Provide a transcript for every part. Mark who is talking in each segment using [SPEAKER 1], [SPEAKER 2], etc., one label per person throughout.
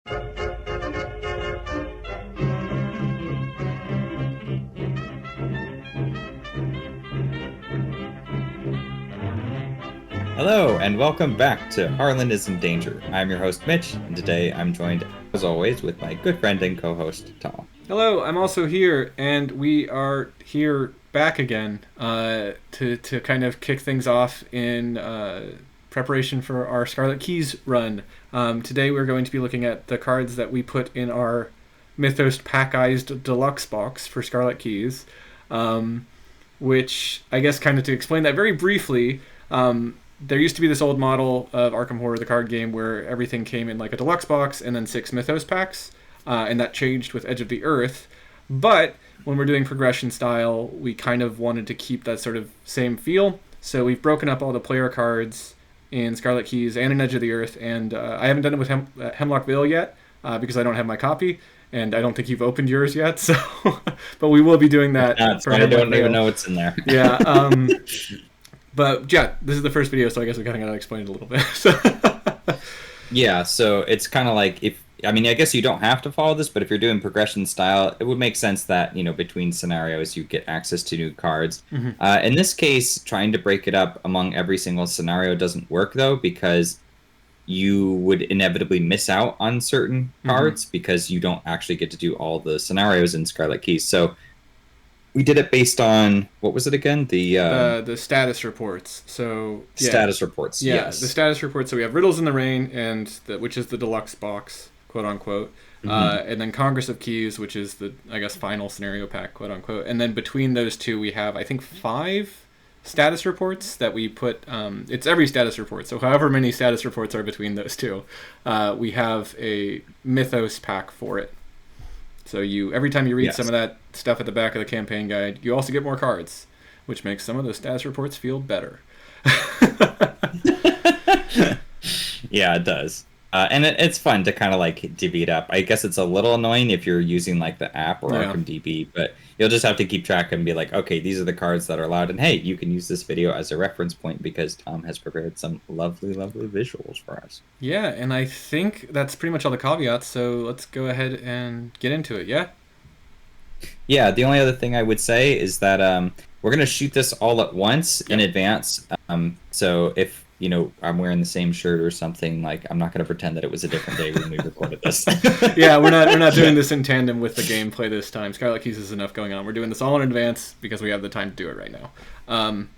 [SPEAKER 1] Hello, and welcome back to Harlan is in Danger. I'm your host, Mitch, and today I'm joined, as always, with my good friend and co-host, Tomm.
[SPEAKER 2] Hello, I'm also here, and we are here back again to kind of kick things off in preparation for our Scarlet Keys run. Today we're going to be looking at the cards that we put in our Mythos Packized Deluxe box for Scarlet Keys, which, I guess kind of to explain that very briefly, there used to be this old model of Arkham Horror, the card game, where everything came in like a deluxe box and then 6 Mythos packs, and that changed with Edge of the Earth. But when we're doing progression style, we kind of wanted to keep that sort of same feel. So we've broken up all the player cards in Scarlet Keys and in Edge of the Earth, and I haven't done it with Hemlock Vale yet because I don't have my copy, and I don't think you've opened yours yet. So, but we will be doing that.
[SPEAKER 1] I don't even know what's in there.
[SPEAKER 2] Yeah. But yeah, this is the first video, so I guess we kind of got to explain it a little bit.
[SPEAKER 1] Yeah, so it's kind of like I guess you don't have to follow this, but if you're doing progression style, it would make sense that, between scenarios you get access to new cards.
[SPEAKER 2] Mm-hmm.
[SPEAKER 1] In this case, trying to break it up among every single scenario doesn't work, though, because you would inevitably miss out on certain cards because you don't actually get to do all the scenarios in Scarlet Keys. So we did it based on, what was it again?
[SPEAKER 2] The status reports. So yeah.
[SPEAKER 1] Status reports.
[SPEAKER 2] Yeah,
[SPEAKER 1] yes.
[SPEAKER 2] The status reports. So we have Riddles in the Rain, which is the deluxe box, quote unquote, and then Congress of Keys, which is the, I guess, final scenario pack, quote unquote. And then between those two, we have, I think, 5 status reports that we put. It's every status report. So however many status reports are between those two, we have a Mythos pack for it. So every time you read some of that stuff at the back of the campaign guide, you also get more cards, which makes some of those status reports feel better.
[SPEAKER 1] Yeah, it does. And it's fun to kind of like divvy it up. I guess it's a little annoying if you're using like the app or ArkhamDB, but you'll just have to keep track and be like, okay, these are the cards that are allowed. And hey, you can use this video as a reference point because Tomm has prepared some lovely, lovely visuals for us.
[SPEAKER 2] Yeah, and I think that's pretty much all the caveats. So let's go ahead and get into it. Yeah?
[SPEAKER 1] Yeah, the only other thing I would say is that we're going to shoot this all at once in advance. So if I'm wearing the same shirt or something, like, I'm not going to pretend that it was a different day when we recorded this.
[SPEAKER 2] Yeah, we're not doing this in tandem with the gameplay this time. Scarlet Keys is enough going on. We're doing this all in advance because we have the time to do it right now.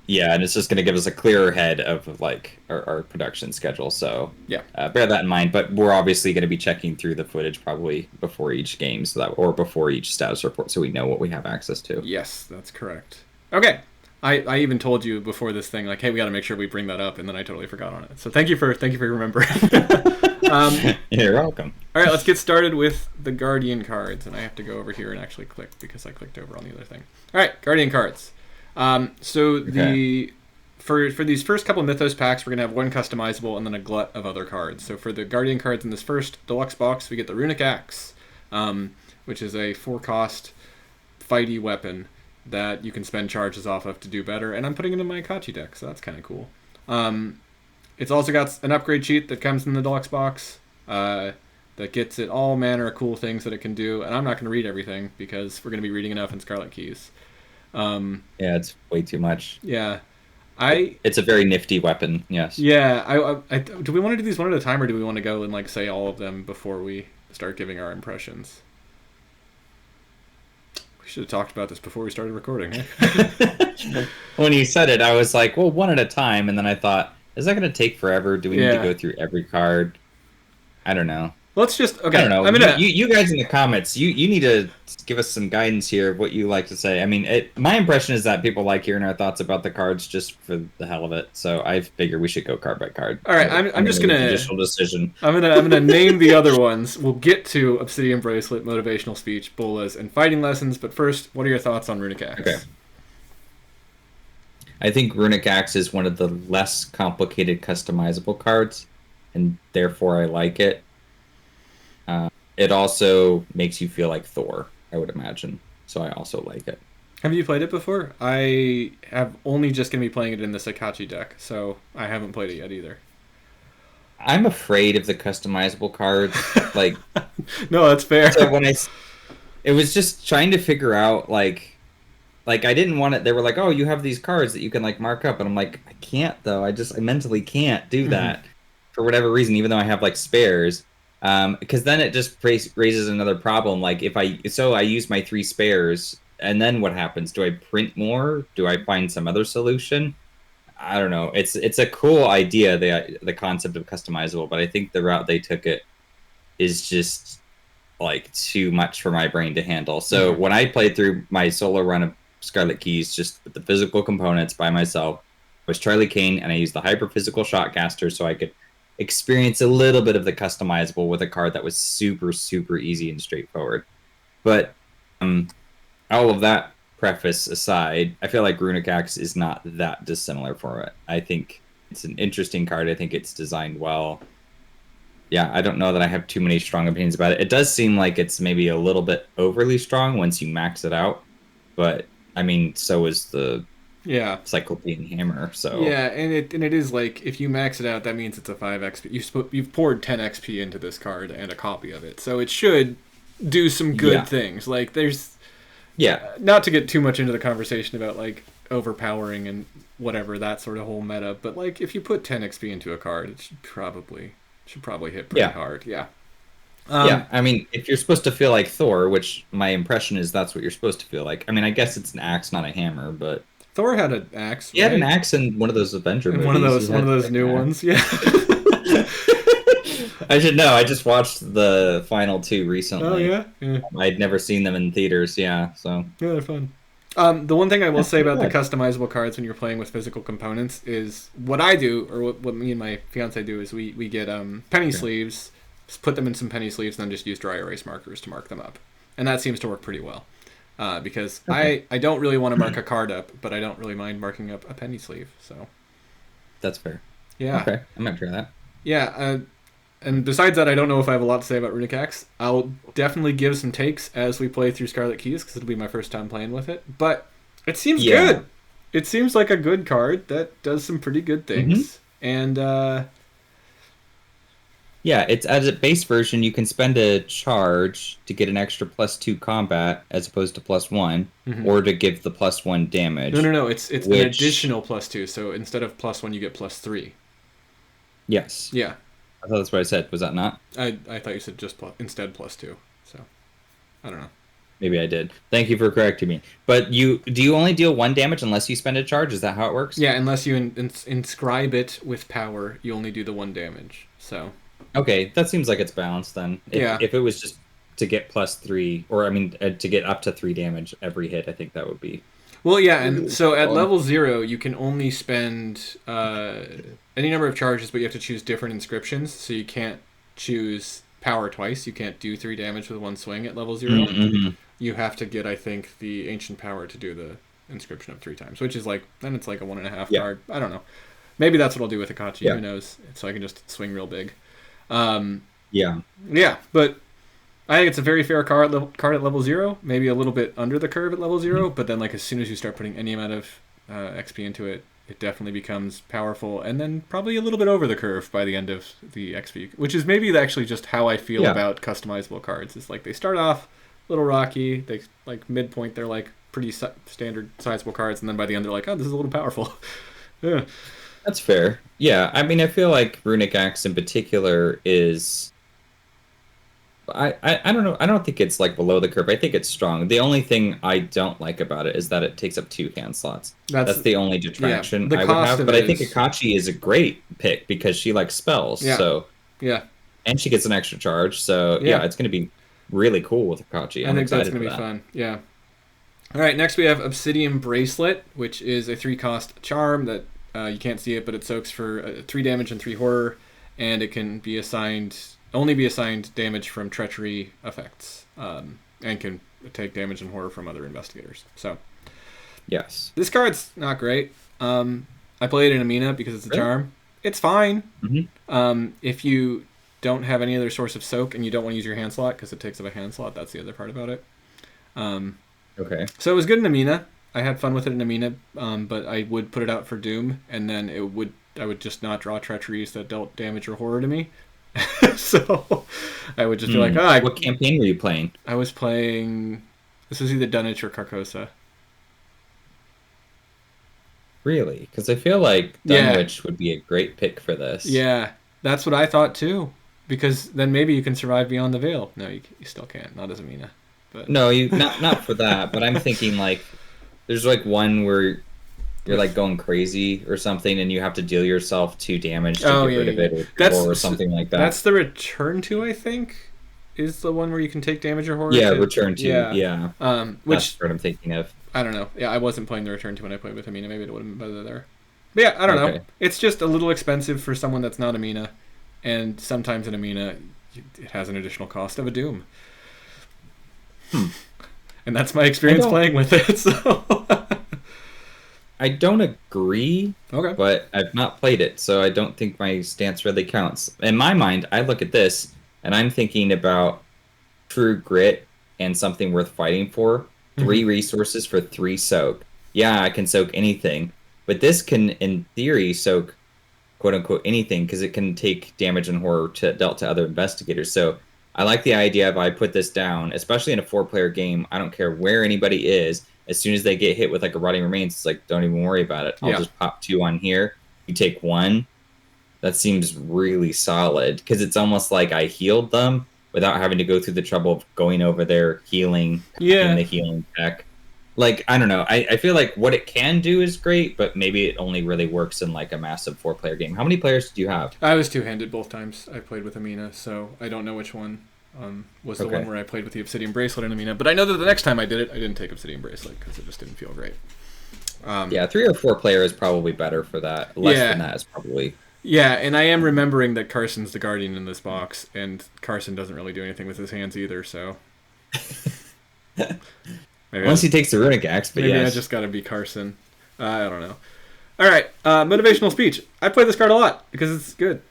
[SPEAKER 1] Yeah, and it's just going to give us a clearer head of like our production schedule. So
[SPEAKER 2] yeah,
[SPEAKER 1] bear that in mind. But we're obviously going to be checking through the footage probably before each game, or before each status report, so we know what we have access to.
[SPEAKER 2] Yes, that's correct. Okay. I even told you before this thing, like, hey, we got to make sure we bring that up, and then I totally forgot on it. So thank you for remembering.
[SPEAKER 1] You're welcome.
[SPEAKER 2] All right, let's get started with the Guardian cards, and I have to go over here and actually click because I clicked over on the other thing. All right, Guardian cards. For these first couple of Mythos packs, we're gonna have one customizable and then a glut of other cards. So for the Guardian cards in this first deluxe box, we get the Runic Axe, which is a 4-cost fighty weapon that you can spend charges off of to do better, and I'm putting it in my Akachi deck, so that's kind of cool. It's also got an upgrade sheet that comes in the deluxe box that gets it all manner of cool things that it can do, and I'm not going to read everything because we're going to be reading enough in Scarlet Keys.
[SPEAKER 1] Yeah, it's way too much.
[SPEAKER 2] Yeah.
[SPEAKER 1] It's a very nifty weapon, yes.
[SPEAKER 2] Yeah, do we want to do these one at a time, or do we want to go and like say all of them before we start giving our impressions? We should have talked about this before we started recording.
[SPEAKER 1] When you said it, I was like, well, one at a time, and then I thought, is that going to take forever? Do we need to go through every card? I don't know.
[SPEAKER 2] Let's just, okay.
[SPEAKER 1] I don't know. You guys in the comments, you need to give us some guidance here of what you like to say. I mean, my impression is that people like hearing our thoughts about the cards just for the hell of it. So I figure we should go card by card.
[SPEAKER 2] All right, I'm just gonna
[SPEAKER 1] judicial decision.
[SPEAKER 2] I'm gonna name the other ones. We'll get to Obsidian Bracelet, Motivational Speech, Bolas, and Fighting Lessons. But first, what are your thoughts on Runic Axe?
[SPEAKER 1] Okay. I think Runic Axe is one of the less complicated customizable cards, and therefore I like it. It also makes you feel like Thor, I would imagine. So I also like it.
[SPEAKER 2] Have you played it before? I have only just going to be playing it in the Akachi deck, so I haven't played it yet either.
[SPEAKER 1] I'm afraid of the customizable cards. Like,
[SPEAKER 2] No, that's fair.
[SPEAKER 1] so it was just trying to figure out like I didn't want it. They were like, "Oh, you have these cards that you can like mark up," and I'm like, "I can't though. I mentally can't do
[SPEAKER 2] Hmm.
[SPEAKER 1] that for whatever reason, even though I have like spares." Because then it just raises another problem. Like if I use my three spares, and then what happens? Do I print more? Do I find some other solution? I don't know. It's a cool idea, the concept of customizable, but I think the route they took it is just like too much for my brain to handle. So
[SPEAKER 2] Hmm.
[SPEAKER 1] when I played through my solo run of Scarlet Keys just with the physical components by myself, I was Charlie Kane and I used the hyper physical shotcaster so I could experience a little bit of the customizable with a card that was super super easy and straightforward. But um, all of that preface aside, I feel like Runic Axe is not that dissimilar for it. I think it's an interesting card. I think it's designed well. Yeah, I don't know that I have too many strong opinions about it. It does seem like it's maybe a little bit overly strong once you max it out, but I mean, so is the
[SPEAKER 2] Yeah.
[SPEAKER 1] Cyclopean Hammer. So
[SPEAKER 2] Yeah, and it is like if you max it out, that means it's a 5 XP. You've poured 10 XP into this card and a copy of it, so it should do some good
[SPEAKER 1] yeah,
[SPEAKER 2] things. Like there's
[SPEAKER 1] yeah,
[SPEAKER 2] not to get too much into the conversation about like overpowering and whatever that sort of whole meta, but like if you put 10 XP into a card, it should probably hit pretty
[SPEAKER 1] yeah,
[SPEAKER 2] hard. Yeah.
[SPEAKER 1] yeah.
[SPEAKER 2] Um,
[SPEAKER 1] I mean, if you're supposed to feel like Thor, which my impression is that's what you're supposed to feel like. I mean, I guess it's an axe, not a hammer, but
[SPEAKER 2] Thor had an axe,
[SPEAKER 1] he had an
[SPEAKER 2] right?
[SPEAKER 1] axe in one of those Avenger
[SPEAKER 2] And one of
[SPEAKER 1] movies.
[SPEAKER 2] those
[SPEAKER 1] He
[SPEAKER 2] one of
[SPEAKER 1] had
[SPEAKER 2] those
[SPEAKER 1] like an
[SPEAKER 2] new
[SPEAKER 1] axe.
[SPEAKER 2] ones. Yeah.
[SPEAKER 1] I should know. I just watched the final two
[SPEAKER 2] Oh
[SPEAKER 1] recently.
[SPEAKER 2] yeah. Yeah.
[SPEAKER 1] I'd never seen them in theaters. Yeah, so
[SPEAKER 2] Yeah, they're fun. The one thing I will
[SPEAKER 1] that's
[SPEAKER 2] say
[SPEAKER 1] pretty
[SPEAKER 2] about the
[SPEAKER 1] good.
[SPEAKER 2] customizable cards when you're playing with physical components is what I do, or what me and my fiance do, is we get penny
[SPEAKER 1] Okay.
[SPEAKER 2] sleeves, just put them in some penny sleeves, and then just use dry erase markers to mark them up. And that seems to work pretty well. Because
[SPEAKER 1] Okay.
[SPEAKER 2] I don't really want to mark a card up, but I don't really mind marking up a penny sleeve. So,
[SPEAKER 1] That's fair.
[SPEAKER 2] yeah.
[SPEAKER 1] Okay, I might try that.
[SPEAKER 2] Yeah, and besides that, I don't know if I have a lot to say about Runic Axe. I'll definitely give some takes as we play through Scarlet Keys because it'll be my first time playing with it. But it seems
[SPEAKER 1] Yeah.
[SPEAKER 2] good. It seems like a good card that does some pretty good
[SPEAKER 1] Hmm.
[SPEAKER 2] things. And
[SPEAKER 1] Yeah, it's as a base version, you can spend a charge to get an extra +2 combat as opposed to +1,
[SPEAKER 2] mhm.
[SPEAKER 1] or to give the +1
[SPEAKER 2] No, no,
[SPEAKER 1] damage.
[SPEAKER 2] no. It's an
[SPEAKER 1] Which,
[SPEAKER 2] additional +2. So instead of +1, you get +3.
[SPEAKER 1] yes,
[SPEAKER 2] Yeah,
[SPEAKER 1] I thought that's what I said. Was that not?
[SPEAKER 2] I thought you said just instead +2. So I don't know.
[SPEAKER 1] Maybe I did. Thank you for correcting me. But do you only deal 1 damage unless you spend a charge? Is that how it works?
[SPEAKER 2] Yeah, unless you inscribe it with power, you only do the 1 damage. So
[SPEAKER 1] Okay, that seems like it's balanced then. If
[SPEAKER 2] yeah.
[SPEAKER 1] if it was just to get +3, or I mean to get up to 3 damage every hit, I think that would be
[SPEAKER 2] Well, yeah, and
[SPEAKER 1] really
[SPEAKER 2] so at
[SPEAKER 1] cool.
[SPEAKER 2] level 0, you can only spend any number of charges, but you have to choose different inscriptions. So you can't choose power twice. You can't do 3 damage with one swing at level 0.
[SPEAKER 1] Mm-hmm.
[SPEAKER 2] You have to get, I think, the ancient power to do the inscription of 3 times, which is like, then it's like a 1.5
[SPEAKER 1] Yeah,
[SPEAKER 2] card. I don't know. Maybe that's what I'll do with Akachi.
[SPEAKER 1] yeah,
[SPEAKER 2] Who knows? So I can just swing real big. Um,
[SPEAKER 1] yeah.
[SPEAKER 2] yeah, but I think it's a very fair card at level 0. Maybe a little bit under the curve at level 0, but then like as soon as you start putting any amount of XP into it, it definitely becomes powerful, and then probably a little bit over the curve by the end of the XP, which is maybe actually just how I feel
[SPEAKER 1] Yeah.
[SPEAKER 2] about customizable cards. It's like they start off a little rocky, they like midpoint they're like pretty standard sizable cards, and then by the end they're like, oh, this is a little powerful. Yeah.
[SPEAKER 1] That's fair. Yeah, I mean, I feel like Runic Axe in particular is. I don't know. I don't think it's like below the curve. I think it's strong. The only thing I don't like about it is that it takes up 2 hand slots.
[SPEAKER 2] That's
[SPEAKER 1] That's the only
[SPEAKER 2] yeah.
[SPEAKER 1] detraction
[SPEAKER 2] The
[SPEAKER 1] I would
[SPEAKER 2] cost
[SPEAKER 1] have.
[SPEAKER 2] of
[SPEAKER 1] But
[SPEAKER 2] it
[SPEAKER 1] I think
[SPEAKER 2] is
[SPEAKER 1] Akachi is a great pick because she likes spells.
[SPEAKER 2] yeah,
[SPEAKER 1] So
[SPEAKER 2] yeah,
[SPEAKER 1] and she gets an extra charge. So yeah,
[SPEAKER 2] yeah.
[SPEAKER 1] it's going to be really cool with Akachi.
[SPEAKER 2] I
[SPEAKER 1] I'm
[SPEAKER 2] think that's
[SPEAKER 1] excited
[SPEAKER 2] gonna
[SPEAKER 1] for
[SPEAKER 2] be
[SPEAKER 1] that.
[SPEAKER 2] fun. Yeah. All right, next we have Obsidian Bracelet, which is a 3 cost charm that you can't see it, but it soaks for 3 damage and 3 horror, and it can be only be assigned damage from treachery effects, and can take damage and horror from other investigators. So
[SPEAKER 1] Yes.
[SPEAKER 2] this card's not great. I play it in Amina because it's a
[SPEAKER 1] Really?
[SPEAKER 2] charm. It's fine.
[SPEAKER 1] Hmm.
[SPEAKER 2] If you don't have any other source of soak and you don't want to use your hand slot because it takes up a hand slot, that's the other part about it. Um,
[SPEAKER 1] Okay.
[SPEAKER 2] So it was good in Amina. I had fun with it in Amina, but I would put it out for Doom, and then it would I would just not draw treacheries that dealt damage or horror to me. So I would just be like,
[SPEAKER 1] what campaign were you playing?
[SPEAKER 2] I was playing. This was either Dunwich or Carcosa.
[SPEAKER 1] Really? Because I feel like Dunwich would be a great pick for this.
[SPEAKER 2] Yeah, that's what I thought too. Because then maybe you can survive beyond the veil. No, you still can't. Not as Amina. But
[SPEAKER 1] no, you not for that. But I'm thinking like there's like one where you're like going crazy or something, and you have to deal yourself 2 damage to get rid of it, or something like that.
[SPEAKER 2] That's the return to, I think, is the one where you can take damage or horror.
[SPEAKER 1] Yeah, return to. Yeah.
[SPEAKER 2] Which
[SPEAKER 1] that's what I'm thinking of.
[SPEAKER 2] I don't know. Yeah, I wasn't playing the return to when I played with Amina. Maybe it would have been better there. But yeah, I don't know. It's just a little expensive for someone that's not Amina, and sometimes in Amina, it has an additional cost of a Doom. And that's my experience playing with it. So.
[SPEAKER 1] I don't agree,
[SPEAKER 2] okay,
[SPEAKER 1] but I've not played it, so I don't think my stance really counts. In my mind, I look at this, and I'm thinking about true grit and something worth fighting for. 3 resources for 3 soak. Yeah, I can soak anything, but this can, in theory, soak quote-unquote anything, because it can take damage and horror dealt to other investigators. So I like the idea of I put this down, especially in a 4-player game. I don't care where anybody is. As soon as they get hit with like a rotting remains, it's like, don't even worry about it. I'll just pop 2 on here. You take 1. That seems really solid, because it's almost like I healed them without having to go through the trouble of going over there, healing in the healing deck. Like, I don't know. I feel like what it can do is great, but maybe it only really works in like a massive 4-player game. How many players do you have?
[SPEAKER 2] I was 2-handed both times I played with Amina, so I don't know which one was the one where I played with the Obsidian Bracelet and Amina. But I know that the next time I did it, I didn't take Obsidian Bracelet because it just didn't feel great.
[SPEAKER 1] 3 or 4 player is probably better for that. Less than that is probably...
[SPEAKER 2] Yeah, and I am remembering that Carson's the Guardian in this box, and Carson doesn't really do anything with his hands either, so...
[SPEAKER 1] Once he takes the Runic Axe, but
[SPEAKER 2] maybe I just gotta be Carson. I don't know. Alright, motivational speech. I play this card a lot, because it's good.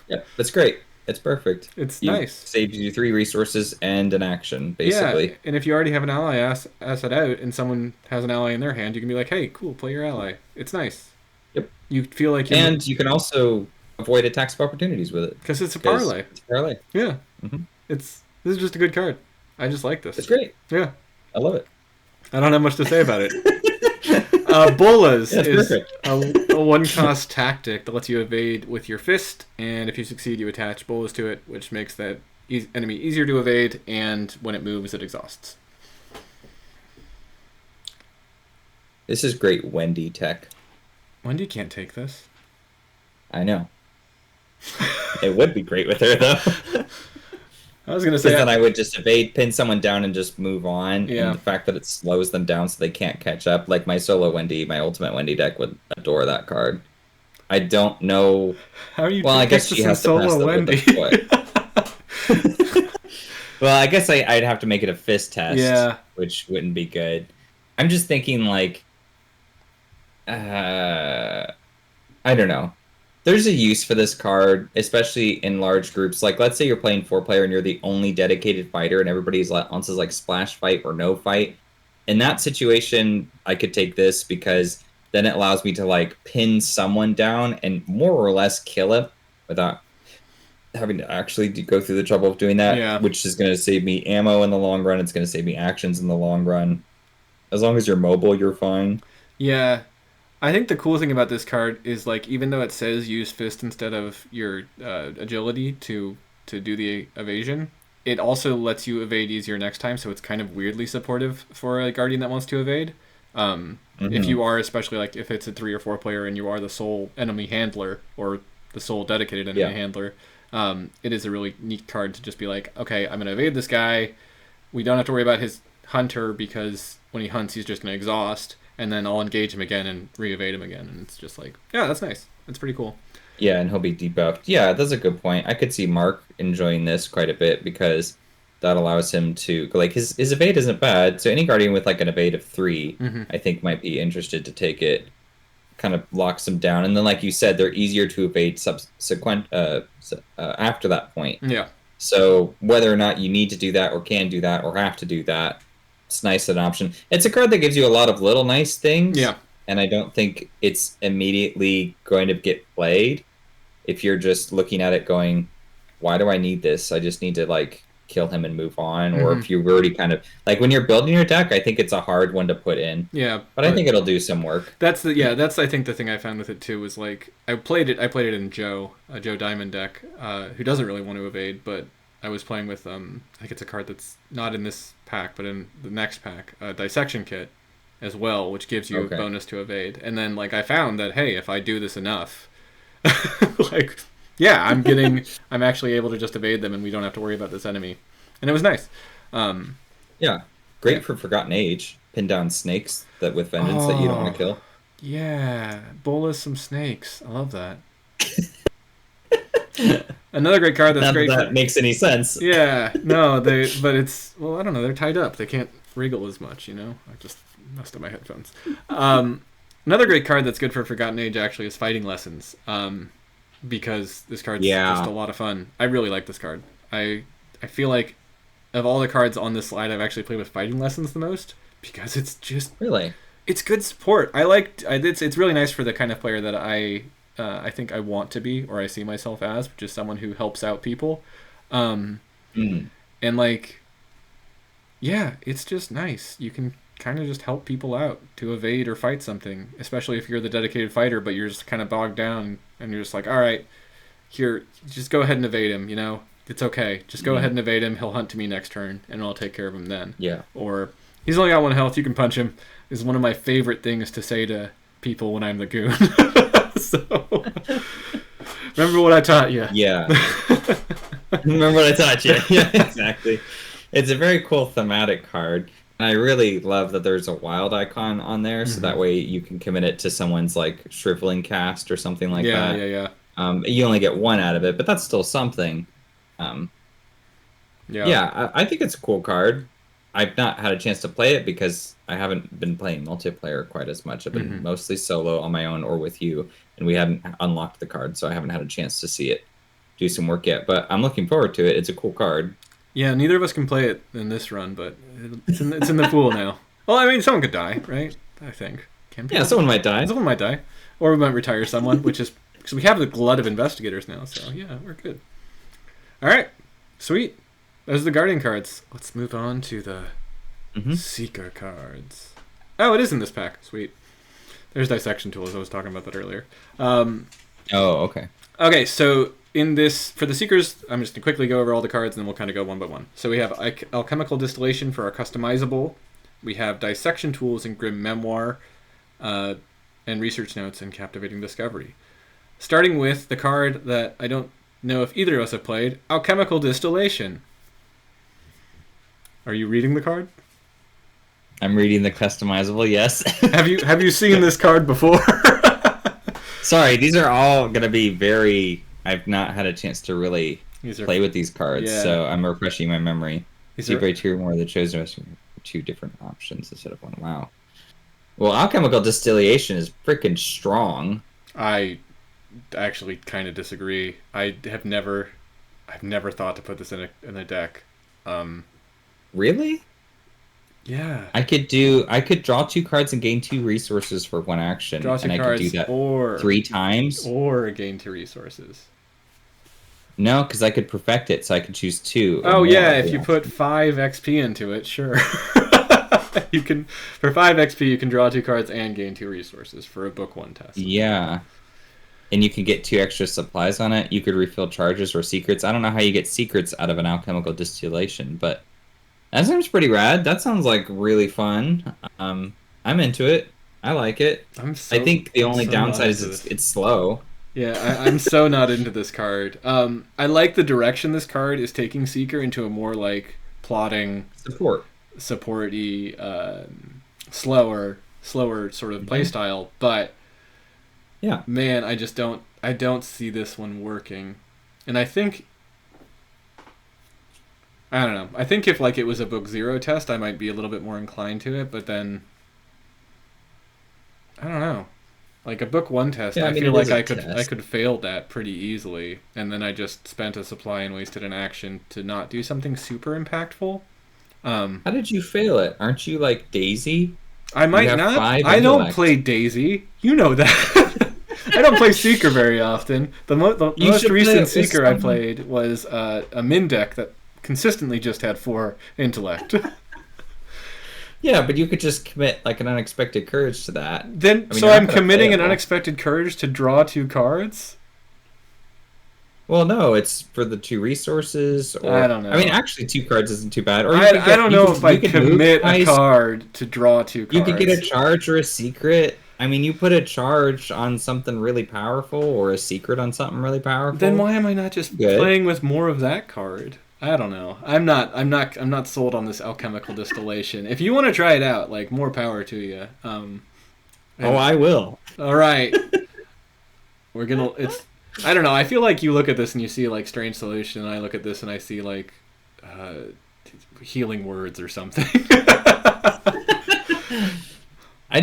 [SPEAKER 1] Yeah, that's great. It's perfect.
[SPEAKER 2] It's nice.
[SPEAKER 1] Saves you 3 resources and an action, basically.
[SPEAKER 2] Yeah, and if you already have an ally asset out, and someone has an ally in their hand, you can be like, hey, cool, play your ally. It's nice.
[SPEAKER 1] Yep.
[SPEAKER 2] You feel like you're...
[SPEAKER 1] And you can also avoid attacks of opportunities with it.
[SPEAKER 2] Because it's a parlay.
[SPEAKER 1] It's a parlay.
[SPEAKER 2] Yeah. Mm-hmm. This is just a good card. I just like this.
[SPEAKER 1] It's great.
[SPEAKER 2] Yeah.
[SPEAKER 1] I love it.
[SPEAKER 2] I don't have much to say about it. Bolas is a 1-cost tactic that lets you evade with your fist, and if you succeed, you attach Bolas to it, which makes that enemy easier to evade, and when it moves, it exhausts.
[SPEAKER 1] This is great Wendy tech.
[SPEAKER 2] Wendy can't take this.
[SPEAKER 1] I know. It would be great with her, though.
[SPEAKER 2] I was going to say...
[SPEAKER 1] then I would just evade, pin someone down, and just move on.
[SPEAKER 2] Yeah.
[SPEAKER 1] And the fact that it slows them down so they can't catch up. Like my solo Wendy, my ultimate Wendy deck would adore that card. I don't know...
[SPEAKER 2] How are you
[SPEAKER 1] I guess she has to press
[SPEAKER 2] Wendy?
[SPEAKER 1] Well, I guess I'd have to make it a fist test, which wouldn't be good. I'm just thinking, like... I don't know. There's a use for this card, especially in large groups. Like, let's say you're playing 4-player and you're the only dedicated fighter and everybody else is like splash fight or no fight. In that situation, I could take this because then it allows me to like pin someone down and more or less kill it without having to actually go through the trouble of doing that, which is going to save me ammo in the long run. It's going to save me actions in the long run. As long as you're mobile, you're fine.
[SPEAKER 2] Yeah. I think the cool thing about this card is, like, even though it says use fist instead of your agility to do the evasion, it also lets you evade easier next time, so it's kind of weirdly supportive for a Guardian that wants to evade. If you are, especially, like, if it's a 3 or 4 player and you are the sole enemy handler or the sole dedicated enemy handler, it is a really neat card to just be like, okay, I'm going to evade this guy. We don't have to worry about his hunter because when he hunts, he's just going to exhaust. And then I'll engage him again and re-evade him again. And it's just like, yeah, that's nice. That's pretty cool.
[SPEAKER 1] Yeah, and he'll be debuffed. Yeah, that's a good point. I could see Mark enjoying this quite a bit because that allows him to... Like, his evade isn't bad. So any Guardian with, like, an evade of 3, I think might be interested to take it. Kind of locks them down. And then, like you said, they're easier to evade subsequent after that point.
[SPEAKER 2] Yeah.
[SPEAKER 1] So whether or not you need to do that or can do that or have to do that, it's nice as an option. It's a card that gives you a lot of little nice things.
[SPEAKER 2] Yeah.
[SPEAKER 1] and I don't think it's immediately going to get played if you're just looking at it going, why do I need this? I just need to like kill him and move on. Or
[SPEAKER 2] Hmm.
[SPEAKER 1] if you've already kind of like when you're building your deck, I think it's a hard one to put in,
[SPEAKER 2] Yeah,
[SPEAKER 1] but I
[SPEAKER 2] but
[SPEAKER 1] think it'll do some work.
[SPEAKER 2] that's I think the thing I found with it too was like I played it in a Joe Diamond deck, who doesn't really want to evade, but I was playing with I think it's a card that's not in this pack but in the next pack, Dissection Kit as well, which gives you a
[SPEAKER 1] Okay.
[SPEAKER 2] bonus to evade. And then like I found that hey, if I do this enough, like yeah, I'm actually able to just evade them and we don't have to worry about this enemy. And it was nice. Um,
[SPEAKER 1] Yeah.
[SPEAKER 2] yeah.
[SPEAKER 1] Great for Forgotten Age. Pin down snakes that with vengeance that you don't want to
[SPEAKER 2] Oh,
[SPEAKER 1] kill.
[SPEAKER 2] yeah. Bowl us some snakes. I love that. Another great card that's
[SPEAKER 1] Not that
[SPEAKER 2] great
[SPEAKER 1] that
[SPEAKER 2] for.
[SPEAKER 1] makes any sense.
[SPEAKER 2] Yeah, no, but it's, well, I don't know, they're tied up. They can't wriggle as much, you know? I just messed up my headphones. Another great card that's good for Forgotten Age actually is Fighting Lessons. Because this card's just a
[SPEAKER 1] Yeah.
[SPEAKER 2] lot of fun. I really like this card. I feel like of all the cards on this slide, I've actually played with Fighting Lessons the most because it's just
[SPEAKER 1] Really?
[SPEAKER 2] it's good support. It's really nice for the kind of player that I think I want to be or I see myself as, which is someone who helps out people. Um,
[SPEAKER 1] Mm.
[SPEAKER 2] and like, yeah, it's just nice. You can kind of just help people out to evade or fight something, especially if you're the dedicated fighter, but you're just kind of bogged down and you're just like, all right, here, just go ahead and evade him. You know, it's okay. Just go
[SPEAKER 1] Mm.
[SPEAKER 2] ahead and evade him. He'll hunt to me next turn, and I'll take care of him then.
[SPEAKER 1] Yeah.
[SPEAKER 2] Or he's only got one health. You can punch him. Is one of my favorite things to say to people when I'm the goon. So remember what I taught you.
[SPEAKER 1] Yeah. Remember what I taught you? Yeah, exactly. It's a very cool thematic card. And I really love that there's a wild icon on there, so
[SPEAKER 2] Hmm.
[SPEAKER 1] that way you can commit it to someone's like shriveling cast or something like
[SPEAKER 2] Yeah, yeah,
[SPEAKER 1] that.
[SPEAKER 2] yeah,
[SPEAKER 1] You only get one out of it, but that's still something. Um,
[SPEAKER 2] yeah.
[SPEAKER 1] yeah, I think it's a cool card. I've not had a chance to play it because I haven't been playing multiplayer quite as much. I've been
[SPEAKER 2] Hmm.
[SPEAKER 1] mostly solo on my own or with you, and we hadn't unlocked the card, so I haven't had a chance to see it do some work yet. But I'm looking forward to it. It's a cool card.
[SPEAKER 2] Yeah, neither of us can play it in this run, but it's in the pool now. Well, I mean, someone could die, right? I think. Can
[SPEAKER 1] Yeah,
[SPEAKER 2] people?
[SPEAKER 1] someone might die.
[SPEAKER 2] Someone might die, or we might retire someone, which is because we have the glut of investigators now. So yeah, we're good. All right, sweet. Those are the Guardian cards. Let's move on to the
[SPEAKER 1] Hmm.
[SPEAKER 2] Seeker cards. Oh, it is in this pack. Sweet. There's dissection tools. I was talking about that earlier.
[SPEAKER 1] Oh, okay.
[SPEAKER 2] Okay, so in this, for the Seekers, I'm just going to quickly go over all the cards and then we'll kind of go one by one. So we have Alchemical Distillation for our customizable. We have Dissection Tools and Grim Memoir, uh, and Research Notes and Captivating Discovery. Starting with the card that I don't know if either of us have played, Alchemical Distillation. Are you reading the card?
[SPEAKER 1] I'm reading the customizable, yes.
[SPEAKER 2] Have you seen this card before?
[SPEAKER 1] Sorry, these are all going to be very. I've not had a chance to really
[SPEAKER 2] These are,
[SPEAKER 1] play with these cards,
[SPEAKER 2] yeah.
[SPEAKER 1] so I'm refreshing my memory.
[SPEAKER 2] These
[SPEAKER 1] See
[SPEAKER 2] are,
[SPEAKER 1] by two or more of the chosen recipe for two different options instead of one. Wow. Well, alchemical distillation is freaking strong.
[SPEAKER 2] I actually kind of disagree. I've never thought to put this in a deck. Um,
[SPEAKER 1] Really?
[SPEAKER 2] yeah,
[SPEAKER 1] I could draw two cards and gain two resources for one action,
[SPEAKER 2] draw two
[SPEAKER 1] and I could do
[SPEAKER 2] cards
[SPEAKER 1] that
[SPEAKER 2] or
[SPEAKER 1] 3 times.
[SPEAKER 2] gain two resources.
[SPEAKER 1] No, because I could perfect it, so I could choose two. Or
[SPEAKER 2] Oh
[SPEAKER 1] more
[SPEAKER 2] yeah,
[SPEAKER 1] of
[SPEAKER 2] if
[SPEAKER 1] the
[SPEAKER 2] you put
[SPEAKER 1] option.
[SPEAKER 2] 5 XP into it, sure. You can, for 5 XP you can draw two cards and gain two resources for a book one test.
[SPEAKER 1] Yeah, and you can get two extra supplies on it. You could refill charges or secrets. I don't know how you get secrets out of an alchemical distillation, but that sounds pretty rad. That sounds like really fun. I'm into it. I like it. I think the
[SPEAKER 2] I'm
[SPEAKER 1] only
[SPEAKER 2] so not
[SPEAKER 1] downside is
[SPEAKER 2] into this.
[SPEAKER 1] it's slow.
[SPEAKER 2] Yeah, I'm so not into this card. I like the direction this card is taking Seeker into a more like plotting,
[SPEAKER 1] Support.
[SPEAKER 2] supporty, slower sort of
[SPEAKER 1] Mhm.
[SPEAKER 2] playstyle. But
[SPEAKER 1] Yeah.
[SPEAKER 2] man, I don't see this one working. And I don't know. I think if like it was a book zero test, I might be a little bit more inclined to it. But then I don't know. Like a book one test,
[SPEAKER 1] Yeah, I
[SPEAKER 2] I
[SPEAKER 1] mean
[SPEAKER 2] feel
[SPEAKER 1] it
[SPEAKER 2] like
[SPEAKER 1] is a
[SPEAKER 2] I
[SPEAKER 1] test.
[SPEAKER 2] could fail that pretty easily, and then I just spent a supply and wasted an action to not do something super impactful. Um,
[SPEAKER 1] How did you fail it? Aren't you like Daisy?
[SPEAKER 2] I
[SPEAKER 1] You
[SPEAKER 2] might
[SPEAKER 1] have
[SPEAKER 2] not.
[SPEAKER 1] 5
[SPEAKER 2] I don't
[SPEAKER 1] intellect.
[SPEAKER 2] play Daisy. You know that. I don't play Seeker very often. The most
[SPEAKER 1] should play it
[SPEAKER 2] recent
[SPEAKER 1] with
[SPEAKER 2] Seeker I
[SPEAKER 1] some-
[SPEAKER 2] played was a min deck that consistently just had 4 intellect.
[SPEAKER 1] Yeah, but you could just commit like an unexpected courage to that.
[SPEAKER 2] Then,
[SPEAKER 1] I mean,
[SPEAKER 2] so
[SPEAKER 1] you're not
[SPEAKER 2] I'm
[SPEAKER 1] gonna
[SPEAKER 2] committing
[SPEAKER 1] play
[SPEAKER 2] an
[SPEAKER 1] it all.
[SPEAKER 2] unexpected courage to draw 2 cards?
[SPEAKER 1] Well, no, it's for the 2 resources,
[SPEAKER 2] I
[SPEAKER 1] or
[SPEAKER 2] don't know.
[SPEAKER 1] I mean, actually, 2 cards isn't too bad. Or you
[SPEAKER 2] I,
[SPEAKER 1] could
[SPEAKER 2] I
[SPEAKER 1] get,
[SPEAKER 2] don't
[SPEAKER 1] you
[SPEAKER 2] know
[SPEAKER 1] could,
[SPEAKER 2] if I
[SPEAKER 1] you could move
[SPEAKER 2] commit a
[SPEAKER 1] guys.
[SPEAKER 2] card to draw 2 cards.
[SPEAKER 1] You could get a charge or a secret. I mean, you put a charge on something really powerful, or a secret on something really powerful.
[SPEAKER 2] Then why am I not just
[SPEAKER 1] Good.
[SPEAKER 2] playing with more of that card? I don't know. I'm not sold on this alchemical distillation. If you want to try it out, like, more power to you.
[SPEAKER 1] Oh, I will.
[SPEAKER 2] All right. I don't know. I feel like you look at this and you see like Strange Solution, and I look at this and I see like healing words or something.
[SPEAKER 1] I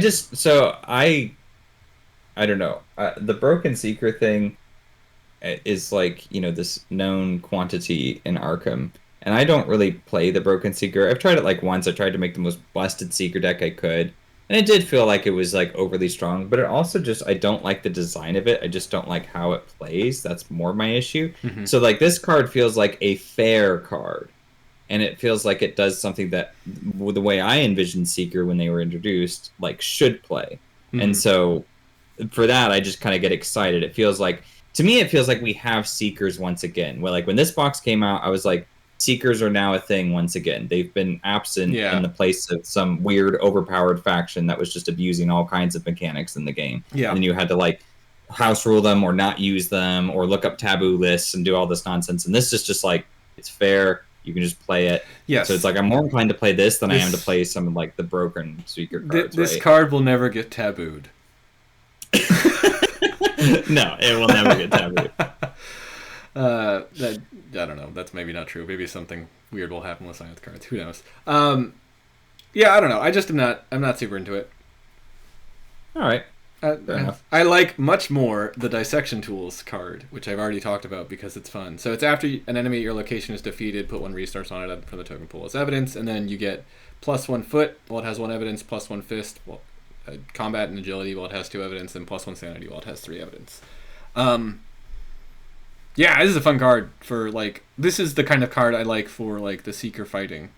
[SPEAKER 1] don't know. The broken secret thing is like, this known quantity in Arkham, and I don't really play the broken seeker. I've tried it like once. I tried to make the most busted seeker deck I could, and it did feel like it was like overly strong, but it also just, I don't like the design of it. I just don't like how it plays. That's more my issue.
[SPEAKER 2] Mm-hmm.
[SPEAKER 1] So like this card feels like a fair card, and it feels like it does something that the way I envisioned Seeker when they were introduced like should play.
[SPEAKER 2] Mm-hmm.
[SPEAKER 1] And so for that, I just kind of get excited. It feels like, to me, it feels like we have Seekers once again. Well, like when this box came out, I was like, Seekers are now a thing once again. They've been absent in the place of some weird, overpowered faction that was just abusing all kinds of mechanics in the game.
[SPEAKER 2] Yeah.
[SPEAKER 1] And you had to like house rule them or not use them or look up taboo lists and do all this nonsense. And this is just like, it's fair. You can just play it.
[SPEAKER 2] Yes.
[SPEAKER 1] So it's like I'm more inclined to play this than I am to play some of like the broken Seeker cards.
[SPEAKER 2] This
[SPEAKER 1] right?
[SPEAKER 2] card will never get tabooed.
[SPEAKER 1] No, it will never get tabooed.
[SPEAKER 2] I don't know. That's maybe not true. Maybe something weird will happen with science cards. Who knows? Yeah, I don't know. I just I'm not super into it.
[SPEAKER 1] All right. Fair enough.
[SPEAKER 2] I like much more the Dissection Tools card, which I've already talked about because it's fun. So it's after an enemy at your location is defeated, put 1 resource on it from the token pool as evidence, and then you get +1 foot while it has 1 evidence, +1 fist, combat and agility while it has 2 evidence, and +1 sanity while it has 3 evidence. Yeah, this is a fun card for like. This is the kind of card I like for like the Seeker fighting,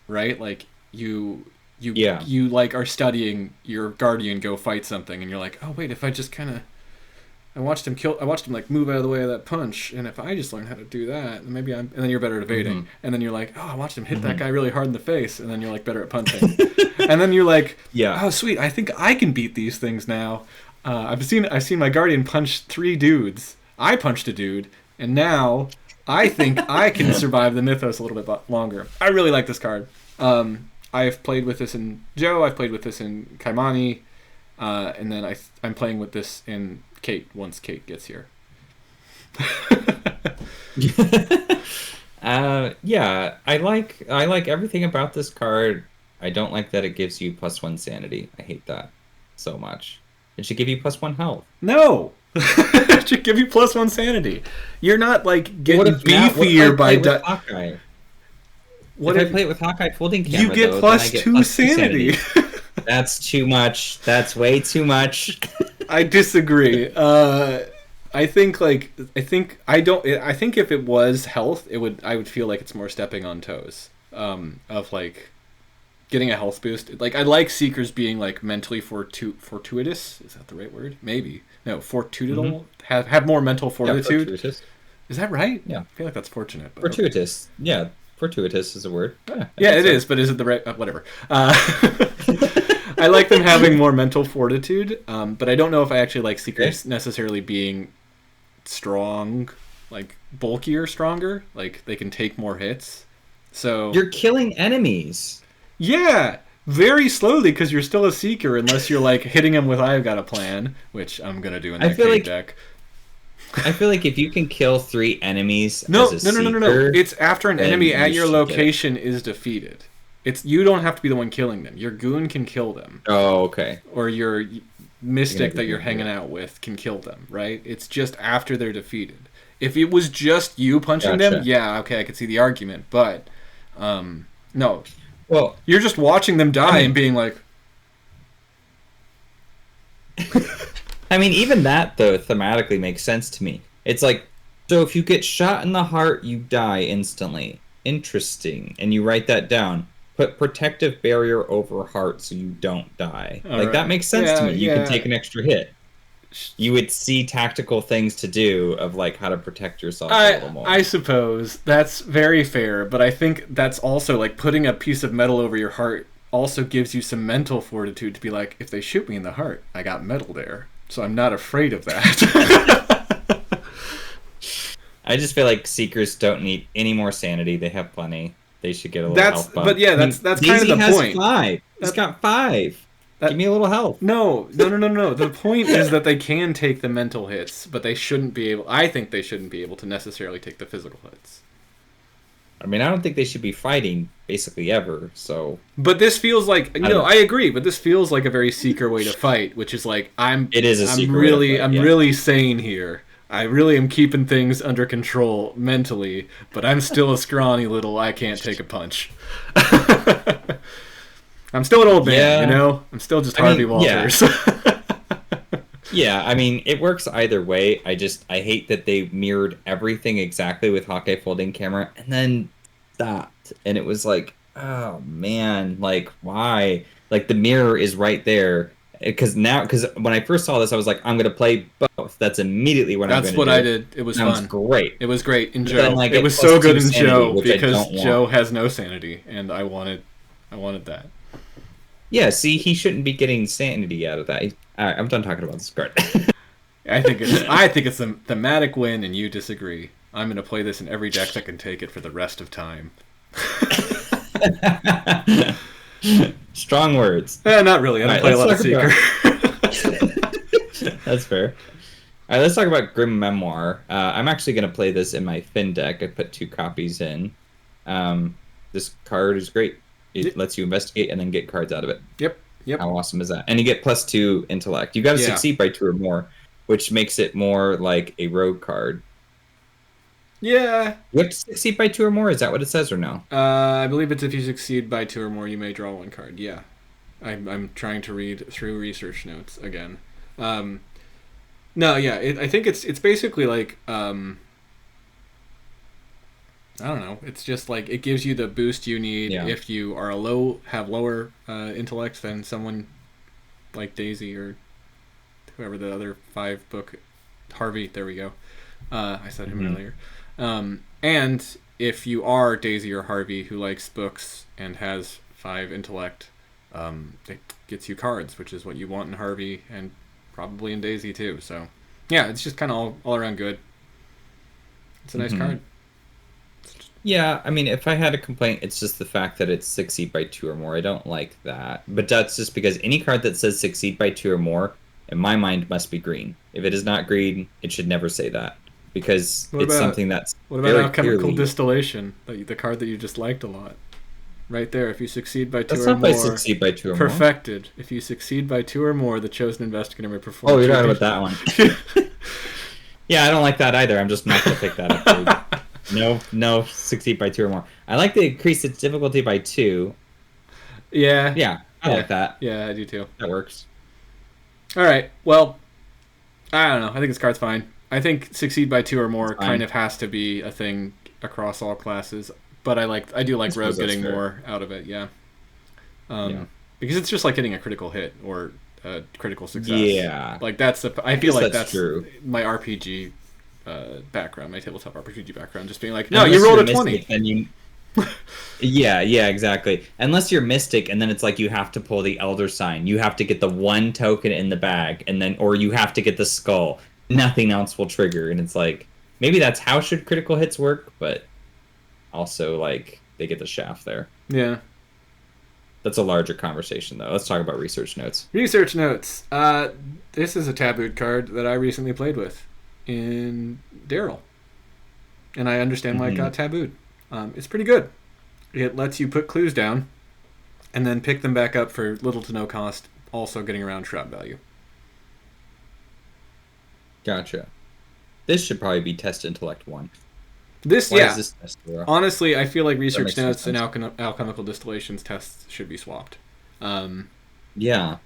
[SPEAKER 2] right? Like you like are studying your Guardian go fight something, and you're like, oh wait, if I just kind of, I watched him like move out of the way of that punch, and if I just learn how to do that, then maybe and then you're better at evading, and then you're like, oh, I watched him hit that guy really hard in the face, and then you're like better at punching, and then you're like, oh sweet, I think I can beat these things now. I've seen my Guardian punch 3 dudes. I punched a dude, and now I think I can survive the Mythos a little bit longer. I really like this card. I've played with this in Joe. I've played with this in Kaimani, and then I'm playing with this in Kate once Kate gets here.
[SPEAKER 1] Yeah, I like everything about this card. I don't like that it gives you +1 sanity. I hate that so much. It should give you +1 health.
[SPEAKER 2] No. It should give you +1 sanity. You're not like getting beefier by
[SPEAKER 1] Hawkeye. What if I play it with Hawkeye folding camera?
[SPEAKER 2] You get
[SPEAKER 1] though,
[SPEAKER 2] +2 sanity.
[SPEAKER 1] That's too much. That's way too much.
[SPEAKER 2] I disagree. I think if it was health, I would feel like it's more stepping on toes. Of like getting a health boost. Like I like Seekers being like mentally fortuitous. Is that the right word? Maybe. No, fortitudinal. Mm-hmm. Have more mental fortitude. Yeah, is that right?
[SPEAKER 1] Yeah.
[SPEAKER 2] I feel like that's fortunate. But
[SPEAKER 1] fortuitous. Okay. Yeah. Fortuitous is a word.
[SPEAKER 2] Yeah, it is, but is it the right... whatever. I like them having more mental fortitude, but I don't know if I actually like Seekers necessarily being strong, like bulkier, stronger. Like they can take more hits. So
[SPEAKER 1] you're killing enemies.
[SPEAKER 2] Yeah, very slowly because you're still a Seeker unless you're like hitting them with I've got a plan, which I'm going to do in that deck.
[SPEAKER 1] I feel like if you can kill 3 enemies
[SPEAKER 2] No.
[SPEAKER 1] as a Seeker,
[SPEAKER 2] It's after an enemy at your location is defeated. You don't have to be the one killing them. Your goon can kill them.
[SPEAKER 1] Oh, okay.
[SPEAKER 2] Or your mystic that you're hanging out with can kill them, right? It's just after they're defeated. If it was just you punching them, yeah, okay, I could see the argument. But, no.
[SPEAKER 1] Well,
[SPEAKER 2] you're just watching them die and being like,
[SPEAKER 1] I mean, even that though thematically makes sense to me. It's like, so if you get shot in the heart, you die instantly. Interesting. And you write that down. Put protective barrier over heart so you don't die.
[SPEAKER 2] All
[SPEAKER 1] Like that
[SPEAKER 2] right.
[SPEAKER 1] makes sense to
[SPEAKER 2] Yeah,
[SPEAKER 1] me. You can
[SPEAKER 2] yeah.
[SPEAKER 1] take an extra hit. You would see tactical things to do of like how to protect yourself a little
[SPEAKER 2] I
[SPEAKER 1] more.
[SPEAKER 2] suppose that's very fair, but I think that's also like putting a piece of metal over your heart also gives you some mental fortitude to be like, if they shoot me in the heart, I got metal there, so I'm not afraid of that.
[SPEAKER 1] I just feel like Seekers don't need any more sanity. They have plenty. They should get a little health
[SPEAKER 2] But
[SPEAKER 1] bump.
[SPEAKER 2] yeah,
[SPEAKER 1] I mean,
[SPEAKER 2] that's kind of
[SPEAKER 1] Daisy
[SPEAKER 2] the
[SPEAKER 1] has
[SPEAKER 2] point.
[SPEAKER 1] 5. He's
[SPEAKER 2] That
[SPEAKER 1] got 5. Give
[SPEAKER 2] that
[SPEAKER 1] me a little health.
[SPEAKER 2] no. The point is that they can take the mental hits, but they shouldn't be able. I think they shouldn't be able to necessarily take the physical hits.
[SPEAKER 1] I mean, I don't think they should be fighting basically ever. So
[SPEAKER 2] But this feels like
[SPEAKER 1] I don't know.
[SPEAKER 2] I agree, but this feels like a very Seeker way to fight, which is like
[SPEAKER 1] It is a secret way to fight,
[SPEAKER 2] I'm
[SPEAKER 1] yeah.
[SPEAKER 2] really sane here. I really am keeping things under control mentally, but I'm still a scrawny little I can't take a punch. I'm still an old man, you
[SPEAKER 1] Yeah.
[SPEAKER 2] know? I'm still just
[SPEAKER 1] I
[SPEAKER 2] Harvey
[SPEAKER 1] mean, yeah.
[SPEAKER 2] Walters.
[SPEAKER 1] Yeah, I mean, it works either way. I hate that they mirrored everything exactly with Hawkeye folding camera and then stopped. And it was like, oh man, like why? Like the mirror is right there. Because when I first saw this, I was like, I'm gonna play both. That's immediately what I'm
[SPEAKER 2] That's
[SPEAKER 1] gonna
[SPEAKER 2] what I
[SPEAKER 1] do.
[SPEAKER 2] did. It was
[SPEAKER 1] Sounds
[SPEAKER 2] fun.
[SPEAKER 1] great.
[SPEAKER 2] It was great in
[SPEAKER 1] But then
[SPEAKER 2] Joe.
[SPEAKER 1] I
[SPEAKER 2] It
[SPEAKER 1] get
[SPEAKER 2] was
[SPEAKER 1] plus
[SPEAKER 2] so good
[SPEAKER 1] 2
[SPEAKER 2] in
[SPEAKER 1] sanity,
[SPEAKER 2] Joe
[SPEAKER 1] which I
[SPEAKER 2] because
[SPEAKER 1] don't want.
[SPEAKER 2] Joe has no sanity and I wanted that.
[SPEAKER 1] Yeah, see, he shouldn't be getting sanity out of that. All right, I'm done talking about this card.
[SPEAKER 2] I think it's a thematic win, and you disagree. I'm going to play this in every deck that can take it for the rest of time.
[SPEAKER 1] Strong words.
[SPEAKER 2] Not really. I don't
[SPEAKER 1] All right,
[SPEAKER 2] play a
[SPEAKER 1] let's
[SPEAKER 2] lot of
[SPEAKER 1] talk
[SPEAKER 2] Seeker.
[SPEAKER 1] about. That's fair. All right, let's talk about Grim Memoir. I'm actually going to play this in my Finn deck. I put 2 copies in. This card is great. It lets you investigate and then get cards out of it.
[SPEAKER 2] Yep.
[SPEAKER 1] How awesome is that? And you get plus 2 intellect. You got to
[SPEAKER 2] Yeah.
[SPEAKER 1] succeed by 2 or more, which makes it more like a rogue card.
[SPEAKER 2] Yeah.
[SPEAKER 1] You have to succeed by 2 or more? Is that what it says or no?
[SPEAKER 2] I believe it's if you succeed by 2 or more, you may draw 1 card. Yeah. I'm trying to read through research notes again. No, yeah. I think it's basically like I don't know. It's just like it gives you the boost you need if you are have lower intellect than someone like Daisy or whoever the other 5 book Harvey. There we go. I said him earlier. And if you are Daisy or Harvey who likes books and has 5 intellect, it gets you cards, which is what you want in Harvey and probably in Daisy too. So yeah, it's just kind of all around good. It's a nice card.
[SPEAKER 1] Yeah, I mean, if I had a complaint, it's just the fact that it's succeed by 2 or more. I don't like that. But that's just because any card that says succeed by 2 or more, in my mind, must be green. If it is not green, it should never say that. Because something that's
[SPEAKER 2] What about
[SPEAKER 1] very
[SPEAKER 2] alchemical
[SPEAKER 1] clearly...
[SPEAKER 2] distillation? The card that you just liked a lot. Right there, if you succeed by 2
[SPEAKER 1] That's
[SPEAKER 2] or
[SPEAKER 1] not by
[SPEAKER 2] more,
[SPEAKER 1] succeed by 2 or more.
[SPEAKER 2] perfected. If you succeed by 2 or more, the chosen investigator may perform.
[SPEAKER 1] Oh, you're talking about that one. Yeah, I don't like that either. I'm just not going to pick that up. No, succeed by 2 or more. I like to increase its difficulty by 2.
[SPEAKER 2] Yeah.
[SPEAKER 1] Yeah, I like that.
[SPEAKER 2] Yeah, I do too.
[SPEAKER 1] That works.
[SPEAKER 2] All right. Well, I don't know. I think this card's fine. I think succeed by 2 or more kind of has to be a thing across all classes. But I do like Rogue getting more out of it. Yeah. Because it's just like getting a critical hit or a critical success.
[SPEAKER 1] Yeah.
[SPEAKER 2] Like I feel like that's
[SPEAKER 1] true.
[SPEAKER 2] My RPG background, my tabletop RPG background, just being like, no, you rolled a 20.
[SPEAKER 1] And you... yeah, exactly. Unless you're Mystic, and then it's like you have to pull the Elder Sign. You have to get the 1 token in the bag, or you have to get the skull. Nothing else will trigger, and it's like maybe that's how should critical hits work, but also like they get the shaft there.
[SPEAKER 2] Yeah.
[SPEAKER 1] That's a larger conversation, though. Let's talk about research notes.
[SPEAKER 2] Research notes. This is a tabooed card that I recently played with in Daryl, and I understand why it got tabooed. It's pretty good. It lets you put clues down and then pick them back up for little to no cost, also getting around trap value.
[SPEAKER 1] Gotcha. This should probably be test intellect 1.
[SPEAKER 2] Why is
[SPEAKER 1] this test 0?
[SPEAKER 2] Honestly, I feel like research notes and alchemical distillations tests should be swapped.
[SPEAKER 1] Yeah.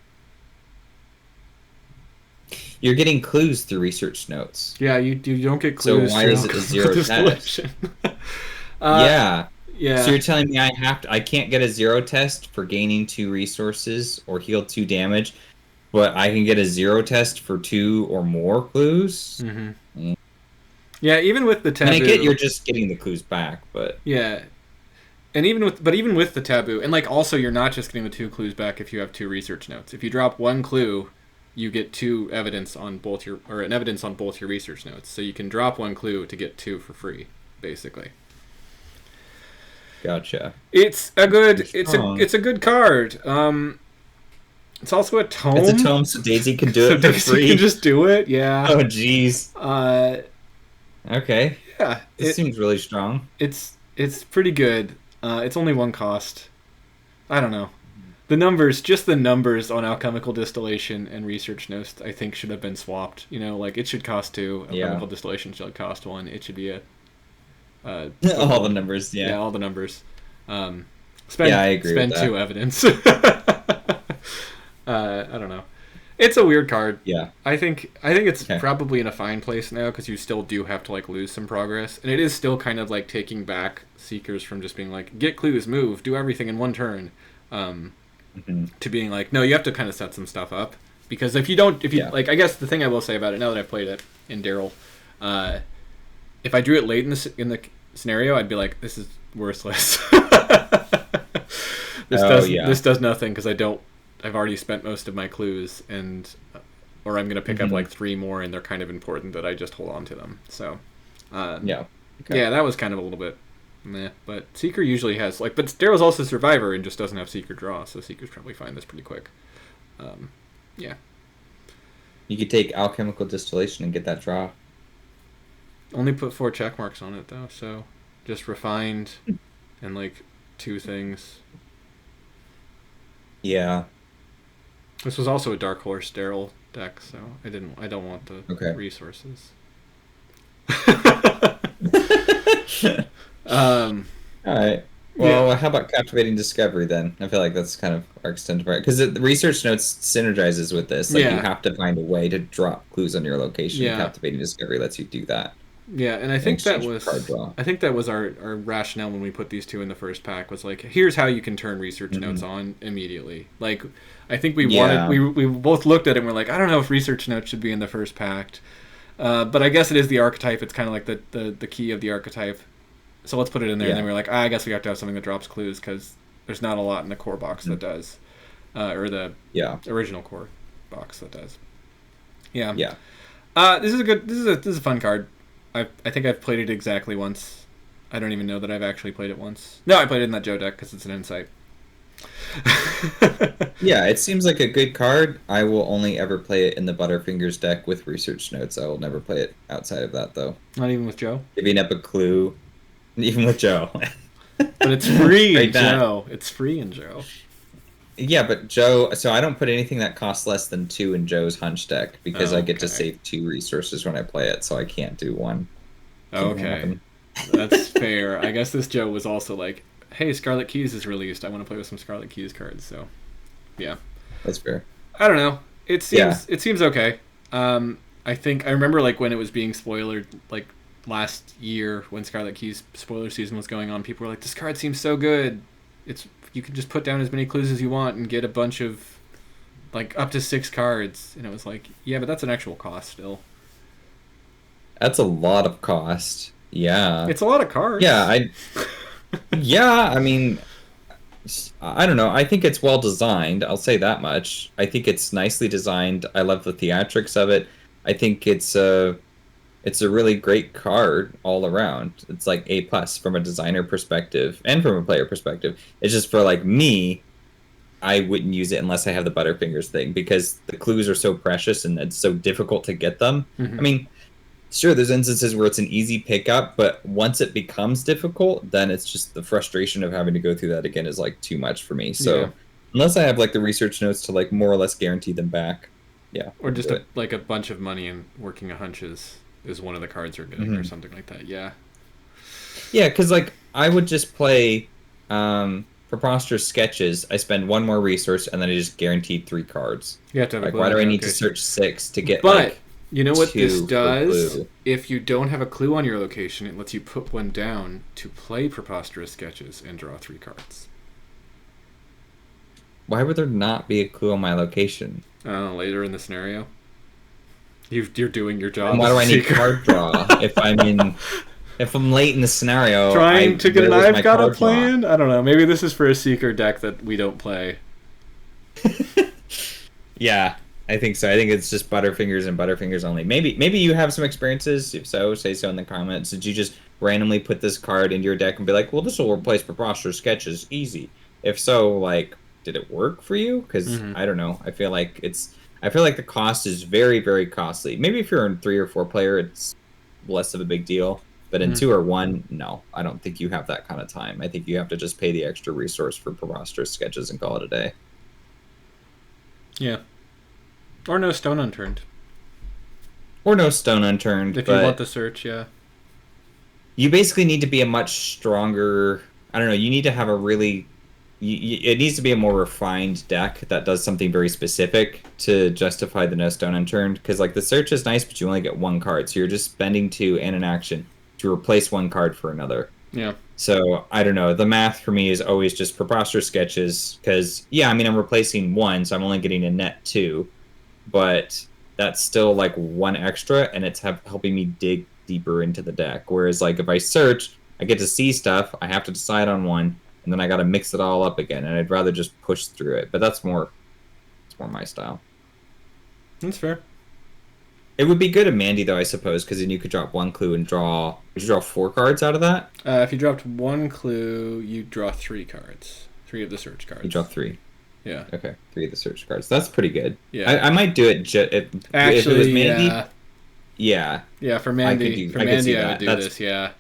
[SPEAKER 1] You're getting clues through research notes.
[SPEAKER 2] Yeah, you don't get
[SPEAKER 1] So
[SPEAKER 2] clues.
[SPEAKER 1] why
[SPEAKER 2] through
[SPEAKER 1] is it a
[SPEAKER 2] alchemical
[SPEAKER 1] 0 test?
[SPEAKER 2] distillation.
[SPEAKER 1] Yeah. So
[SPEAKER 2] Yeah.
[SPEAKER 1] you're telling me I can't get a 0 test for gaining 2 resources or heal 2 damage, but I can get a 0 test for 2 or more clues?
[SPEAKER 2] Mm-hmm.
[SPEAKER 1] Mm.
[SPEAKER 2] Yeah, even with the
[SPEAKER 1] I mean, I get
[SPEAKER 2] taboo.
[SPEAKER 1] you're just getting the clues back, but
[SPEAKER 2] Yeah, and even with the taboo, and like also you're not just getting the 2 clues back if you have 2 research notes. If you drop 1 clue, you get 2 evidence on both your or an evidence on both your research notes. So you can drop 1 clue to get 2 for free, basically.
[SPEAKER 1] gotcha.
[SPEAKER 2] It's a
[SPEAKER 1] You're
[SPEAKER 2] good
[SPEAKER 1] strong.
[SPEAKER 2] it's a good card. It's also a
[SPEAKER 1] It's a
[SPEAKER 2] tome,
[SPEAKER 1] tome, so Daisy can do
[SPEAKER 2] so
[SPEAKER 1] it for
[SPEAKER 2] Daisy can
[SPEAKER 1] free.
[SPEAKER 2] just do it. Yeah.
[SPEAKER 1] Oh, jeez.
[SPEAKER 2] Uh,
[SPEAKER 1] Okay.
[SPEAKER 2] yeah.
[SPEAKER 1] This seems really strong.
[SPEAKER 2] It's pretty good. It's only 1 cost. I don't know. Just the numbers on alchemical distillation and research notes, I think should have been swapped. Like it should cost 2.
[SPEAKER 1] Yeah.
[SPEAKER 2] Alchemical distillation should cost 1. It should be a
[SPEAKER 1] All the
[SPEAKER 2] total.
[SPEAKER 1] numbers,
[SPEAKER 2] Yeah,
[SPEAKER 1] yeah.
[SPEAKER 2] all the numbers. Um,
[SPEAKER 1] Yeah,
[SPEAKER 2] spend
[SPEAKER 1] I agree with
[SPEAKER 2] spend
[SPEAKER 1] that.
[SPEAKER 2] 2 evidence. I don't know. It's a weird card.
[SPEAKER 1] Yeah.
[SPEAKER 2] I think it's
[SPEAKER 1] Okay.
[SPEAKER 2] probably in a fine place now because you still do have to like lose some progress, and it is still kind of like taking back seekers from just being like get clues, move, do everything in 1 turn,
[SPEAKER 1] Hmm.
[SPEAKER 2] to being like no, you have to kind of set some stuff up because if you don't, if you
[SPEAKER 1] Yeah.
[SPEAKER 2] like, I guess the thing I will say about it now that I've played it in Daryl, uh, if I drew it late in the scenario, I'd be like this is worthless.
[SPEAKER 1] Oh, yeah.
[SPEAKER 2] This does nothing because I've already spent most of my clues and or I'm gonna pick up
[SPEAKER 1] Hmm.
[SPEAKER 2] like 3 more and they're kind of important that I just hold on to them. So
[SPEAKER 1] Yeah. Okay.
[SPEAKER 2] yeah, that was kind of a little bit meh. But Seeker usually has like, but Daryl's also Survivor and just doesn't have Seeker draw, so Seeker's probably find this pretty quick. Yeah,
[SPEAKER 1] You could take alchemical distillation and get that draw.
[SPEAKER 2] only put 4 check marks on it though, so just refined and like 2 things.
[SPEAKER 1] Yeah.
[SPEAKER 2] This was also a Dark Horse Daryl deck, so I don't want the
[SPEAKER 1] Okay.
[SPEAKER 2] resources.
[SPEAKER 1] All right. Well, how about captivating discovery then? I feel like that's kind of our extended part because the research notes synergizes with this. Like you
[SPEAKER 2] Yeah.
[SPEAKER 1] have to find a way to drop clues on your location.
[SPEAKER 2] Yeah.
[SPEAKER 1] Captivating discovery lets you do that
[SPEAKER 2] Yeah, and I
[SPEAKER 1] in
[SPEAKER 2] think that
[SPEAKER 1] exchange for card draw.
[SPEAKER 2] was our rationale when we put these 2 in the first pack was like here's how you can turn research
[SPEAKER 1] Mhm.
[SPEAKER 2] notes on immediately. Like I think we
[SPEAKER 1] Yeah.
[SPEAKER 2] wanted we both looked at it and we're like I don't know if research notes should be in the first pack. But I guess it is the archetype. It's kind of like the key of the archetype. So let's put it in there. And then
[SPEAKER 1] Yeah.
[SPEAKER 2] we're like, I guess we have to have something that drops clues because there's not a lot in the core box that does, or the
[SPEAKER 1] Yeah.
[SPEAKER 2] original core box that does. Yeah.
[SPEAKER 1] Yeah.
[SPEAKER 2] This is a good. This is a fun card. I think I've played it exactly once. I don't even know that I've actually played it once. No, I played it in that Joe deck because it's an insight.
[SPEAKER 1] Yeah, it seems like a good card. I will only ever play it in the Butterfingers deck with research notes. I will never play it outside of that, though.
[SPEAKER 2] Not even with Joe.
[SPEAKER 1] Giving up a clue, even with Joe.
[SPEAKER 2] But it's free in
[SPEAKER 1] Right back.
[SPEAKER 2] Joe. It's free in Joe.
[SPEAKER 1] Yeah, but Joe. So I don't put anything that costs less than 2 in Joe's hunch deck because I get to
[SPEAKER 2] Okay.
[SPEAKER 1] save 2 resources when I play it, so I can't do one. Can't
[SPEAKER 2] Okay.
[SPEAKER 1] happen.
[SPEAKER 2] That's fair. I guess this Joe was also like, hey, Scarlet Keys is released. I want to play with some Scarlet Keys cards. So, yeah.
[SPEAKER 1] That's fair.
[SPEAKER 2] I don't know.
[SPEAKER 1] Yeah.
[SPEAKER 2] It seems okay. I think I remember like when it was being spoilered like last year when Scarlet Keys spoiler season was going on. People were like, this card seems so good. You can just put down as many clues as you want and get a bunch of like up to 6 cards. And it was like, yeah, but that's an actual cost still.
[SPEAKER 1] That's a lot of cost. Yeah.
[SPEAKER 2] It's a lot of cards.
[SPEAKER 1] Yeah, I mean, I don't know. I think it's well designed. I'll say that much. I think it's nicely designed. I love the theatrics of it. I think it's a really great card all around. It's like A plus from a designer perspective and from a player perspective. It's just for like me, I wouldn't use it unless I have the Butterfingers thing because the clues are so precious and it's so difficult to get them.
[SPEAKER 2] Mhm.
[SPEAKER 1] I mean, sure, there's instances where it's an easy pickup, but once it becomes difficult, then it's just the frustration of having to go through that again is like too much for me. So
[SPEAKER 2] Yeah.
[SPEAKER 1] unless I have like the research notes to like more or less guarantee them back, yeah.
[SPEAKER 2] Or just
[SPEAKER 1] do it.
[SPEAKER 2] like a bunch of money and working a hunch is one of the cards you're getting or
[SPEAKER 1] Mhm.
[SPEAKER 2] something like that. Yeah.
[SPEAKER 1] Yeah, because like I would just play. Preposterous Sketches, I spend one more resource, and then I just guaranteed 3 cards.
[SPEAKER 2] You have to have a
[SPEAKER 1] Like,
[SPEAKER 2] clue
[SPEAKER 1] why
[SPEAKER 2] on
[SPEAKER 1] do I
[SPEAKER 2] your
[SPEAKER 1] need to
[SPEAKER 2] location.
[SPEAKER 1] search 6 to get,
[SPEAKER 2] But
[SPEAKER 1] like,
[SPEAKER 2] you know what this
[SPEAKER 1] 2 for
[SPEAKER 2] does?
[SPEAKER 1] blue?
[SPEAKER 2] If you don't have a clue on your location, it lets you put one down to play Preposterous Sketches and draw 3 cards.
[SPEAKER 1] Why would there not be a clue on my location?
[SPEAKER 2] Later in the scenario, you're doing your
[SPEAKER 1] And
[SPEAKER 2] job
[SPEAKER 1] why
[SPEAKER 2] as
[SPEAKER 1] do
[SPEAKER 2] a
[SPEAKER 1] I need
[SPEAKER 2] seeker.
[SPEAKER 1] card draw if I'm late in the scenario?
[SPEAKER 2] Trying to get
[SPEAKER 1] where
[SPEAKER 2] an
[SPEAKER 1] was
[SPEAKER 2] I've
[SPEAKER 1] my
[SPEAKER 2] got a
[SPEAKER 1] card draw?
[SPEAKER 2] plan? I don't know. Maybe this is for a seeker deck that we don't play.
[SPEAKER 1] Yeah, I think so. I think it's just Butterfingers and Butterfingers only. Maybe you have some experiences. If so, say so in the comments. Did you just randomly put this card into your deck and be like, well, this will replace Preposterous Sketches, easy? If so, like, did it work for you? Because
[SPEAKER 2] Mm-hmm.
[SPEAKER 1] I don't know. I feel like the cost is very, very costly. Maybe if you're in 3 or 4 player, it's less of a big deal. But in
[SPEAKER 2] Mm-hmm.
[SPEAKER 1] 2 or 1, no, I don't think you have that kind of time. I think you have to just pay the extra resource for Preposterous Sketches and call it a day.
[SPEAKER 2] Yeah. Or no stone unturned.
[SPEAKER 1] Or no stone unturned.
[SPEAKER 2] If you
[SPEAKER 1] but
[SPEAKER 2] want the search, yeah.
[SPEAKER 1] you basically need to be a much stronger. I don't know. You need to have a really. It needs to be a more refined deck that does something very specific to justify the no stone unturned. Because like the search is nice, but you only get 1 card, so you're just spending 2 and an action to replace 1 card for another.
[SPEAKER 2] Yeah.
[SPEAKER 1] So I don't know. The math for me is always just Preposterous Sketches. Because yeah, I mean I'm replacing 1, so I'm only getting a net 2, but that's still like 1 extra, and it's helping me dig deeper into the deck. Whereas like if I search, I get to see stuff. I have to decide on one, and then I got to mix it all up again. And I'd rather just push through it. But it's more my style.
[SPEAKER 2] That's fair.
[SPEAKER 1] It would be good in Mandy though, I suppose, because then you could drop 1 clue and draw. Would you draw 4 cards out of that?
[SPEAKER 2] If you dropped 1 clue, you draw 3 cards. 3 of the search cards.
[SPEAKER 1] You draw 3.
[SPEAKER 2] Yeah.
[SPEAKER 1] Okay, 3 of the search cards. That's pretty good.
[SPEAKER 2] Yeah.
[SPEAKER 1] I might do it.
[SPEAKER 2] Actually,
[SPEAKER 1] if it was Mandy,
[SPEAKER 2] yeah.
[SPEAKER 1] yeah.
[SPEAKER 2] Yeah, for Mandy,
[SPEAKER 1] I could see
[SPEAKER 2] I
[SPEAKER 1] that.
[SPEAKER 2] would do
[SPEAKER 1] That's-
[SPEAKER 2] this. Yeah,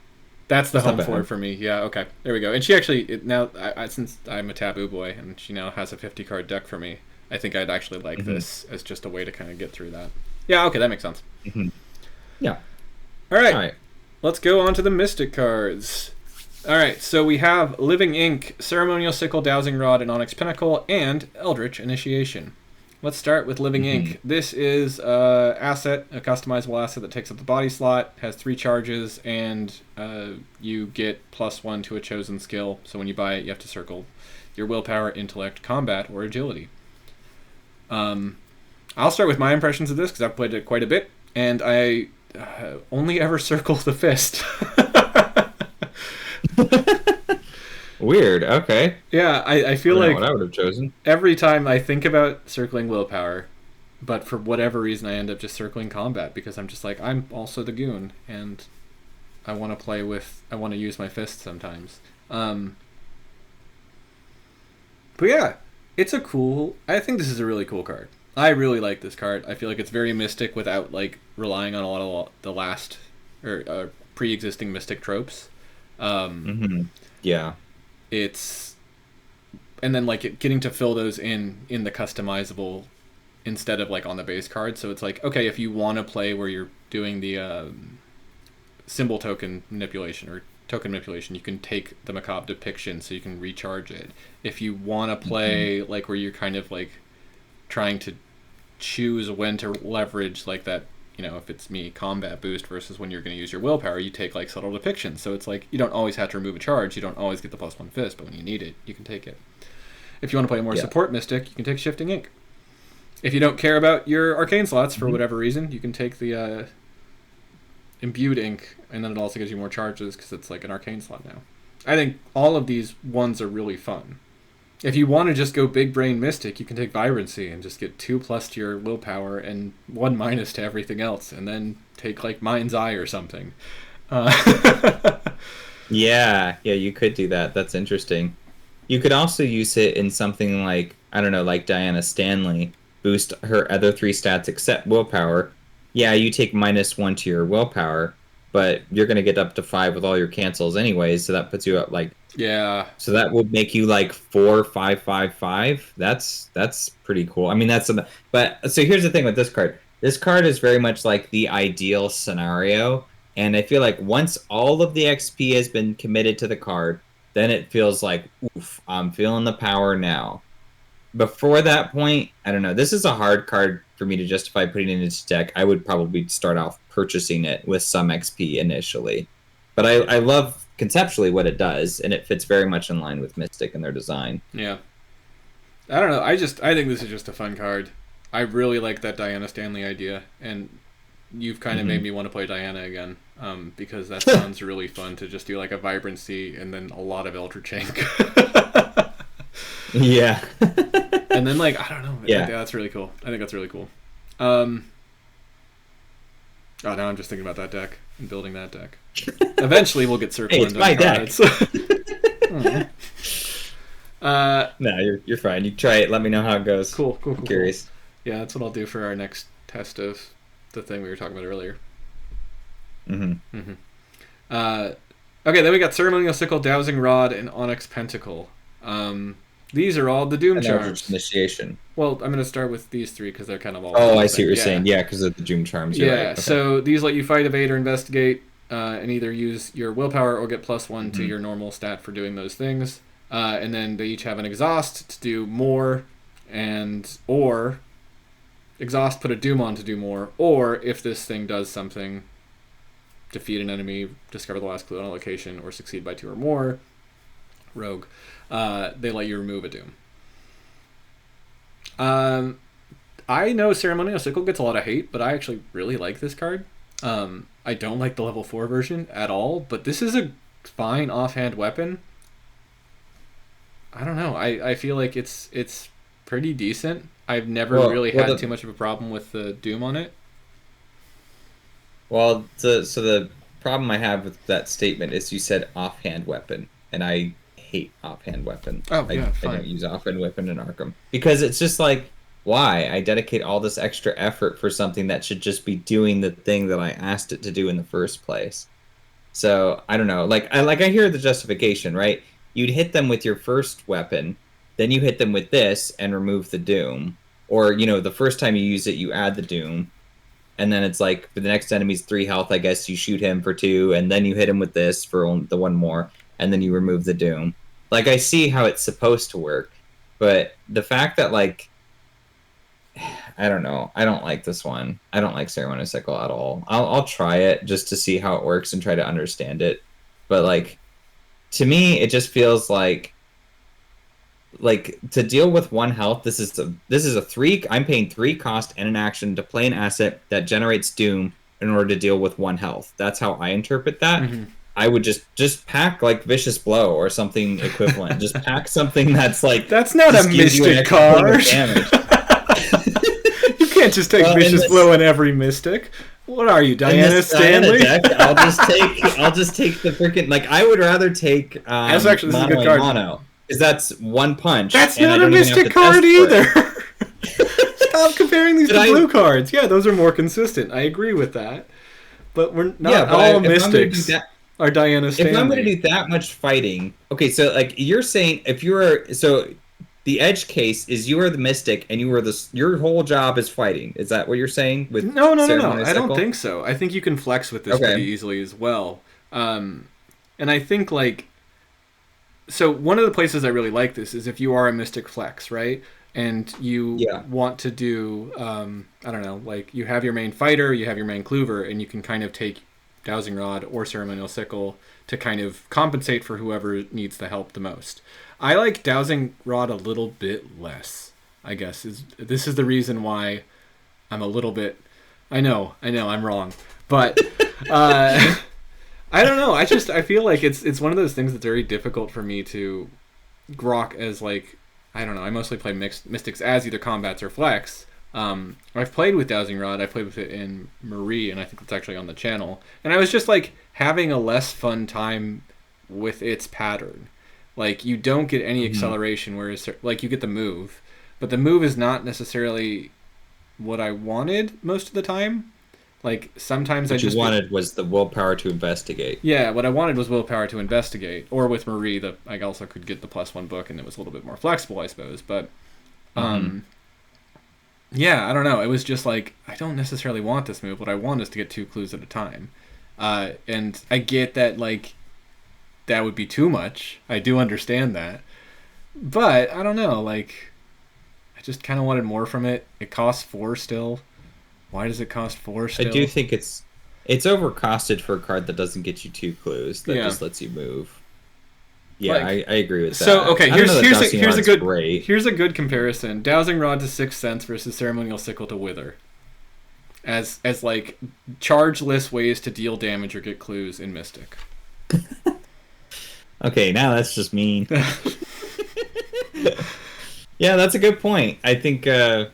[SPEAKER 2] that's the
[SPEAKER 1] that's not
[SPEAKER 2] home
[SPEAKER 1] bad.
[SPEAKER 2] floor for me. Yeah, okay, there we go. And she actually now, since I'm a taboo boy, and she now has a 50 card deck for me, I think I'd actually like this as just a way to kind of get through that. Yeah, okay, that makes sense.
[SPEAKER 1] Mm-hmm. Yeah.
[SPEAKER 2] All right,
[SPEAKER 1] All right.
[SPEAKER 2] let's go on to the Mystic cards. All right, so we have Living Ink, Ceremonial Sickle, Dowsing Rod, and Onyx Pinnacle, and Eldritch Initiation. Let's start with Living Ink. This is a customizable asset that takes up the body slot, has 3 charges, and you get +1 to a chosen skill. So when you buy it, you have to circle your willpower, intellect, combat, or agility. I'll start with my impressions of this because I've played it quite a bit, and I only ever circle the fist.
[SPEAKER 1] Weird. Okay.
[SPEAKER 2] Yeah, I feel like
[SPEAKER 1] what I would have chosen.
[SPEAKER 2] every time I think about circling willpower, but for whatever reason I end up just circling combat because I'm just like, I'm also the goon, and I want to use my fist sometimes. But yeah, I think this is a really cool card. I really like this card. I feel like it's very mystic without like relying on a lot of the last or pre-existing mystic tropes.
[SPEAKER 1] Yeah.
[SPEAKER 2] And then like getting to fill those in the customizable instead of like on the base card. So it's like, okay, if you want to play where you're doing the symbol token manipulation or token manipulation, you can take the macabre depiction so you can recharge it. If you want to play like where you're kind of like trying to choose when to leverage like that, if it's me, combat boost versus when you're going to use your willpower, you take like subtle depiction. So it's like you don't always have to remove a charge. You don't always get the +1 fist, but when you need it, you can take it. If you want to play a more support mystic, you can take Shifting Ink. If you don't care about your arcane slots for whatever reason, you can take the Imbued Ink, and then it also gives you more charges because it's like an arcane slot now. I think all of these ones are really fun. If you want to just go big brain mystic, you can take Vibrancy and just get 2+ to your willpower and 1- to everything else, and then take like Mind's Eye or something.
[SPEAKER 1] Yeah, you could do that. That's interesting. You could also use it in something like, I don't know, like Diana Stanley, boost her other 3 stats except willpower. Yeah, you take -1 to your willpower, but you're going to get up to 5 with all your cancels anyways, so that puts you at like...
[SPEAKER 2] Yeah.
[SPEAKER 1] So that would make you like 4, 5, 5, 5. That's pretty cool. I mean, but so here's the thing with this card. This card is very much like the ideal scenario, and I feel like once all of the XP has been committed to the card, then it feels like, oof, I'm feeling the power now. Before that point, I don't know. This is a hard card for me to justify putting it into deck. I would probably start off purchasing it with some XP initially. But I love conceptually what it does, and it fits very much in line with Mystic and their design.
[SPEAKER 2] Yeah. I don't know. I think this is just a fun card. I really like that Diana Stanley idea, and you've kind of made me want to play Diana again, because that sounds really fun to just do like a Vibrancy and then a lot of Eldritch Inc.
[SPEAKER 1] Yeah.
[SPEAKER 2] And then like, I don't know.
[SPEAKER 1] Yeah.
[SPEAKER 2] That's really cool. I think that's really cool. Oh, now I'm just thinking about that deck and building that deck. Eventually we'll get Circle
[SPEAKER 1] it's my deck. No, you're fine. You try it. Let me know how it goes.
[SPEAKER 2] Cool.
[SPEAKER 1] I'm curious.
[SPEAKER 2] Cool. Yeah, that's what I'll do for our next test of the thing we were talking about earlier. Okay, then we got Ceremonial Sickle, Dowsing Rod, and Onyx Pentacle. These are all the Doom Charms.
[SPEAKER 1] Initiation.
[SPEAKER 2] Well, I'm going to start with these three because they're kind of all...
[SPEAKER 1] Oh, I see what you're saying. Yeah, because of the Doom Charms. You're right. Okay.
[SPEAKER 2] So these let you fight, evade, or investigate, and either use your willpower or get +1 to your normal stat for doing those things. And then they each have an exhaust to do more, or exhaust put a Doom on to do more, or if this thing does something, defeat an enemy, discover the last clue on a location, or succeed by 2 or more, rogue, they let you remove a Doom. I know Ceremonial Sickle gets a lot of hate, but I actually really like this card. I don't like the level 4 version at all, but this is a fine offhand weapon. I don't know. I feel like it's pretty decent. I've never really had too much of a problem with the Doom on it.
[SPEAKER 1] Well, so the problem I have with that statement is you said offhand weapon, and I hate offhand weapon.
[SPEAKER 2] Oh, yeah, fine.
[SPEAKER 1] I don't use offhand weapon in Arkham. Because it's just like, why? I dedicate all this extra effort for something that should just be doing the thing that I asked it to do in the first place. So, I don't know. I hear the justification, right? You'd hit them with your first weapon, then you hit them with this and remove the Doom. Or, the first time you use it, you add the Doom. And then it's like, for the next enemy's 3 health, I guess you shoot him for 2, and then you hit him with this for the 1 more, and then you remove the Doom. Like, I see how it's supposed to work, but the fact that, like, I don't know. I don't like this one. I don't like Ceremonial Sickle at all. I'll try it just to see how it works and try to understand it. But, like, to me, it just feels like to deal with 1 health, this is a 3. I'm paying 3 cost and an action to play an asset that generates Doom in order to deal with 1 health. That's how I interpret that. Mm-hmm. I would just pack like Vicious Blow or something equivalent. Just pack something that's like,
[SPEAKER 2] that's not a Mystic card. You can't just take Vicious Blow in every Mystic. What are you, Diana Stanley?
[SPEAKER 1] I'll just take the freaking, like, I would rather take
[SPEAKER 2] that's actually, this is a good card.
[SPEAKER 1] Mono. Because that's 1 punch.
[SPEAKER 2] That's not a Mystic card either. Stop comparing these to blue cards. Yeah, those are more consistent. I agree with that. But we're not all Mystics are Diana Stanley.
[SPEAKER 1] If I'm going to do that much fighting... Okay, so like you're saying, if you're... So the edge case is you are the Mystic and you are your whole job is fighting. Is that what you're saying? With
[SPEAKER 2] No. I don't think so. I think you can flex with this pretty easily as well. And I think like... So one of the places I really like this is if you are a Mystic Flex, right? And you want to do, I don't know, like you have your main fighter, you have your main Clover, and you can kind of take Dowsing Rod or Ceremonial Sickle to kind of compensate for whoever needs the help the most. I like Dowsing Rod a little bit less, I guess. This is the reason why I'm a little bit... I know, I'm wrong. But... I don't know. I feel like it's one of those things that's very difficult for me to grok as, like, I don't know. I mostly play Mystics as either combats or flex. I've played with Dowsing Rod. I played with it in Marie, and I think it's actually on the channel. And I was just like having a less fun time with its pattern. Like, you don't get any acceleration, whereas like you get the move, but the move is not necessarily what I wanted most of the time. Like, sometimes
[SPEAKER 1] what you wanted was the willpower to investigate.
[SPEAKER 2] Yeah, what I wanted was willpower to investigate. Or with Marie, I also could get the +1 book, and it was a little bit more flexible, I suppose. But, yeah, I don't know. It was just like, I don't necessarily want this move. What I want is to get 2 clues at a time. And I get that, like, that would be too much. I do understand that. But I don't know, like I just kind of wanted more from it. It costs 4 still. Why does it cost 4
[SPEAKER 1] I
[SPEAKER 2] still?
[SPEAKER 1] do think it's overcosted for a card that doesn't get you 2 clues, that
[SPEAKER 2] Yeah.
[SPEAKER 1] just lets you move. Yeah,
[SPEAKER 2] Like,
[SPEAKER 1] I agree with that.
[SPEAKER 2] so okay,
[SPEAKER 1] I don't know that
[SPEAKER 2] here's
[SPEAKER 1] Dusting
[SPEAKER 2] a
[SPEAKER 1] Rod's
[SPEAKER 2] good
[SPEAKER 1] great.
[SPEAKER 2] here's a good comparison. Dowsing Rod to 6 cents versus Ceremonial Sickle to Wither. As like chargeless ways to deal damage or get clues in Mystic.
[SPEAKER 1] Okay, now that's just mean. Yeah, that's a good point. I think yeah,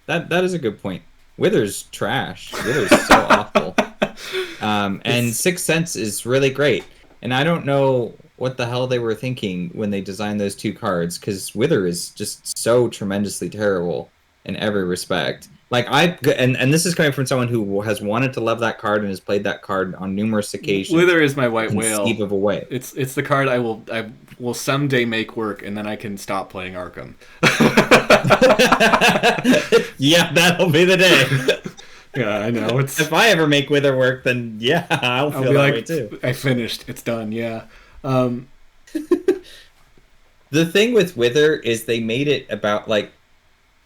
[SPEAKER 1] that is a good point. Wither's trash. Wither's so awful. And 6 cents is really great. And I don't know what the hell they were thinking when they designed those 2 cards, because Wither is just so tremendously terrible in every respect. Like and this is coming from someone who has wanted to love that card and has played that card on numerous occasions.
[SPEAKER 2] Wither is my white whale.
[SPEAKER 1] Conceive of a way.
[SPEAKER 2] It's the card I will someday make work, and then I can stop playing Arkham.
[SPEAKER 1] Yeah, that'll be the day.
[SPEAKER 2] Yeah, I know.
[SPEAKER 1] If I ever make Wither work, then yeah, I'll feel that way too.
[SPEAKER 2] I finished. It's done. Yeah.
[SPEAKER 1] The thing with Wither is they made it about like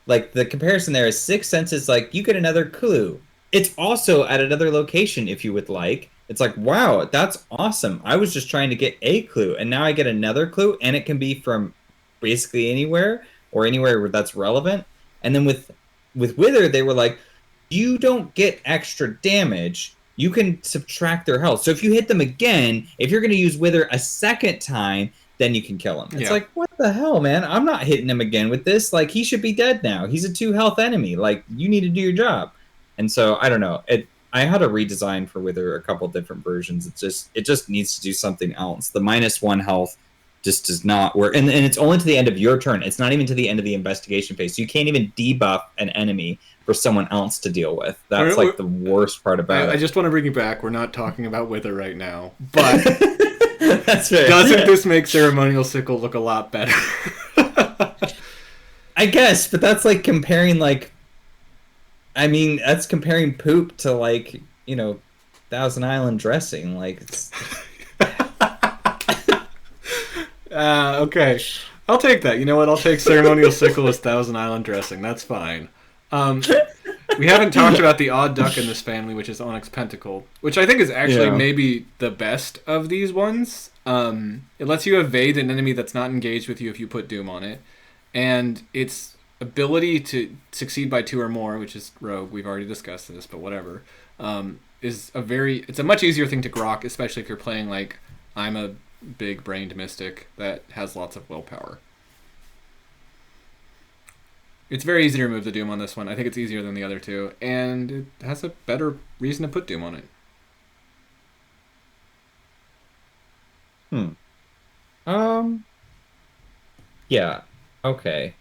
[SPEAKER 1] the comparison there is 6 cents is like you get another clue. It's also at another location if you would like. It's like, wow, that's awesome. I was just trying to get a clue, and now I get another clue, and it can be from basically anywhere or anywhere where that's relevant. And then with Wither, they were like, you don't get extra damage. You can subtract their health. So if you hit them again, if you're going to use Wither a second time, then you can kill him. It's like, what the hell, man? I'm not hitting him again with this. Like, he should be dead now. He's a 2 health enemy. Like, you need to do your job. And so, I don't know. I had a redesign for Wither, a couple different versions. It just needs to do something else. The -1 health just does not work. And it's only to the end of your turn. It's not even to the end of the investigation phase. So you can't even debuff an enemy for someone else to deal with. That's like the worst part about it.
[SPEAKER 2] I just want to bring you back. We're not talking about Wither right now. But
[SPEAKER 1] that's fair.
[SPEAKER 2] Doesn't this make Ceremonial Sickle look a lot better?
[SPEAKER 1] I guess, but that's like comparing that's comparing poop to like, Thousand Island dressing. Like it's
[SPEAKER 2] okay. I'll take that. You know what? I'll take Ceremonial Sickle as Thousand Island dressing. That's fine. We haven't talked about the odd duck in this family, which is Onyx Pentacle, which I think is actually maybe the best of these ones. It lets you evade an enemy that's not engaged with you if you put Doom on it. And its ability to succeed by 2 or more, which is Rogue, we've already discussed this, but whatever, it's a much easier thing to grok, especially if you're playing like I'm a big-brained mystic that has lots of willpower. It's very easy to remove the Doom on this one. I think it's easier than the other 2, and it has a better reason to put Doom on it.
[SPEAKER 1] Yeah. Okay.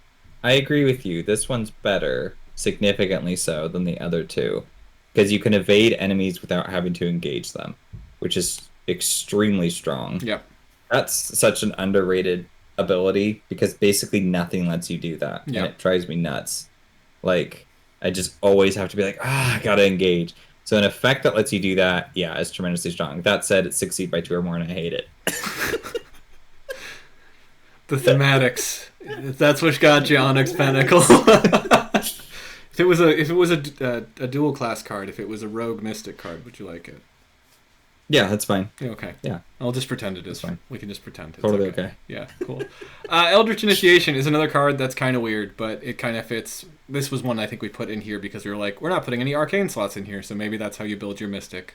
[SPEAKER 1] I agree with you. This one's better, significantly so, than the other 2. Because you can evade enemies without having to engage them, which is extremely strong.
[SPEAKER 2] Yep.
[SPEAKER 1] That's such an underrated ability, because basically nothing lets you do that.
[SPEAKER 2] Yep.
[SPEAKER 1] And it drives me nuts. Like, I just always have to be like, I gotta engage. So an effect that lets you do that, yeah, is tremendously strong. That said, it's succeed by 2 or more, and I hate it.
[SPEAKER 2] The thematics. That's what got you Onyx Pentacle. If it was a dual class card, if it was a rogue mystic card, would you like it?
[SPEAKER 1] Yeah, that's fine.
[SPEAKER 2] Okay.
[SPEAKER 1] Yeah.
[SPEAKER 2] I'll just pretend it is.
[SPEAKER 1] That's fine.
[SPEAKER 2] We can just pretend it's
[SPEAKER 1] totally okay.
[SPEAKER 2] Yeah, cool. Eldritch Initiation is another card that's kind of weird, but it kind of fits. This was one I think we put in here because we were like, we're not putting any arcane slots in here, so maybe that's how you build your mystic.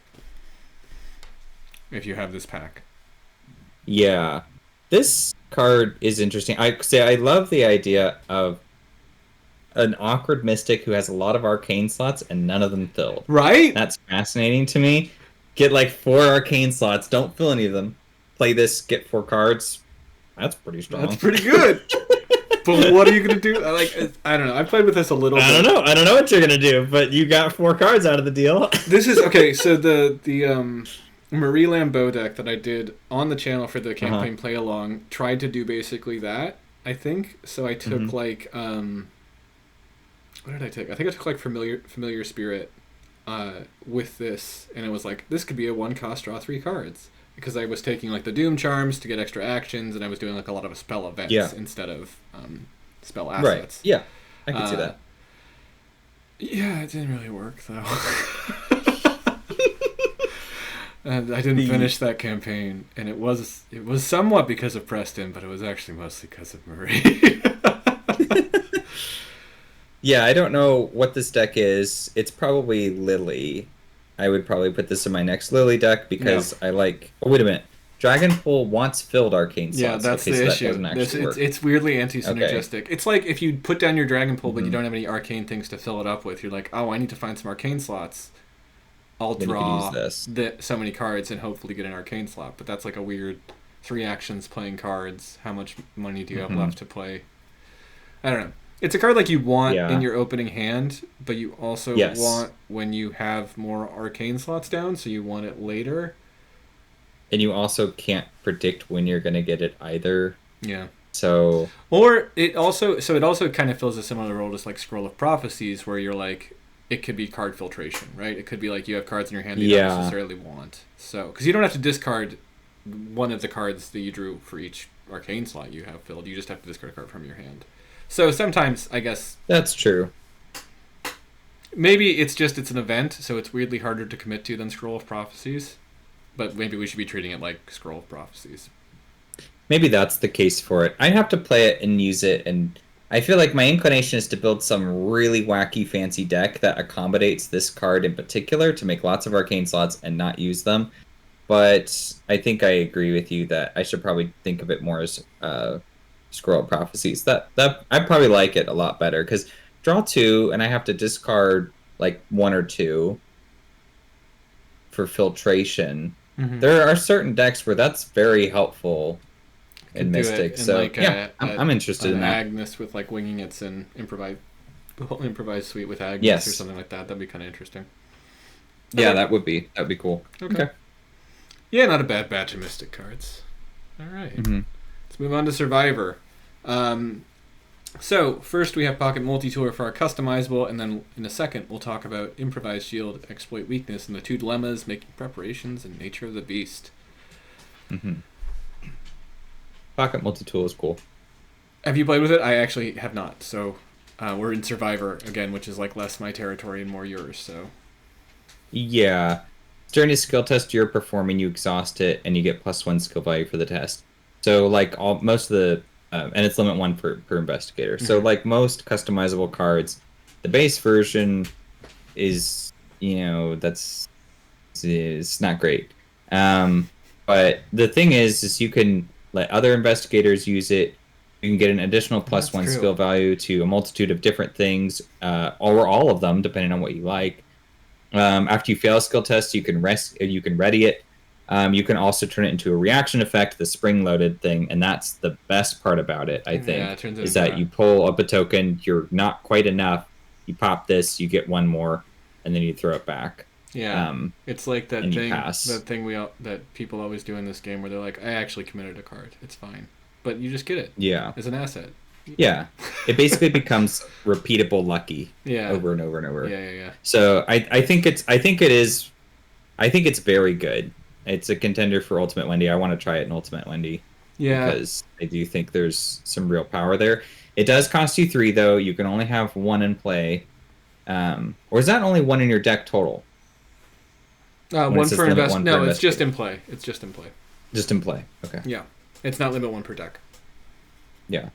[SPEAKER 2] If you have this pack.
[SPEAKER 1] Yeah. This card is interesting. I love the idea of an awkward mystic who has a lot of arcane slots and none of them filled.
[SPEAKER 2] Right?
[SPEAKER 1] That's fascinating to me. Get like 4 arcane slots, don't fill any of them. Play this, get 4 cards. That's pretty strong.
[SPEAKER 2] That's pretty good. But what are you gonna do? I don't know. I played with this a little bit.
[SPEAKER 1] I don't know what you're gonna do, but you got 4 cards out of the deal.
[SPEAKER 2] This is okay. So the Marie Lambeau deck that I did on the channel for the campaign play along tried to do basically that. I think so. I took like what did I take? I think I took like familiar spirit with this, and it was like this could be a 1 cost draw 3 cards. because I was taking like the Doom charms to get extra actions, and I was doing like a lot of spell events instead of spell assets.
[SPEAKER 1] Right. Yeah, I can see that.
[SPEAKER 2] Yeah, it didn't really work though. And I didn't finish that campaign, and it was somewhat because of Preston, but it was actually mostly because of Marie.
[SPEAKER 1] Yeah, I don't know what this deck is. It's probably Lily. I would probably put this in my next Lily deck because I like... Oh, wait a minute. Dragonpool wants filled arcane slots.
[SPEAKER 2] Yeah, that's the issue. It's weirdly anti-synergistic. Okay. It's like if you put down your Dragonpool, but you don't have any arcane things to fill it up with, you're like, oh, I need to find some arcane slots. I'll draw so many cards and hopefully get an arcane slot. But that's like a weird 3 actions playing cards. How much money do you have left to play? I don't know. It's a card like you want in your opening hand, but you also want when you have more arcane slots down, so you want it later.
[SPEAKER 1] And you also can't predict when you're going to get it either.
[SPEAKER 2] Yeah.
[SPEAKER 1] So...
[SPEAKER 2] Or it also kind of fills a similar role to like Scroll of Prophecies, where you're like, it could be card filtration, right? It could be like you have cards in your hand that you don't necessarily want. So, because you don't have to discard one of the cards that you drew for each arcane slot you have filled. You just have to discard a card from your hand. So sometimes, I guess...
[SPEAKER 1] That's true.
[SPEAKER 2] Maybe it's an event, so it's weirdly harder to commit to than Scroll of Prophecies. But maybe we should be treating it like Scroll of Prophecies.
[SPEAKER 1] Maybe that's the case for it. I'd have to play it and use it, and I feel like my inclination is to build some really wacky, fancy deck that accommodates this card in particular to make lots of arcane slots and not use them. But I think I agree with you that I should probably think of it more as Scroll of Prophecies. That I probably like it a lot better, because draw 2 and I have to discard like 1 or 2 for filtration. There are certain decks where that's very helpful in Mystic. So like I'm interested in that.
[SPEAKER 2] Agnes with like Winging It's and improvise suite with Agnes or something like that. That'd be kind of interesting.
[SPEAKER 1] Yeah, that would be cool.
[SPEAKER 2] Okay. Yeah, not a bad batch of Mystic cards. All right. Let's move on to Survivor. So first we have Pocket Multi-Tool for our customizable, and then in a second we'll talk about Improvise Shield, Exploit Weakness, and the 2 dilemmas, making preparations, and Nature of the Beast.
[SPEAKER 1] Pocket Multi-Tool is cool.
[SPEAKER 2] Have you played with it? I actually have not. So we're in Survivor again, which is like less my territory and more yours. So
[SPEAKER 1] yeah, during a skill test you're performing, you exhaust it, and you get +1 skill value for the test. So like most of the and it's limit 1 per investigator. So like most customizable cards, the base version is it's not great. But the thing is you can let other investigators use it. You can get an additional +1 skill value to a multitude of different things, or all of them, depending on what you like. After you fail a skill test, you can ready it. You can also turn it into a reaction effect, the spring-loaded thing, and that's the best part about it, I think, is that you pull up a token, you're not quite enough, you pop this, you get 1 more, and then you throw it back.
[SPEAKER 2] Yeah, it's like that thing that people always do in this game where they're like, I actually committed a card, it's fine. But you just get it as an asset.
[SPEAKER 1] Yeah, it basically becomes repeatable lucky over and over and over.
[SPEAKER 2] Yeah.
[SPEAKER 1] So I think it's very good. It's a contender for Ultimate Wendy. I want to try it in Ultimate Wendy. Yeah. Because I do think there's some real power there. It does cost you 3, though. You can only have 1 in play. Or is that only 1 in your deck total?
[SPEAKER 2] 1 per invest. No, it's just in play. Just in play. Okay. Yeah. It's not limit 1 per deck.
[SPEAKER 1] Yeah.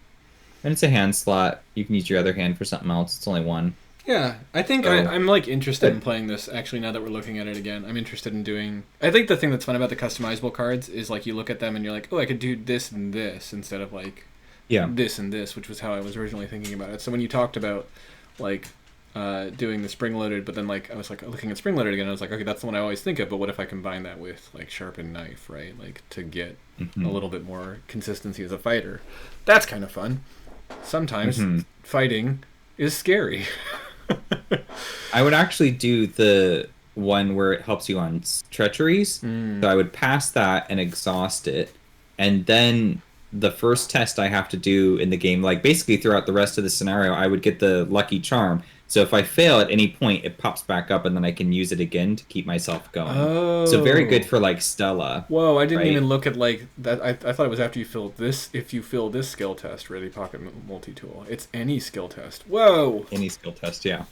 [SPEAKER 1] And it's a hand slot. You can use your other hand for something else. It's only 1.
[SPEAKER 2] Yeah, I think I'm like interested in playing this, actually, now that we're looking at it again. I'm interested in doing... I think the thing that's fun about the customizable cards is like you look at them and you're like, oh, I could do this and this instead of like this and this, which was how I was originally thinking about it. So when you talked about like doing the spring-loaded, but then like I was like looking at spring-loaded again, I was like, okay, that's the one I always think of, but what if I combine that with like sharpened knife, right? Like to get a little bit more consistency as a fighter. That's kind of fun. Sometimes fighting is scary.
[SPEAKER 1] I would actually do the one where it helps you on treacheries. So I would pass that and exhaust it, and then the first test I have to do in the game, like basically throughout the rest of the scenario, I would get the lucky charm. So if I fail at any point, it pops back up, and then I can use it again to keep myself going. So very good
[SPEAKER 2] Oh.
[SPEAKER 1] for like Stella,
[SPEAKER 2] Whoa, I didn't even
[SPEAKER 1] right?
[SPEAKER 2] look at like that. I thought it was after you filled this. If you fill this skill test, Ready Pocket Multi Tool. It's any skill test. Whoa.
[SPEAKER 1] Any skill test, yeah.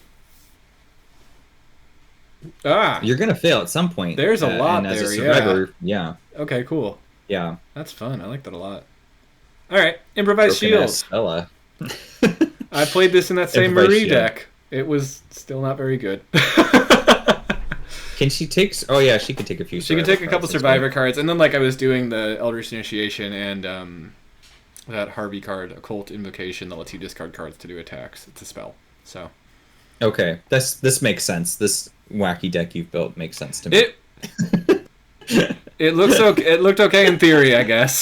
[SPEAKER 2] Ah,
[SPEAKER 1] You're gonna fail at some point,
[SPEAKER 2] there's a lot
[SPEAKER 1] and as a
[SPEAKER 2] there. Yeah.
[SPEAKER 1] survivor, yeah,
[SPEAKER 2] Okay, cool.
[SPEAKER 1] yeah,
[SPEAKER 2] That's fun. I like that a lot. All right, improvised
[SPEAKER 1] broken ass
[SPEAKER 2] shield.
[SPEAKER 1] Stella.
[SPEAKER 2] I played this in that same
[SPEAKER 1] Improvised
[SPEAKER 2] Marie
[SPEAKER 1] shield.
[SPEAKER 2] deck. It was still not very good.
[SPEAKER 1] Can she take? Oh yeah, she can take a few.
[SPEAKER 2] She can
[SPEAKER 1] survivor
[SPEAKER 2] take a couple
[SPEAKER 1] cards, that's
[SPEAKER 2] survivor
[SPEAKER 1] right.
[SPEAKER 2] cards, and then like I was doing the Eldritch Initiation and that Harvey card, Occult Invocation, that lets you discard cards to do attacks. It's a spell. So
[SPEAKER 1] Okay, this makes sense. This wacky deck you've built makes sense to me.
[SPEAKER 2] it looks okay. It looked okay in theory, I guess.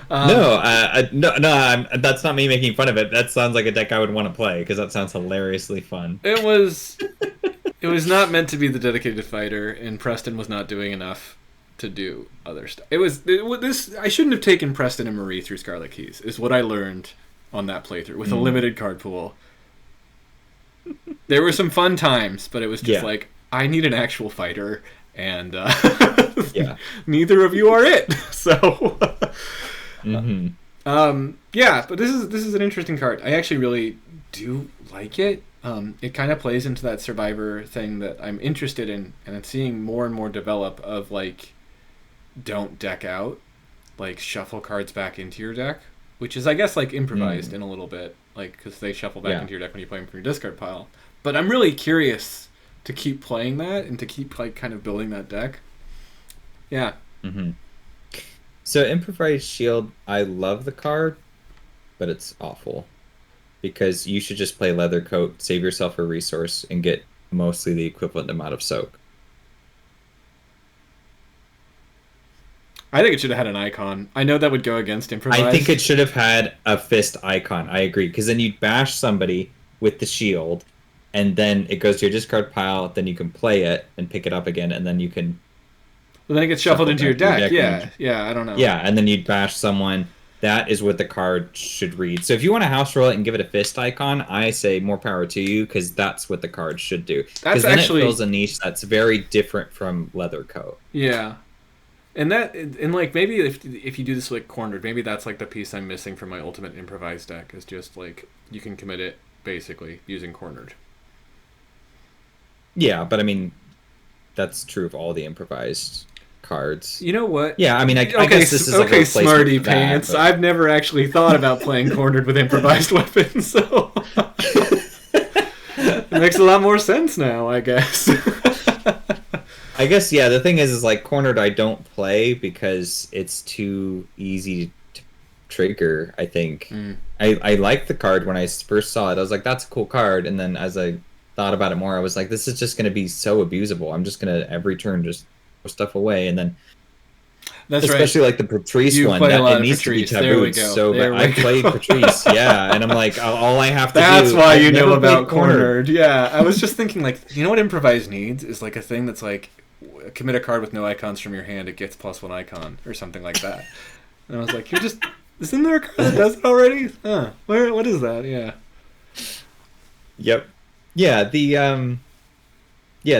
[SPEAKER 1] That's not me making fun of it. That sounds like a deck I would want to play because that sounds hilariously fun.
[SPEAKER 2] It was not meant to be the dedicated fighter, and Preston was not doing enough to do other stuff. This. I shouldn't have taken Preston and Marie through Scarlet Keys. Is what I learned on that playthrough with a limited card pool. There were some fun times, but it was just like I need an actual fighter, and
[SPEAKER 1] Yeah.
[SPEAKER 2] neither of you are it. So.
[SPEAKER 1] Mm-hmm.
[SPEAKER 2] Yeah, but this is an interesting card. I actually really do like it. It kind of plays into that survivor thing that I'm interested in, and I'm seeing more and more develop of like, don't deck out, like shuffle cards back into your deck, which is I guess like improvised in a little bit, like because they shuffle back into your deck when you play them from your discard pile. But I'm really curious to keep playing that and to keep like kind of building that deck. Yeah.
[SPEAKER 1] Mm-hmm. So improvised shield, I love the card, but it's awful because you should just play leather coat, save yourself a resource, and get mostly the equivalent amount of soak.
[SPEAKER 2] I think it should have had an icon. I know that would go against improvised.
[SPEAKER 1] I think it should have had a fist icon. I agree, because then you'd bash somebody with the shield, and then it goes to your discard pile. Then you can play it and pick it up again, and then you can.
[SPEAKER 2] Well, then it gets shuffled into your deck. Yeah,
[SPEAKER 1] range.
[SPEAKER 2] yeah, I don't know.
[SPEAKER 1] Yeah, and then you'd bash someone. That is what the card should read. So if you want to house roll it and give it a fist icon, I say more power to you because that's what the card should do. Because then
[SPEAKER 2] actually
[SPEAKER 1] it fills a niche that's very different from leather coat.
[SPEAKER 2] Yeah, and like maybe if you do this like cornered, maybe that's like the piece I'm missing from my ultimate improvised deck is just like you can commit it basically using cornered.
[SPEAKER 1] Yeah, but I mean, that's true of all the improvised cards.
[SPEAKER 2] You know what?
[SPEAKER 1] Yeah, I mean, I guess this is like a replacement
[SPEAKER 2] smarty
[SPEAKER 1] for that,
[SPEAKER 2] pants.
[SPEAKER 1] but-
[SPEAKER 2] I've never actually thought about playing cornered with improvised weapons, so it makes a lot more sense now, I guess.
[SPEAKER 1] I guess, yeah, the thing is like cornered I don't play because it's too easy to trigger, I think. I liked the card when I first saw it. I was like, that's a cool card. And then as I thought about it more, I was like, this is just going to be so abusable. I'm just going to, every turn, just throw stuff away. And then,
[SPEAKER 2] That's
[SPEAKER 1] especially
[SPEAKER 2] right.
[SPEAKER 1] like the Patrice
[SPEAKER 2] You
[SPEAKER 1] one,
[SPEAKER 2] play a
[SPEAKER 1] that
[SPEAKER 2] lot
[SPEAKER 1] it
[SPEAKER 2] of
[SPEAKER 1] needs
[SPEAKER 2] Patrice.
[SPEAKER 1] to be
[SPEAKER 2] There we
[SPEAKER 1] tabooed
[SPEAKER 2] go.
[SPEAKER 1] so
[SPEAKER 2] There
[SPEAKER 1] bad.
[SPEAKER 2] we
[SPEAKER 1] I played
[SPEAKER 2] go.
[SPEAKER 1] Patrice, yeah. And I'm like, all I have to
[SPEAKER 2] That's
[SPEAKER 1] do...
[SPEAKER 2] why
[SPEAKER 1] I've
[SPEAKER 2] you know
[SPEAKER 1] never
[SPEAKER 2] about
[SPEAKER 1] played cornered.
[SPEAKER 2] cornered. Yeah, I was just thinking, like, you know what improvised needs is like a thing that's like commit a card with no icons from your hand. It gets +1 icon or something like that. And I was like, you're just isn't there a card that does it already? Huh? What is that? Yeah.
[SPEAKER 1] Yep. Yeah.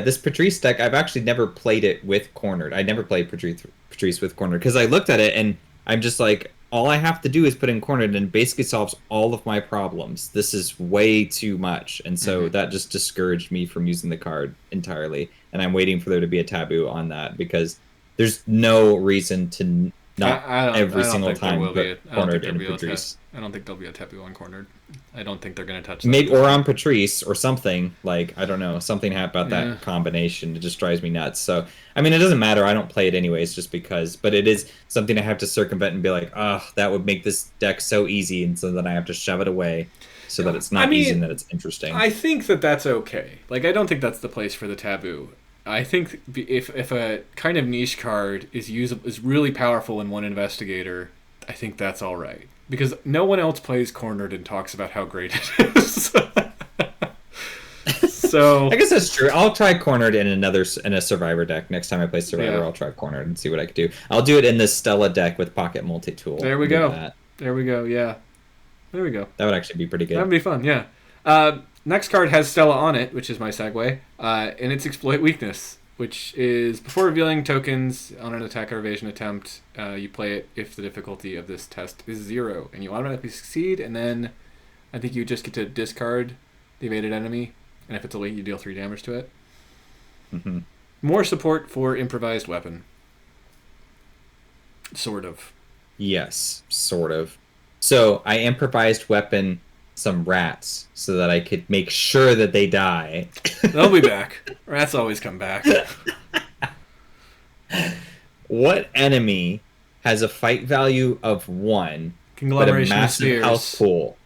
[SPEAKER 1] This Patrice deck, I've actually never played it with cornered. I never played Patrice with cornered because I looked at it and I'm just like, all I have to do is put in cornered and it basically solves all of my problems. This is way too much. And so that just discouraged me from using the card entirely. And I'm waiting for there to be a taboo on that because there's no reason to not every single time put cornered in Patrice.
[SPEAKER 2] I don't think there'll be a taboo on cornered. I don't think they're going to touch that.
[SPEAKER 1] Maybe or on Patrice or something, like I don't know, something about that combination. It just drives me nuts. So I mean, it doesn't matter. I don't play it anyways, just because. But it is something I have to circumvent and be like, oh, that would make this deck so easy, and so then I have to shove it away, so that it's not easy and that it's interesting.
[SPEAKER 2] I think that that's okay. Like I don't think that's the place for the taboo. I think if a kind of niche card is really powerful in one investigator, I think that's all right. Because no one else plays cornered and talks about how great it is. So
[SPEAKER 1] I guess that's true. I'll try cornered in a survivor deck next time I play survivor.
[SPEAKER 2] Yeah.
[SPEAKER 1] I'll try cornered and see what I can do. I'll do it in this Stella deck with pocket multi tool.
[SPEAKER 2] there we go. There we go. Yeah. There we go.
[SPEAKER 1] That would actually be pretty good.
[SPEAKER 2] That'd be fun. Yeah. Next card has Stella on it, which is my segue, and it's exploit weakness, which is before revealing tokens on an attack or evasion attempt, you play it if the difficulty of this test is 0, and you automatically succeed, and then I think you just get to discard the evaded enemy, and if it's elite, you deal 3 damage to it.
[SPEAKER 1] Mm-hmm.
[SPEAKER 2] More support for improvised weapon. Sort of.
[SPEAKER 1] Yes, sort of. So I improvised weapon some rats so that I could make sure that they die.
[SPEAKER 2] They'll be back. Rats always come back.
[SPEAKER 1] What enemy has a fight value of 1 but a
[SPEAKER 2] Conglomeration of
[SPEAKER 1] massive
[SPEAKER 2] spheres.
[SPEAKER 1] health pool?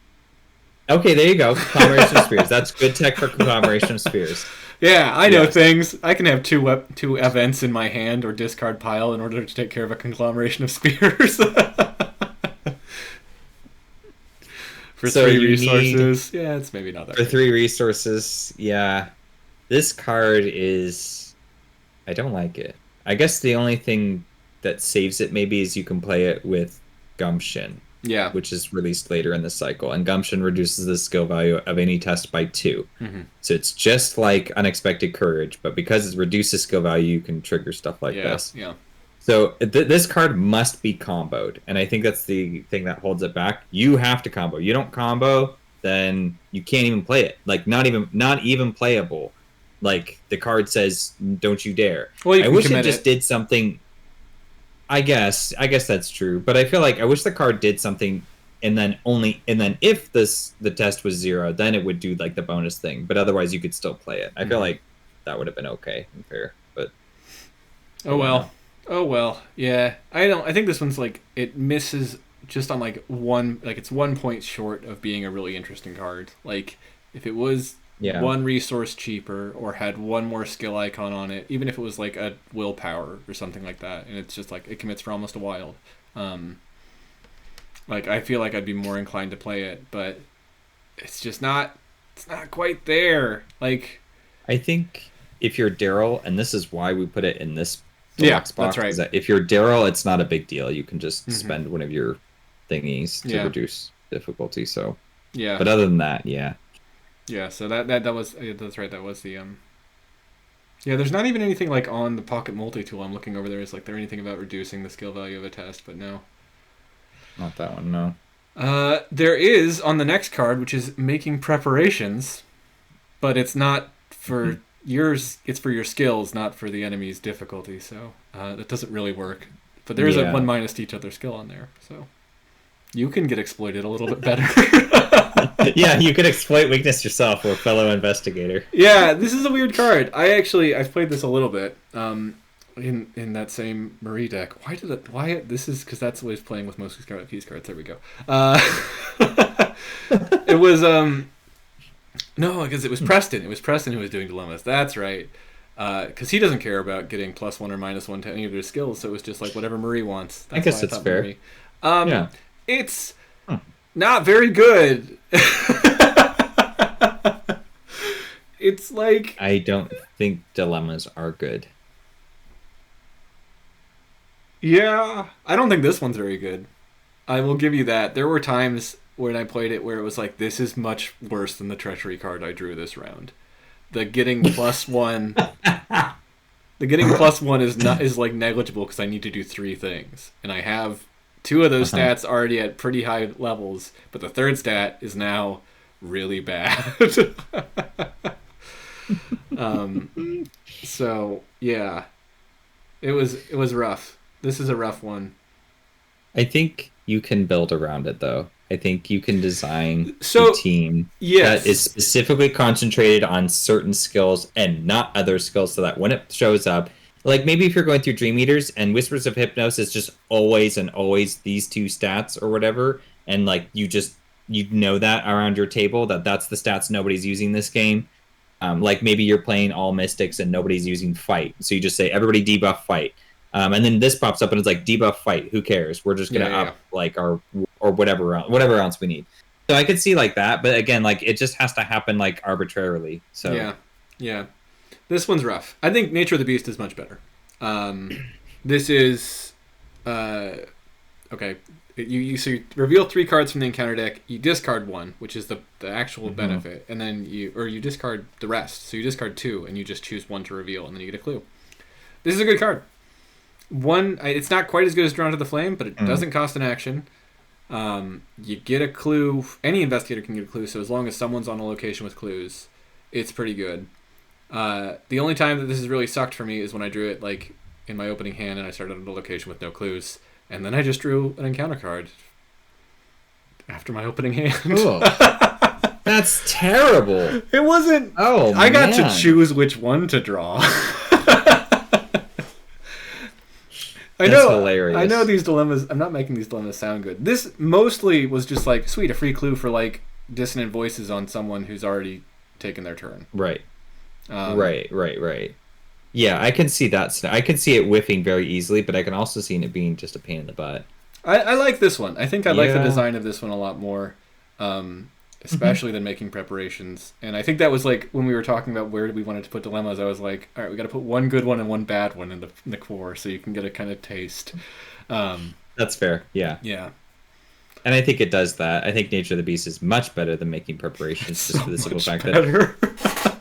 [SPEAKER 1] Okay, there you go. Conglomeration of spheres. That's good tech for conglomeration of spheres.
[SPEAKER 2] Yeah, I know
[SPEAKER 1] Yes.
[SPEAKER 2] things. I can have two events in my hand or discard pile in order to take care of a conglomeration of spears. For
[SPEAKER 1] So
[SPEAKER 2] 3
[SPEAKER 1] you
[SPEAKER 2] resources. Yeah, it's maybe not that
[SPEAKER 1] For
[SPEAKER 2] good.
[SPEAKER 1] 3 resources, yeah. This card is... I don't like it. I guess the only thing that saves it maybe is you can play it with Gumption,
[SPEAKER 2] Yeah.
[SPEAKER 1] which is released later in the cycle. And Gumption reduces the skill value of any test by 2.
[SPEAKER 2] Mm-hmm.
[SPEAKER 1] So it's just like Unexpected Courage, but because it reduces skill value, you can trigger stuff like
[SPEAKER 2] Yeah.
[SPEAKER 1] this.
[SPEAKER 2] Yeah.
[SPEAKER 1] So this card must be comboed, and I think that's the thing that holds it back. You have to combo. You don't combo, then you can't even play it. Like not even playable. Like the card says, "Don't you dare."
[SPEAKER 2] Well, you
[SPEAKER 1] I
[SPEAKER 2] can
[SPEAKER 1] wish it
[SPEAKER 2] commit
[SPEAKER 1] just did something. I guess that's true, but I feel like I wish the card did something, and then if the test was 0, then it would do like the bonus thing. But otherwise, you could still play it. I feel like that would have been okay and fair. But
[SPEAKER 2] Oh well. Oh well. Yeah. I think this one's like it misses just on like one, like it's 1 point short of being a really interesting card. Like if it was
[SPEAKER 1] yeah,
[SPEAKER 2] 1 resource cheaper or had 1 more skill icon on it, even if it was like a willpower or something like that, and it's just like it commits for almost a wild. Like I feel like I'd be more inclined to play it, but it's just not. It's not quite there. Like
[SPEAKER 1] I think if you're Daryl, and this is why we put it in this
[SPEAKER 2] Yeah,
[SPEAKER 1] Deluxe box,
[SPEAKER 2] that's right.
[SPEAKER 1] is that if you're Daryl, it's not a big deal. You can just spend one of your thingies to
[SPEAKER 2] Yeah.
[SPEAKER 1] reduce difficulty. So,
[SPEAKER 2] yeah,
[SPEAKER 1] but other than that, yeah.
[SPEAKER 2] yeah. So that was that's right. That was the Yeah, there's not even anything like on the pocket multi tool. I'm looking over there. Is like there anything about reducing the skill value of a test? But no.
[SPEAKER 1] Not that one, no.
[SPEAKER 2] There is on the next card, which is making preparations, but it's not for yours. It's for your skills, not for the enemy's difficulty. So that doesn't really work. But there is a
[SPEAKER 1] Yeah.
[SPEAKER 2] 1- to each other skill on there, so you can get exploited a little bit better.
[SPEAKER 1] Yeah, you can exploit weakness yourself, or fellow investigator.
[SPEAKER 2] Yeah, this is a weird card. I've played this a little bit. In that same Marie deck. Why this is because that's what he's playing with most Scarlet Keys cards. There we go. It was no, because it was Preston. It was Preston who was doing dilemmas. That's right. Because he doesn't care about getting +1 or -1 to any of their skills, so it was just like whatever Marie wants. That's
[SPEAKER 1] I guess
[SPEAKER 2] why
[SPEAKER 1] it's
[SPEAKER 2] thought
[SPEAKER 1] fair.
[SPEAKER 2] Marie.
[SPEAKER 1] Yeah.
[SPEAKER 2] It's not very good. It's like
[SPEAKER 1] I don't think dilemmas are good.
[SPEAKER 2] yeah, I don't think this one's very good. I will give you that. There were times when I played it where it was like, this is much worse than the treachery card I drew this round. The getting +1, the getting +1 is like negligible because I need to do 3 things, and I have 2 of those stats already at pretty high levels, but the 3rd stat is now really bad. So yeah, it was rough. This is a rough one.
[SPEAKER 1] I think you can build around it, though. I think you can design
[SPEAKER 2] So,
[SPEAKER 1] a team
[SPEAKER 2] yes.
[SPEAKER 1] that is specifically concentrated on certain skills and not other skills, so that when it shows up, like maybe if you're going through Dream Eaters and Whispers of Hypnosis, just always and always these 2 stats or whatever, and like you know that around your table that's the stats nobody's using this game. Like maybe you're playing all Mystics and nobody's using Fight, so you just say everybody debuff Fight. And then this pops up and it's like debuff Fight. Who cares? We're just gonna up like our or whatever else we need. So I could see like that, but again, like it just has to happen like arbitrarily. So
[SPEAKER 2] Yeah. Yeah. This one's rough. I think Nature of the Beast is much better. This is okay. So you reveal 3 cards from the encounter deck. You discard 1, which is the actual benefit, and then you discard the rest. So you discard 2, and you just choose 1 to reveal, and then you get a clue. This is a good card. It's not quite as good as Drawn to the Flame, but it doesn't cost an action. You get a clue. Any investigator can get a clue, so as long as someone's on a location with clues, it's pretty good. The only time that this has really sucked for me is when I drew it like in my opening hand and I started on a location with no clues, and then I just drew an encounter card after my opening hand.
[SPEAKER 1] Cool. That's terrible.
[SPEAKER 2] It wasn't.
[SPEAKER 1] Oh,
[SPEAKER 2] I got to choose which one to draw. I know.
[SPEAKER 1] Hilarious.
[SPEAKER 2] I know these dilemmas. I'm not making these dilemmas sound good. This mostly was just like, sweet, a free clue for like dissonant voices on someone who's already taken their turn.
[SPEAKER 1] Right. Right. Yeah, I can see that. I can see it whiffing very easily, but I can also see it being just a pain in the butt.
[SPEAKER 2] I like this one. I think I like the design of this one a lot more, especially than Making Preparations. And I think that was like when we were talking about where we wanted to put dilemmas, I was like, all right, we got to put one good one and one bad one in the core so you can get a kind of taste.
[SPEAKER 1] That's fair. Yeah.
[SPEAKER 2] Yeah.
[SPEAKER 1] And I think it does that. I think Nature of the Beast is much better than Making Preparations, just for the simple fact that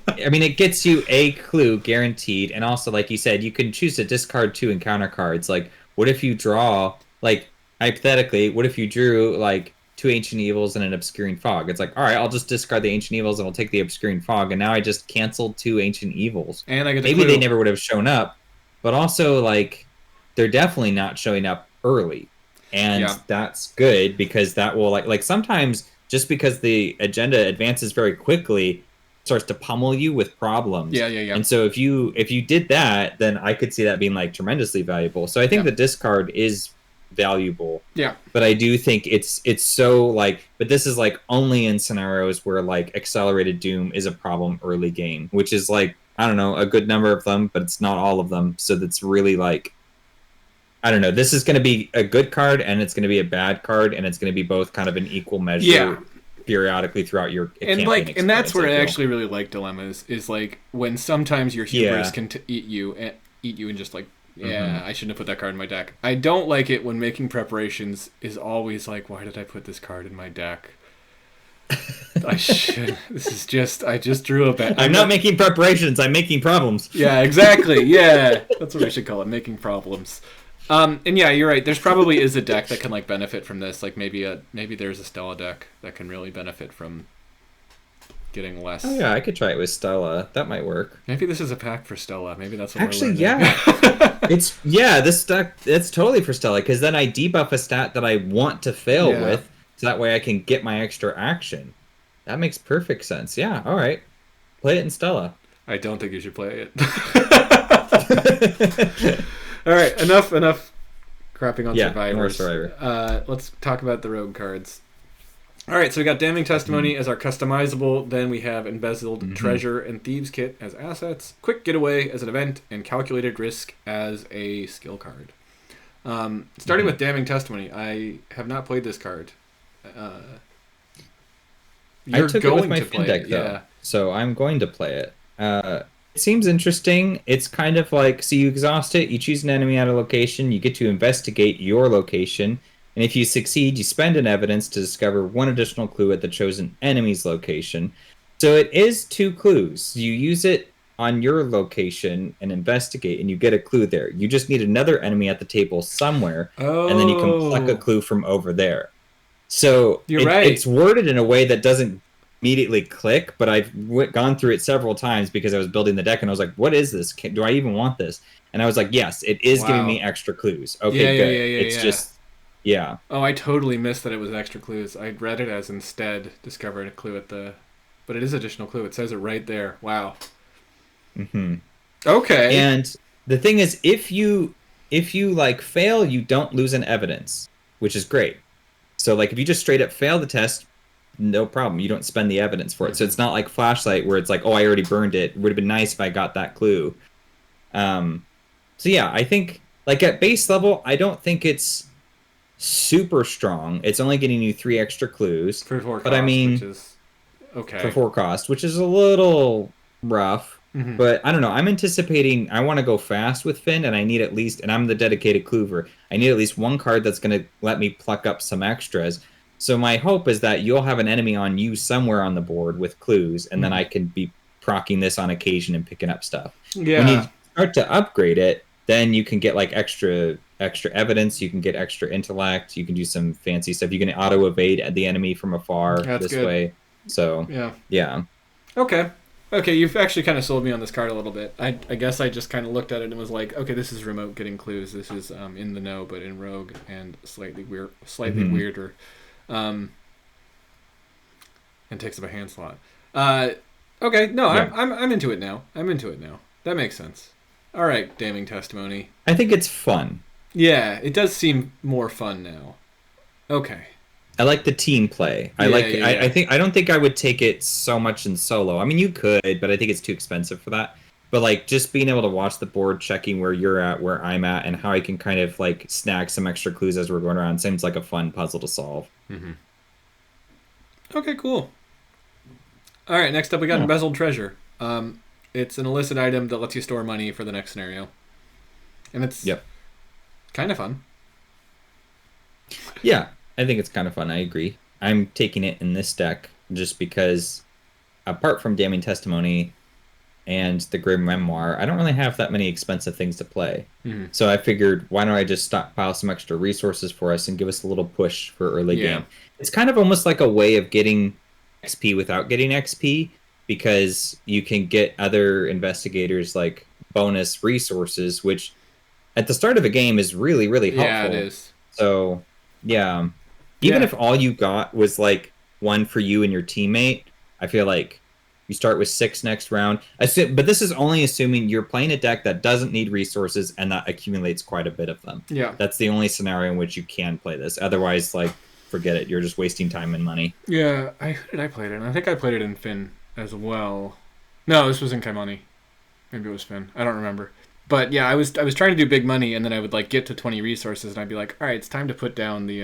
[SPEAKER 1] I mean, it gets you a clue guaranteed, and also, like you said, you can choose to discard 2 encounter cards. Like, what if you draw, like, hypothetically, what if you drew, like, 2 Ancient Evils and an Obscuring Fog? It's like, all right, I'll just discard the Ancient Evils and I'll take the Obscuring Fog, and now I just canceled 2 Ancient Evils.
[SPEAKER 2] And I get
[SPEAKER 1] maybe they never would have shown up, but also, like, they're definitely not showing up early. And that's good, because that will, like sometimes, just because the agenda advances very quickly, starts to pummel you with problems.
[SPEAKER 2] Yeah.
[SPEAKER 1] And so if you did that, then I could see that being like tremendously valuable. So I think the discard is valuable.
[SPEAKER 2] Yeah.
[SPEAKER 1] But I do think it's so like, but this is like only in scenarios where like Accelerated Doom is a problem early game, which is like, I don't know, a good number of them, but it's not all of them. So that's really like, I don't know. This is going to be a good card and it's going to be a bad card, and it's going to be both kind of an equal measure. Yeah. Periodically throughout your campaign
[SPEAKER 2] and that's where I actually really like dilemmas, is like when sometimes your hubris can eat you and just like, I shouldn't have put that card in my deck. I don't like it when Making Preparations is always like, why did I put this card in my deck? I should. I just drew a bad.
[SPEAKER 1] I'm not making preparations. I'm making problems.
[SPEAKER 2] Yeah, exactly. Yeah, that's what we should call it. Making problems. And yeah, you're right. There's probably is a deck that can like benefit from this. Like maybe there's a Stella deck that can really benefit from getting less.
[SPEAKER 1] Oh yeah, I could try it with Stella. That might work.
[SPEAKER 2] Maybe this is a pack for Stella. Maybe that's what
[SPEAKER 1] actually,
[SPEAKER 2] we're learning.
[SPEAKER 1] This deck. It's totally for Stella, because then I debuff a stat that I want to fail with, so that way I can get my extra action. That makes perfect sense. Yeah. All right. Play it in Stella.
[SPEAKER 2] I don't think you should play it. All right, enough crapping on survivors. Let's talk about the rogue cards. All right, so we got Damning Testimony as our customizable. Then we have Embezzled Treasure and Thieves Kit as assets. Quick Getaway as an event, and Calculated Risk as a skill card. Starting with Damning Testimony, I have not played this card.
[SPEAKER 1] You're going it with my to play deck, though, so I'm going to play it. It seems interesting. It's kind of like, so you exhaust it, you choose an enemy at a location, you get to investigate your location, and if you succeed, you spend an evidence to discover 1 additional clue at the chosen enemy's location. So it is 2 clues. You use it on your location and investigate, and you get a clue there. You just need another enemy at the table somewhere, and then you can pluck a clue from over there. So it's worded in a way that doesn't immediately click, but I've gone through it several times because I was building the deck and I was like, what is this? Do I even want this? And I was like, yes, it is giving me extra clues. Okay, good. It's just,
[SPEAKER 2] Oh, I totally missed that it was extra clues. I read it as instead discovering a clue but it is additional clue. It says it right there. Wow. Okay.
[SPEAKER 1] And the thing is, if you like fail, you don't lose an evidence, which is great. So like if you just straight up fail the test, no problem. You don't spend the evidence for it. So it's not like Flashlight where it's like, oh, I already burned it. It would have been nice if I got that clue. So yeah, I think like at base level, I don't think it's super strong. It's only getting you 3 extra clues.
[SPEAKER 2] For 4
[SPEAKER 1] but cost, I mean,
[SPEAKER 2] which is okay.
[SPEAKER 1] For 4 cost, which is a little rough.
[SPEAKER 2] Mm-hmm.
[SPEAKER 1] But I don't know. I'm anticipating I want to go fast with Finn, and I need at least, and I'm the dedicated clover. I need at least one card that's going to let me pluck up some extras. So my hope is that you'll have an enemy on you somewhere on the board with clues, and then
[SPEAKER 2] Mm-hmm.
[SPEAKER 1] I can be procking this on occasion and picking up stuff. When you
[SPEAKER 2] Yeah,
[SPEAKER 1] start to upgrade it, then you can get like extra evidence. You can get extra intellect. You can do some fancy stuff. You can auto evade the enemy from afar
[SPEAKER 2] that's
[SPEAKER 1] this
[SPEAKER 2] good.
[SPEAKER 1] way. So
[SPEAKER 2] Yeah.
[SPEAKER 1] yeah.
[SPEAKER 2] Okay. Okay, you've actually kind of sold me on this card a little bit. I guess I just kind of looked at it and was like, okay, this is remote getting clues. This is in the know, but in rogue and slightly
[SPEAKER 1] Mm-hmm.
[SPEAKER 2] weirder, um, and takes up a hand slot. Okay, no,
[SPEAKER 1] Yeah.
[SPEAKER 2] I'm into it now. I'm into it now. That makes sense. All right, damning testimony.
[SPEAKER 1] I think it's fun.
[SPEAKER 2] Yeah, it does seem more fun now. Okay.
[SPEAKER 1] I like the team play. I
[SPEAKER 2] Yeah,
[SPEAKER 1] like.
[SPEAKER 2] yeah,
[SPEAKER 1] I
[SPEAKER 2] yeah.
[SPEAKER 1] think. I don't think I would take it so much in solo. I mean, you could, but I think it's too expensive for that. But like, just being able to watch the board, checking where you're at, where I'm at, and how I can kind of like snag some extra clues as we're going around seems like a fun puzzle to solve.
[SPEAKER 2] Mm-hmm. Okay, cool. All right, next up we got
[SPEAKER 1] Yeah.
[SPEAKER 2] embezzled treasure. It's an illicit item that lets you store money for the next scenario, and it's
[SPEAKER 1] Yep.
[SPEAKER 2] kind of fun.
[SPEAKER 1] Yeah. I think it's kind of fun. I agree. I'm taking it in this deck just because, apart from damning testimony and the grim memoir, I don't really have that many expensive things to play.
[SPEAKER 2] Mm-hmm.
[SPEAKER 1] So I figured, why don't I just stockpile some extra resources for us and give us a little push for early
[SPEAKER 2] Yeah.
[SPEAKER 1] game? It's kind of almost like a way of getting XP without getting XP because you can get other investigators like bonus resources, which at the start of a game is really, really
[SPEAKER 2] Yeah, it
[SPEAKER 1] helpful.
[SPEAKER 2] is.
[SPEAKER 1] So yeah, even
[SPEAKER 2] Yeah,
[SPEAKER 1] if all you got was like one for you and your teammate, I feel like you start with six next round. But this is only assuming you're playing a deck that doesn't need resources and that accumulates quite a bit of them.
[SPEAKER 2] yeah,
[SPEAKER 1] That's the only scenario in which you can play this. Otherwise, like, forget it. You're just wasting time and money.
[SPEAKER 2] yeah. Who did I play it in? I think I played it in Finn as well. No, this was in Kaimani. Maybe it was Finn. I don't remember. But yeah, I was trying to do big money, and then I would like get to 20 resources, and I'd be like, all right, it's time to put down the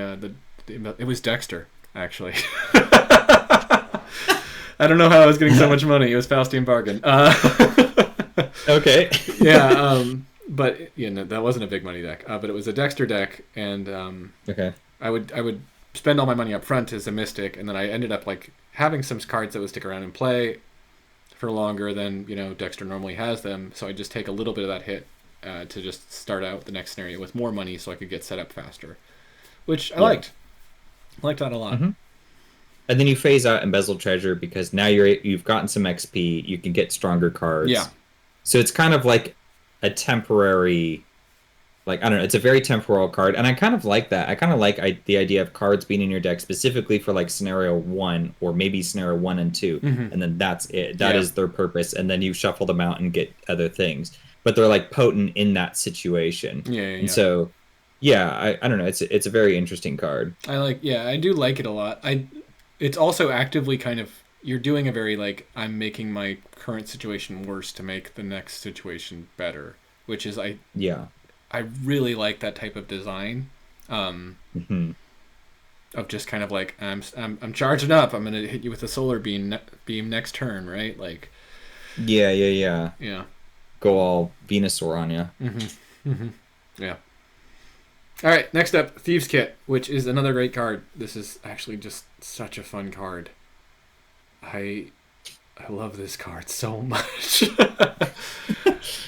[SPEAKER 2] it was Dexter actually. I don't know how I was getting so much money. It was Faustian bargain.
[SPEAKER 1] Okay.
[SPEAKER 2] Yeah, but yeah, no, that wasn't a big money deck. But it was a Dexter deck, and
[SPEAKER 1] Okay.
[SPEAKER 2] I would spend all my money up front as a mystic, and then I ended up like having some cards that would stick around and play for longer than Dexter normally has them. So I just take a little bit of that hit to just start out the next scenario with more money, so I could get set up faster, which I
[SPEAKER 1] Yeah.
[SPEAKER 2] liked. I liked that a lot.
[SPEAKER 1] Mhm. And then you phase out embezzled treasure because now you've gotten some XP. You can get stronger cards.
[SPEAKER 2] Yeah,
[SPEAKER 1] So it's kind of like a temporary, like I don't know, it's a very temporal card, and I kind of like that. I kind of like the idea of cards being in your deck specifically for like scenario one or maybe scenario 1 and 2,
[SPEAKER 2] mm-hmm.
[SPEAKER 1] and then that's it. That
[SPEAKER 2] Yeah,
[SPEAKER 1] is their purpose, and then you shuffle them out and get other things. But they're like potent in that situation,
[SPEAKER 2] yeah, yeah,
[SPEAKER 1] and
[SPEAKER 2] yeah.
[SPEAKER 1] so yeah, I don't know. It's a very interesting card.
[SPEAKER 2] I do like it a lot. It's also actively kind of you're doing a very like I'm making my current situation worse to make the next situation better, which is
[SPEAKER 1] Yeah.
[SPEAKER 2] I really like that type of design.
[SPEAKER 1] Hmm.
[SPEAKER 2] Of just kind of like I'm charging up. I'm gonna hit you with a solar beam next turn, right? Like
[SPEAKER 1] Yeah, yeah, yeah.
[SPEAKER 2] yeah,
[SPEAKER 1] Go all Venusaur on you.
[SPEAKER 2] yeah. All right, next up, Thieves Kit, which is another great card. This is actually just such a fun card. I love this card so much.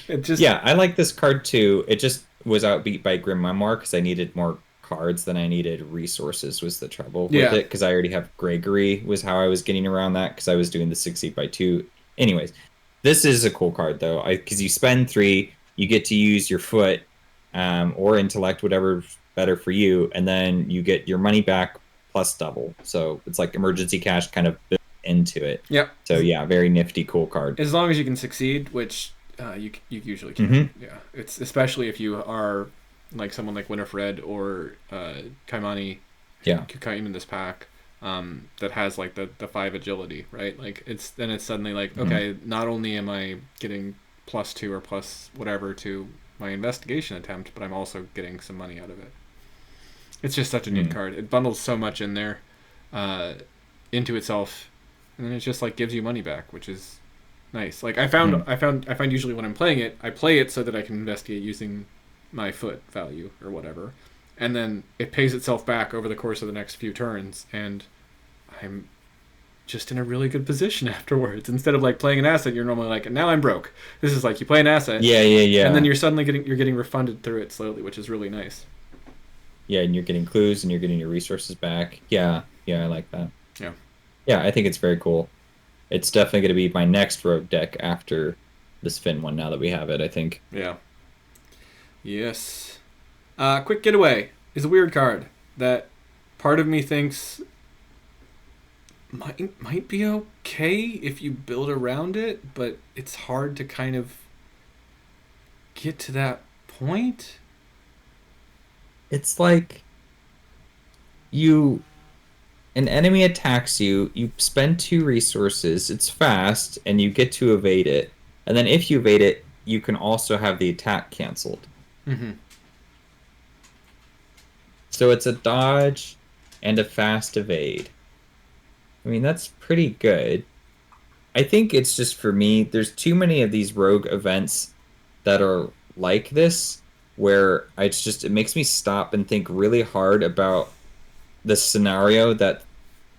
[SPEAKER 2] It just
[SPEAKER 1] Yeah, I like this card too. It just was outbeat by Grim Memoir because I needed more cards than I needed resources was the trouble with
[SPEAKER 2] yeah
[SPEAKER 1] it because I already have Gregory was how I was getting around that because I was doing the 6 8 by 2. Anyways, this is a cool card though. Because you spend 3, you get to use your foot or intellect, whatever's better for you, and then you get your money back plus double. So it's like emergency cash kind of built into it.
[SPEAKER 2] yeah.
[SPEAKER 1] So yeah, very nifty, cool card.
[SPEAKER 2] As long as you can succeed, which you usually can.
[SPEAKER 1] Mm-hmm.
[SPEAKER 2] Yeah, it's especially if you are like someone like Winifred or Kaimani,
[SPEAKER 1] Yeah.
[SPEAKER 2] who came in this pack. That has like the 5 agility, right? Like it's suddenly like okay, not only am I getting +2 or plus whatever to my investigation attempt, but I'm also getting some money out of it. It's just such a neat card. It bundles so much in there into itself, and then it just like gives you money back, which is Nice. Like I find usually when I'm playing it, I play it so that I can investigate using my foot value or whatever, and then it pays itself back over the course of the next few turns, and I'm just in a really good position afterwards. Instead of like playing an asset, you're normally like, now I'm broke. This is like you play an asset,
[SPEAKER 1] yeah,
[SPEAKER 2] and then you're suddenly getting refunded through it slowly, which is really nice.
[SPEAKER 1] Yeah, and you're getting clues and you're getting your resources back. Yeah, I like that.
[SPEAKER 2] Yeah.
[SPEAKER 1] Yeah, I think it's very cool. It's definitely going to be my next rogue deck after this Finn one, now that we have it, I think.
[SPEAKER 2] Yeah. Yes. Quick Getaway is a weird card that part of me thinks might be okay if you build around it, but it's hard to kind of get to that point.
[SPEAKER 1] It's like an enemy attacks you, you spend 2 resources, it's fast, and you get to evade it. And then if you evade it, you can also have the attack canceled.
[SPEAKER 2] Mm-hmm.
[SPEAKER 1] So it's a dodge and a fast evade. I mean, that's pretty good. I think it's just, for me, there's too many of these rogue events that are like this, where it makes me stop and think really hard about the scenario that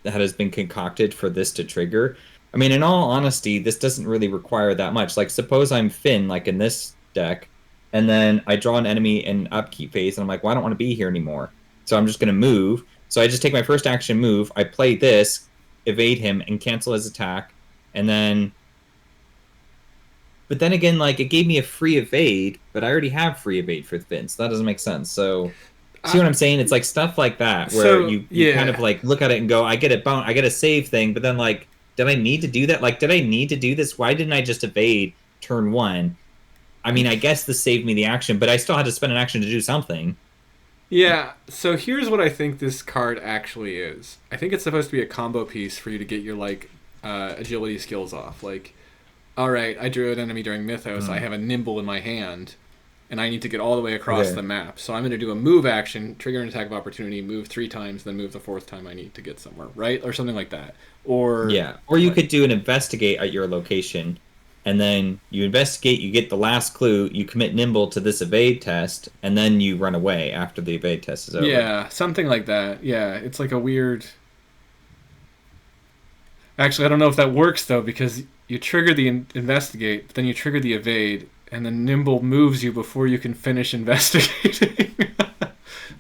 [SPEAKER 1] has been concocted for this to trigger. I mean, in all honesty, this doesn't really require that much. Like, suppose I'm Finn, like in this deck, and then I draw an enemy in upkeep phase, and I'm like, well, I don't want to be here anymore. So I'm just going to move. So I just take my first action move, I play this, evade him, and cancel his attack, and then... But then again, like, it gave me a free evade, but I already have free evade for Finn, so that doesn't make sense. So... See what I'm saying? It's like stuff like that where you kind of like look at it and go, I get a save thing, but then like, did I need to do that? Like, did I need to do this? Why didn't I just evade turn 1? I mean, I guess this saved me the action, but I still had to spend an action to do something.
[SPEAKER 2] Yeah, so here's what I think this card actually is. I think it's supposed to be a combo piece for you to get your like agility skills off. Like, all right, I drew an enemy during Mythos. I have a nimble in my hand. And I need to get all the way across the map. So I'm going to do a move action, trigger an attack of opportunity, move 3 times, then move the 4th time I need to get somewhere, right? Or something like that. Or
[SPEAKER 1] you could do an investigate at your location, and then you investigate, you get the last clue, you commit nimble to this evade test, and then you run away after the evade test is over.
[SPEAKER 2] Yeah, something like that. Yeah, it's like a weird... Actually, I don't know if that works, though, because you trigger the investigate, but then you trigger the evade, and then nimble moves you before you can finish investigating.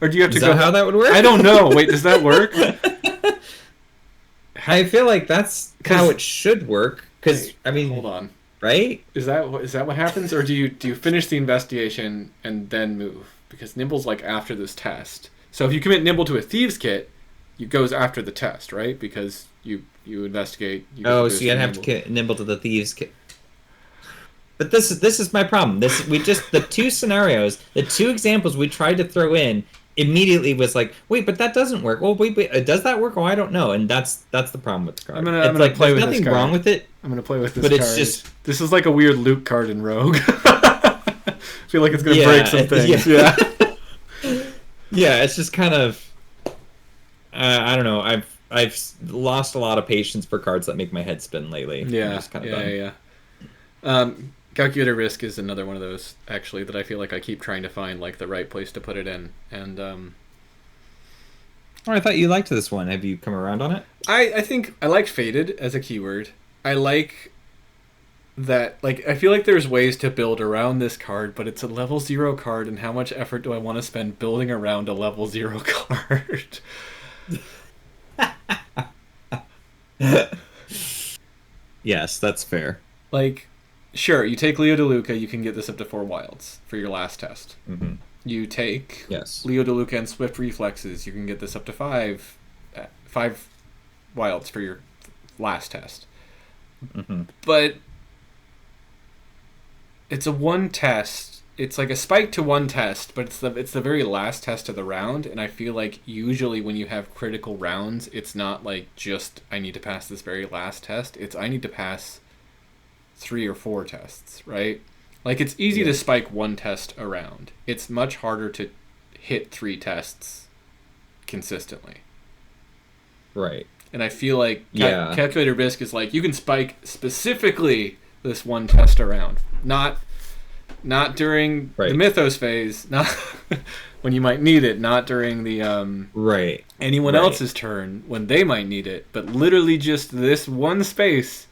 [SPEAKER 2] Or do you have to
[SPEAKER 1] go? Is that how that would work?
[SPEAKER 2] I don't know. Wait, does that work?
[SPEAKER 1] I feel like that's how it should work. Because I mean,
[SPEAKER 2] hold on,
[SPEAKER 1] right?
[SPEAKER 2] Is that what happens, or do you finish the investigation and then move? Because nimble's like after this test. So if you commit nimble to a thieves kit, it goes after the test, right? Because you investigate.
[SPEAKER 1] So you'd have to nimble to the thieves kit. But this is my problem. The 2 scenarios, the 2 examples we tried to throw in immediately was like, wait, but that doesn't work. Well, wait, does that work? Oh, I don't know. And that's the problem with the card.
[SPEAKER 2] I'm gonna play with this card.
[SPEAKER 1] There's nothing wrong with it.
[SPEAKER 2] I'm gonna play with this
[SPEAKER 1] but
[SPEAKER 2] card.
[SPEAKER 1] It's just
[SPEAKER 2] this is like a weird Luke card in Rogue. I feel like it's gonna break some things. Yeah.
[SPEAKER 1] Yeah, it's just kind of I don't know. I've lost a lot of patience for cards that make my head spin lately.
[SPEAKER 2] Yeah. Calculator Risk is another one of those, actually, that I feel like I keep trying to find like the right place to put it in. And
[SPEAKER 1] I thought you liked this one. Have you come around on it?
[SPEAKER 2] I think I like Faded as a keyword. I like that, like, I feel like there's ways to build around this card, but it's a level 0 card, and how much effort do I want to spend building around a level 0 card?
[SPEAKER 1] Yes, that's fair.
[SPEAKER 2] Like, sure, you take Leo DeLuca, you can get this up to 4 wilds for your last test.
[SPEAKER 1] Mm-hmm.
[SPEAKER 2] You take Leo DeLuca and Swift Reflexes, you can get this up to 5 wilds for your last test.
[SPEAKER 1] Mm-hmm.
[SPEAKER 2] But it's a 1 test. It's like a spike to 1 test, but it's the very last test of the round, and I feel like usually when you have critical rounds, it's not like just I need to pass this very last test. It's I need to pass 3 or 4 tests, right? Like, it's easy to spike 1 test around. It's much harder to hit 3 tests consistently.
[SPEAKER 1] Right.
[SPEAKER 2] And I feel like Calculator Risk is like, you can spike specifically this one test around. Not during the Mythos phase, not when you might need it, not during the anyone else's turn when they might need it, but literally just this one space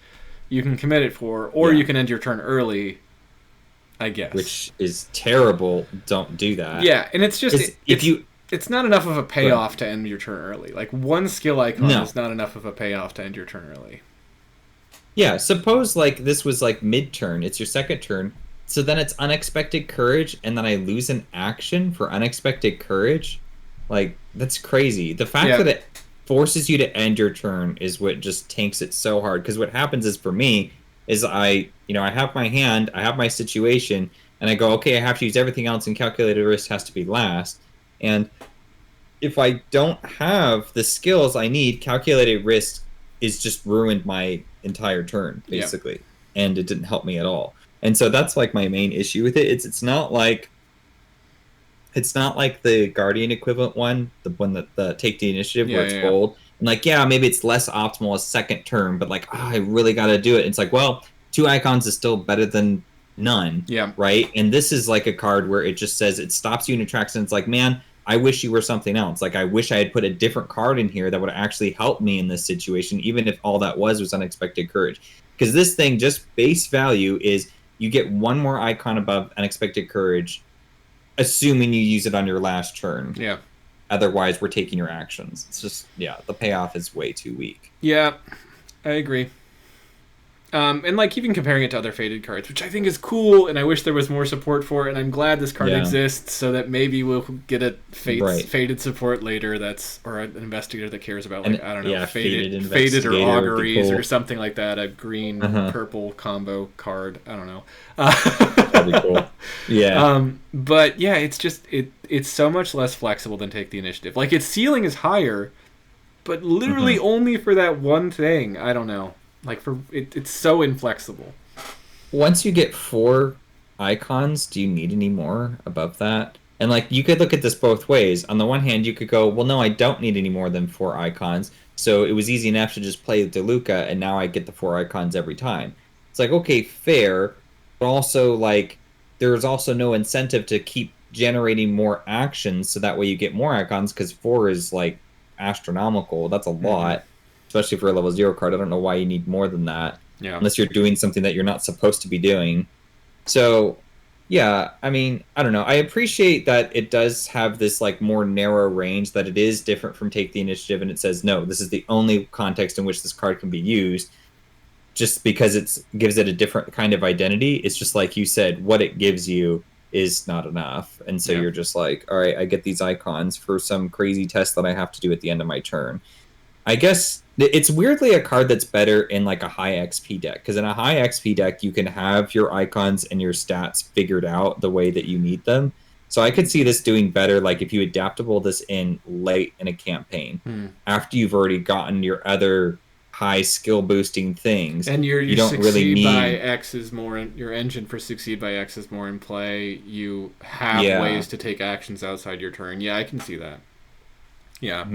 [SPEAKER 2] you can commit it for, or you can end your turn early, I guess.
[SPEAKER 1] Which is terrible. Don't do that.
[SPEAKER 2] Yeah, and it's just it's not enough of a payoff to end your turn early. Like, one skill icon is not enough of a payoff to end your turn early.
[SPEAKER 1] Yeah, suppose like this was like mid-turn. It's your second turn. So then it's Unexpected Courage, and then I lose an action for Unexpected Courage? Like, that's crazy. The fact that it forces you to end your turn is what just tanks it so hard. Because what happens is, for me, is I have my hand, I have my situation, and I go, okay, I have to use everything else, and Calculated Risk has to be last. And if I don't have the skills I need, Calculated Risk is just ruined my entire turn, basically. And it didn't help me at all. And so that's like my main issue with it. It's not like the Guardian equivalent one, the one that the Take the Initiative where it's bold. And like, maybe it's less optimal as second turn, but like, I really got to do it. It's like, well, 2 icons is still better than none. Yeah. Right. And this is like a card where it just says it stops you in your tracks, and it's like, man, I wish you were something else. Like, I wish I had put a different card in here that would actually help me in this situation, even if all that was Unexpected Courage. Because this thing, just base value is you get one more icon above Unexpected Courage, assuming you use it on your last turn. Yeah. Otherwise, we're taking your actions. It's just, the payoff is way too weak.
[SPEAKER 2] Yeah, I agree. And like even comparing it to other faded cards, which I think is cool, and I wish there was more support for it, and I'm glad this card exists so that maybe we'll get a faded support later or an investigator that cares about, like, I don't know, faded or auguries or something like that, a green purple combo card. I don't know.
[SPEAKER 1] That'd be cool. Yeah.
[SPEAKER 2] But yeah, it's just it's so much less flexible than Take the Initiative. Like, its ceiling is higher, but literally only for that one thing. I don't know. Like, it's so inflexible.
[SPEAKER 1] Once you get 4 icons, do you need any more above that? And like, you could look at this both ways. On the one hand, you could go, well, no, I don't need any more than 4 icons. So it was easy enough to just play Deluxe, and now I get the 4 icons every time. It's like, okay, fair, but also like, there's also no incentive to keep generating more actions, so that way you get more icons, because 4 is like astronomical. That's a lot. Especially for a level 0 card. I don't know why you need more than that. Yeah. Unless you're doing something that you're not supposed to be doing. So, yeah, I mean, I don't know. I appreciate that it does have this like more narrow range, that it is different from Take the Initiative, and it says, no, this is the only context in which this card can be used. Just because it gives it a different kind of identity. It's just like you said, what it gives you is not enough. And so you're just like, all right, I get these icons for some crazy test that I have to do at the end of my turn. I guess it's weirdly a card that's better in like a high XP deck, because in a high XP deck you can have your icons and your stats figured out the way that you need them. So I could see this doing better, like if you adaptable this in late in a campaign, after you've already gotten your other high skill boosting things,
[SPEAKER 2] and you
[SPEAKER 1] don't really need.
[SPEAKER 2] By X is more your engine for Succeed by X is more in play. You have ways to take actions outside your turn. Yeah, I can see that. Yeah.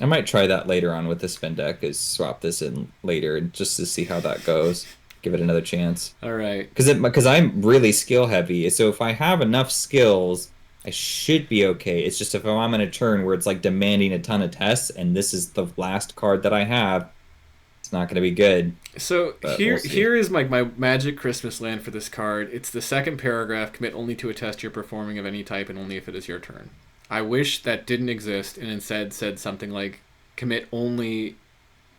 [SPEAKER 1] I might try that later on with the spin deck, is swap this in later just to see how that goes. Give it another chance.
[SPEAKER 2] All right.
[SPEAKER 1] Because I'm really skill heavy, so if I have enough skills, I should be okay. It's just if I'm in a turn where it's like demanding a ton of tests, and this is the last card that I have, it's not going to be good.
[SPEAKER 2] So here is my magic Christmas land for this card. It's the second paragraph. Commit only to a test you're performing of any type, and only if it is your turn. I wish that didn't exist, and instead said something like, commit only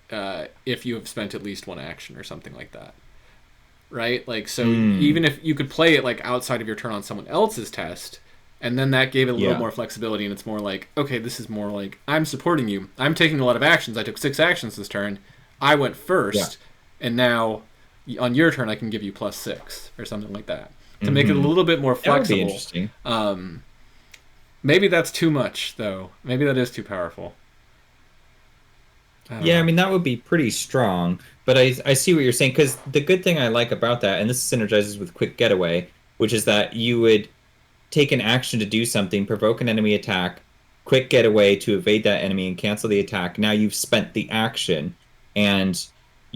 [SPEAKER 2] if you have spent at least 1 action, or something like that. Right? Like, so even if you could play it like outside of your turn on someone else's test, and then that gave it a little more flexibility, and it's more like, okay, this is more like, I'm supporting you. I'm taking a lot of actions. I took 6 actions this turn. I went first, and now on your turn I can give you +6, or something like that. To make it a little bit more flexible.
[SPEAKER 1] That would be interesting.
[SPEAKER 2] Maybe that's too much, though. Maybe that is too powerful.
[SPEAKER 1] I mean, that would be pretty strong. But I see what you're saying, because the good thing I like about that, and this synergizes with Quick Getaway, which is that you would take an action to do something, provoke an enemy attack, Quick Getaway to evade that enemy and cancel the attack. Now you've spent the action, and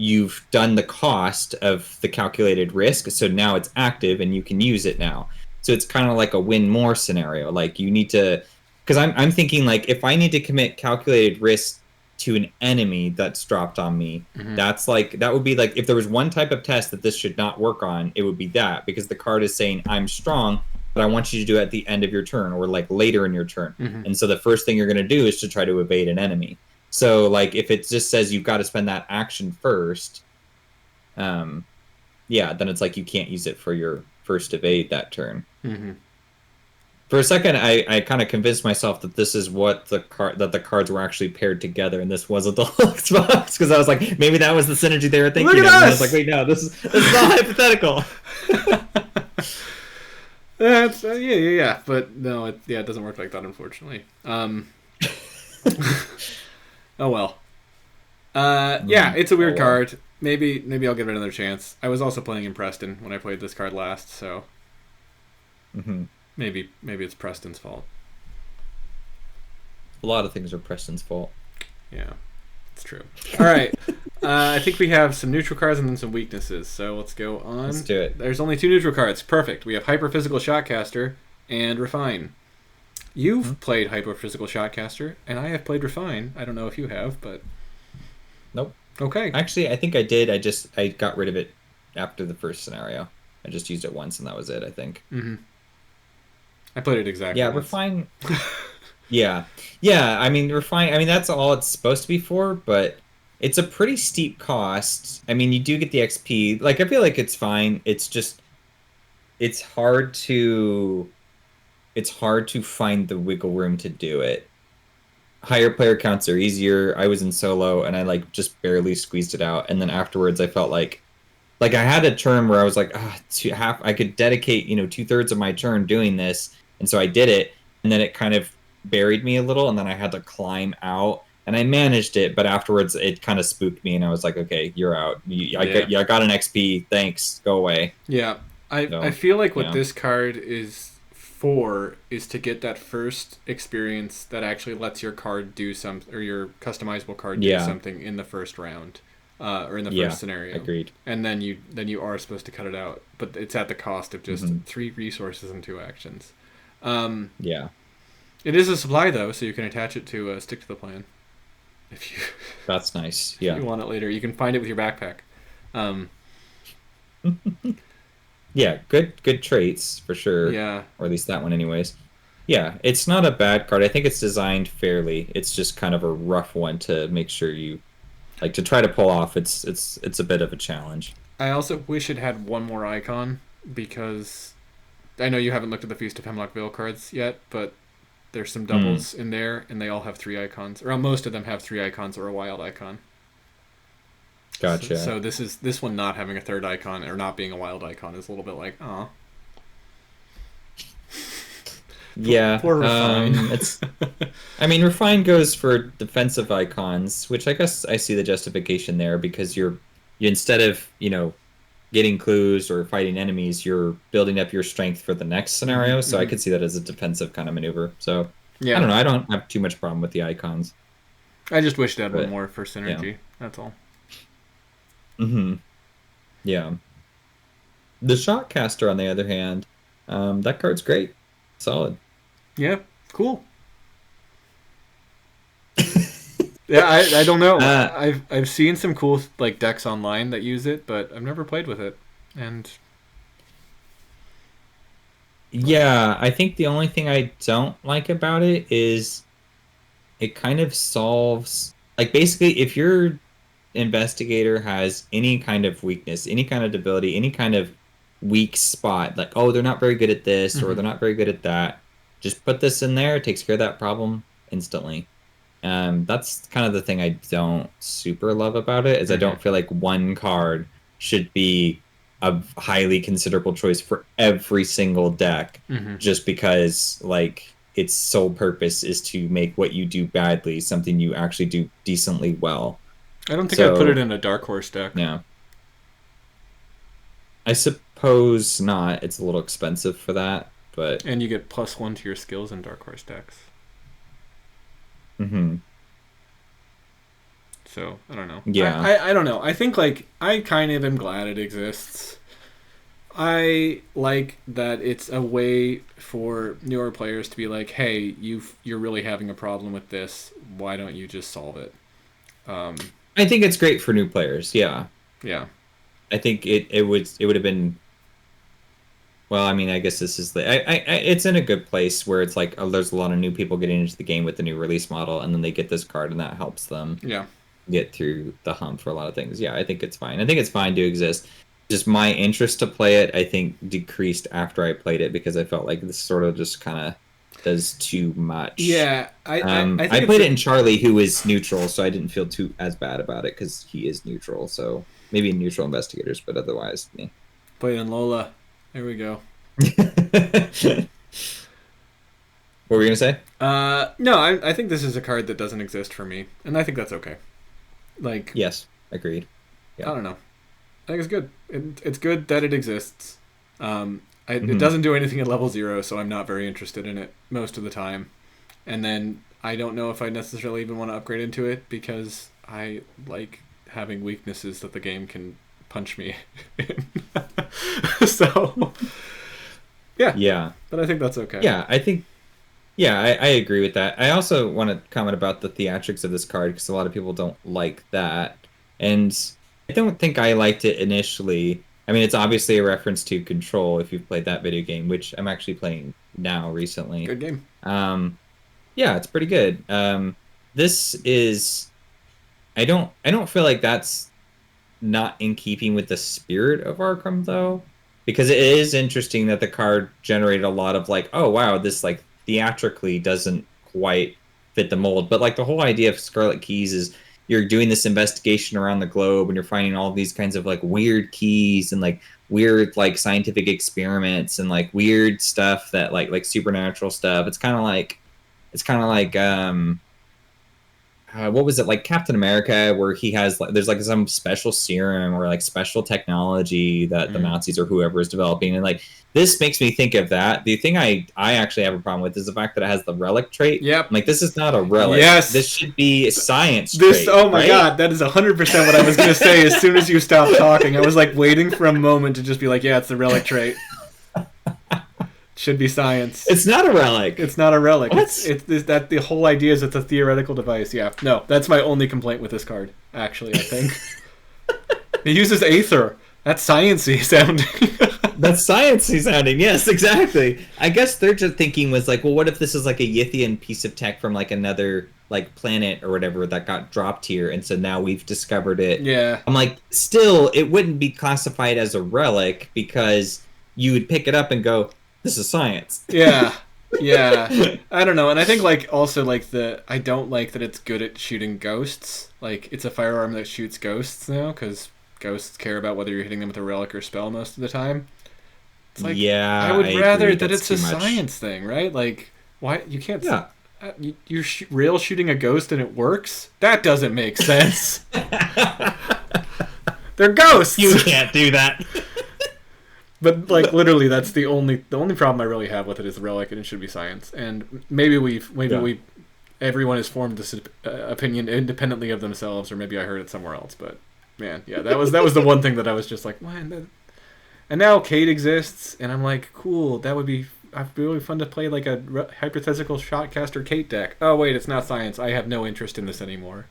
[SPEAKER 1] you've done the cost of the calculated risk, so now it's active and you can use it now. So it's kind of like a win more scenario. Like you need to, because I'm thinking like if I need to commit calculated risk to an enemy that's dropped on me, that's like that would be like if there was one type of test that this should not work on, it would be that because the card is saying I'm strong, but I want you to do it at the end of your turn or like later in your turn. And so the first thing you're going to do is to try to evade an enemy. So like if it just says you've got to spend that action first, yeah, then it's like you can't use it for your first evade that turn. For a second, I kind of convinced myself that this is what the cards were actually paired together, and this wasn't the Deluxe box because I was like, maybe that was the synergy they were thinking
[SPEAKER 2] Look
[SPEAKER 1] of.
[SPEAKER 2] at us!
[SPEAKER 1] And I was like, wait, no, this is not hypothetical.
[SPEAKER 2] That's yeah, but no, it doesn't work like that, unfortunately. Oh well. Yeah, it's a weird card. Maybe I'll give it another chance. I was also playing in Preston when I played this card last, so maybe it's Preston's fault.
[SPEAKER 1] A lot of things are Preston's fault.
[SPEAKER 2] Yeah, it's true. All right, I think we have some neutral cards and then some weaknesses. So let's go on.
[SPEAKER 1] Let's do it.
[SPEAKER 2] There's only 2 neutral cards. Perfect. We have Hyperphysical Shotcaster and Refine. You've played Hyperphysical Shotcaster, and I have played Refine. I don't know if you have, but
[SPEAKER 1] nope.
[SPEAKER 2] Okay.
[SPEAKER 1] Actually, I think I did. I got rid of it after the first scenario. I just used it once, and that was it, I think.
[SPEAKER 2] I played it exactly once.
[SPEAKER 1] Refine. Yeah. I mean, Refine. I mean, that's all it's supposed to be for, but it's a pretty steep cost. I mean, you do get the XP. Like, I feel like it's fine. It's just, it's hard to find the wiggle room to do it. Higher player counts are easier. I was in solo and I like just barely squeezed it out, and then afterwards I felt like I had a turn where I was like, I could dedicate 2/3 of my turn doing this, and so I did it, and then it kind of buried me a little, and then I had to climb out, and I managed it, but afterwards it kind of spooked me, and I was like, okay, you're out. I got an XP. Thanks. Go away.
[SPEAKER 2] Yeah, I feel like what this card is for is to get that first experience that actually lets your card do something, or your customizable card do something in the first round, or in the first scenario.
[SPEAKER 1] Agreed.
[SPEAKER 2] And then you are supposed to cut it out, but it's at the cost of just 3 resources and 2 actions. It is a supply though, so you can attach it to stick to the plan. If you
[SPEAKER 1] that's nice. Yeah.
[SPEAKER 2] If you want it later, you can find it with your backpack.
[SPEAKER 1] Yeah, good traits for sure.
[SPEAKER 2] Yeah.
[SPEAKER 1] Or at least that one anyways. Yeah, it's not a bad card. I think it's designed fairly. It's just kind of a rough one to make sure you like to try to pull off. It's a bit of a challenge.
[SPEAKER 2] I also wish it had one more icon, because I know you haven't looked at the Feast of Hemlock Vale cards yet, but there's some doubles in there, and they all have 3 icons. Or most of them have 3 icons or a wild icon.
[SPEAKER 1] Gotcha.
[SPEAKER 2] So this one not having a 3rd icon or not being a wild icon is a little bit like, oh.
[SPEAKER 1] Yeah.
[SPEAKER 2] Poor Refine.
[SPEAKER 1] I mean, Refine goes for defensive icons, which I guess I see the justification there, because you instead of, getting clues or fighting enemies, you're building up your strength for the next scenario. So I could see that as a defensive kind of maneuver. So yeah. I don't know. I don't have too much problem with the icons.
[SPEAKER 2] I just wish it had one more for synergy. Yeah. That's all.
[SPEAKER 1] Yeah. The Shotcaster, on the other hand, that card's great. Solid.
[SPEAKER 2] Yeah. Cool. Yeah, I don't know. I've seen some cool decks online that use it, but I've never played with it. And
[SPEAKER 1] yeah, I think the only thing I don't like about it is it kind of solves, like, basically if your investigator has any kind of weakness, any kind of ability, any kind of weak spot, like, oh, they're not very good at this or they're not very good at that, just put this in there. It takes care of that problem instantly. That's kind of the thing I don't super love about it, is I don't feel like one card should be a highly considerable choice for every single deck, just because like its sole purpose is to make what you do badly something you actually do decently well.
[SPEAKER 2] I don't think I'd put it in a Dark Horse deck.
[SPEAKER 1] Yeah. I suppose not. It's a little expensive for that, but
[SPEAKER 2] and you get +1 to your skills in Dark Horse decks. So I don't know.
[SPEAKER 1] Yeah.
[SPEAKER 2] I don't know. I think like I kind of am glad it exists. I like that it's a way for newer players to be like, hey, you're really having a problem with this. Why don't you just solve it?
[SPEAKER 1] I think it's great for new players. Yeah.
[SPEAKER 2] Yeah.
[SPEAKER 1] I think it would have been. Well, I mean, I guess this is it's in a good place where it's like, oh, there's a lot of new people getting into the game with the new release model, and then they get this card, and that helps them
[SPEAKER 2] Yeah.
[SPEAKER 1] get through the hump for a lot of things. Yeah, I think it's fine. I think it's fine to exist. Just my interest to play it, I think, decreased after I played it because I felt like this sort of just kind of does too much.
[SPEAKER 2] Yeah, I
[SPEAKER 1] I played it in Charlie, who is neutral, so I didn't feel too as bad about it because he is neutral. So maybe neutral investigators, but otherwise, me.
[SPEAKER 2] played in Lola. There we go.
[SPEAKER 1] What were you gonna say?
[SPEAKER 2] No, I think this is a card that doesn't exist for me, and I think that's okay. Like,
[SPEAKER 1] Yes, agreed. Yeah.
[SPEAKER 2] I don't know. I think it's good. It's good that it exists. It doesn't do anything at level 0, so I'm not very interested in it most of the time. And then I don't know if I necessarily even want to upgrade into it because I like having weaknesses that the game can punch me in. So, yeah.
[SPEAKER 1] Yeah.
[SPEAKER 2] But I think that's okay.
[SPEAKER 1] Yeah, I think. Yeah, I agree with that. I also want to comment about the theatrics of this card because a lot of people don't like that, and I don't think I liked it initially. I mean, it's obviously a reference to Control if you've played that video game, which I'm actually playing now recently.
[SPEAKER 2] Good game.
[SPEAKER 1] Yeah, it's pretty good. This is. I don't feel like that's not in keeping with the spirit of Arkham though, because it is interesting that the card generated a lot of like, oh wow, this like theatrically doesn't quite fit the mold. But like the whole idea of Scarlet Keys is you're doing this investigation around the globe and you're finding all these kinds of like weird keys and like weird like scientific experiments and like weird stuff that like supernatural stuff. It's kind of like what was it, like Captain America, where he has like there's like some special serum or like special technology that the Nazis or whoever is developing, and like this makes me think of that. The thing I actually have a problem with is the fact that it has the relic trait.
[SPEAKER 2] Yep.
[SPEAKER 1] I'm like, this is not a relic.
[SPEAKER 2] Yes.
[SPEAKER 1] This should be a science
[SPEAKER 2] This
[SPEAKER 1] trait,
[SPEAKER 2] oh my
[SPEAKER 1] right?
[SPEAKER 2] god, that is 100% what I was going to say as soon as you stopped talking. I was like waiting for a moment to just be like, yeah, it's the relic trait. Should be science.
[SPEAKER 1] It's not a relic.
[SPEAKER 2] It's not a relic.
[SPEAKER 1] What?
[SPEAKER 2] It's that the whole idea is it's a theoretical device. Yeah. No, that's my only complaint with this card, actually, I think. It uses Aether. That's sciencey sounding.
[SPEAKER 1] That's sciencey sounding. Yes, exactly. I guess their just thinking was like, well, what if this is like a Yithian piece of tech from like another like planet or whatever that got dropped here, and so now we've discovered it.
[SPEAKER 2] Yeah.
[SPEAKER 1] I'm like, still, it wouldn't be classified as a relic because you would pick it up and go, this is science.
[SPEAKER 2] Yeah. Yeah. I don't know. And I think like also like I don't like that it's good at shooting ghosts. Like it's a firearm that shoots ghosts now because ghosts care about whether you're hitting them with a relic or spell most of the time. It's like,
[SPEAKER 1] yeah,
[SPEAKER 2] I would rather
[SPEAKER 1] agree.
[SPEAKER 2] that
[SPEAKER 1] That's
[SPEAKER 2] it's a
[SPEAKER 1] too much.
[SPEAKER 2] science thing, right? Like, why you can't?
[SPEAKER 1] Yeah.
[SPEAKER 2] You're rail shooting a ghost and it works. That doesn't make sense. They're ghosts.
[SPEAKER 1] You can't do that.
[SPEAKER 2] But like literally, that's the only problem I really have with it is the relic, and it should be science. And maybe everyone has formed this opinion independently of themselves, or maybe I heard it somewhere else. But man, yeah, that was the one thing that I was just like, man. And now Kate exists, and I'm like, cool. That would be really fun to play like a hypothetical shotcaster Kate deck. Oh wait, it's not science. I have no interest in this anymore.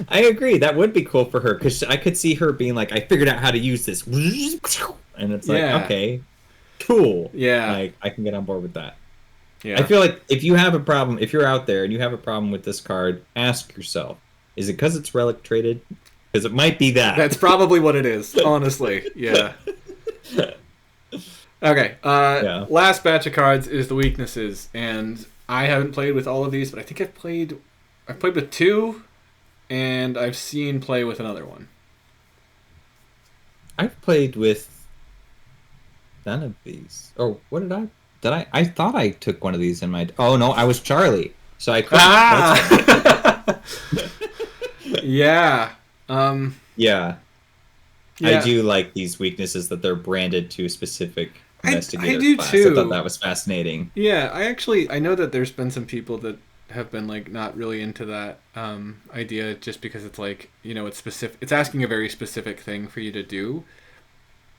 [SPEAKER 1] I agree. That would be cool for her because I could see her being like, I figured out how to use this. And it's like,
[SPEAKER 2] Yeah.
[SPEAKER 1] okay, cool.
[SPEAKER 2] Yeah.
[SPEAKER 1] Like, I can get on board with that.
[SPEAKER 2] Yeah.
[SPEAKER 1] I feel like if you have a problem, if you're out there and you have a problem with this card, ask yourself, is it because it's relic traded? Because it might be that.
[SPEAKER 2] That's probably what it is, honestly. Yeah. Okay.
[SPEAKER 1] Yeah.
[SPEAKER 2] Last batch of cards is the weaknesses, and I haven't played with all of these, but I think I've played with 2, and I've seen play with another one.
[SPEAKER 1] I've played with none of these. Oh, what did I? Did I? I thought I took one of these in my. Oh no, I was Charlie, so I couldn't.
[SPEAKER 2] Ah! Yeah.
[SPEAKER 1] Yeah.
[SPEAKER 2] Yeah.
[SPEAKER 1] I do like these weaknesses that they're branded to a specific investigator
[SPEAKER 2] I do
[SPEAKER 1] class.
[SPEAKER 2] too.
[SPEAKER 1] I thought that was fascinating.
[SPEAKER 2] Yeah, I know that there's been some people that have been like not really into that idea, just because it's like, it's specific. It's asking a very specific thing for you to do.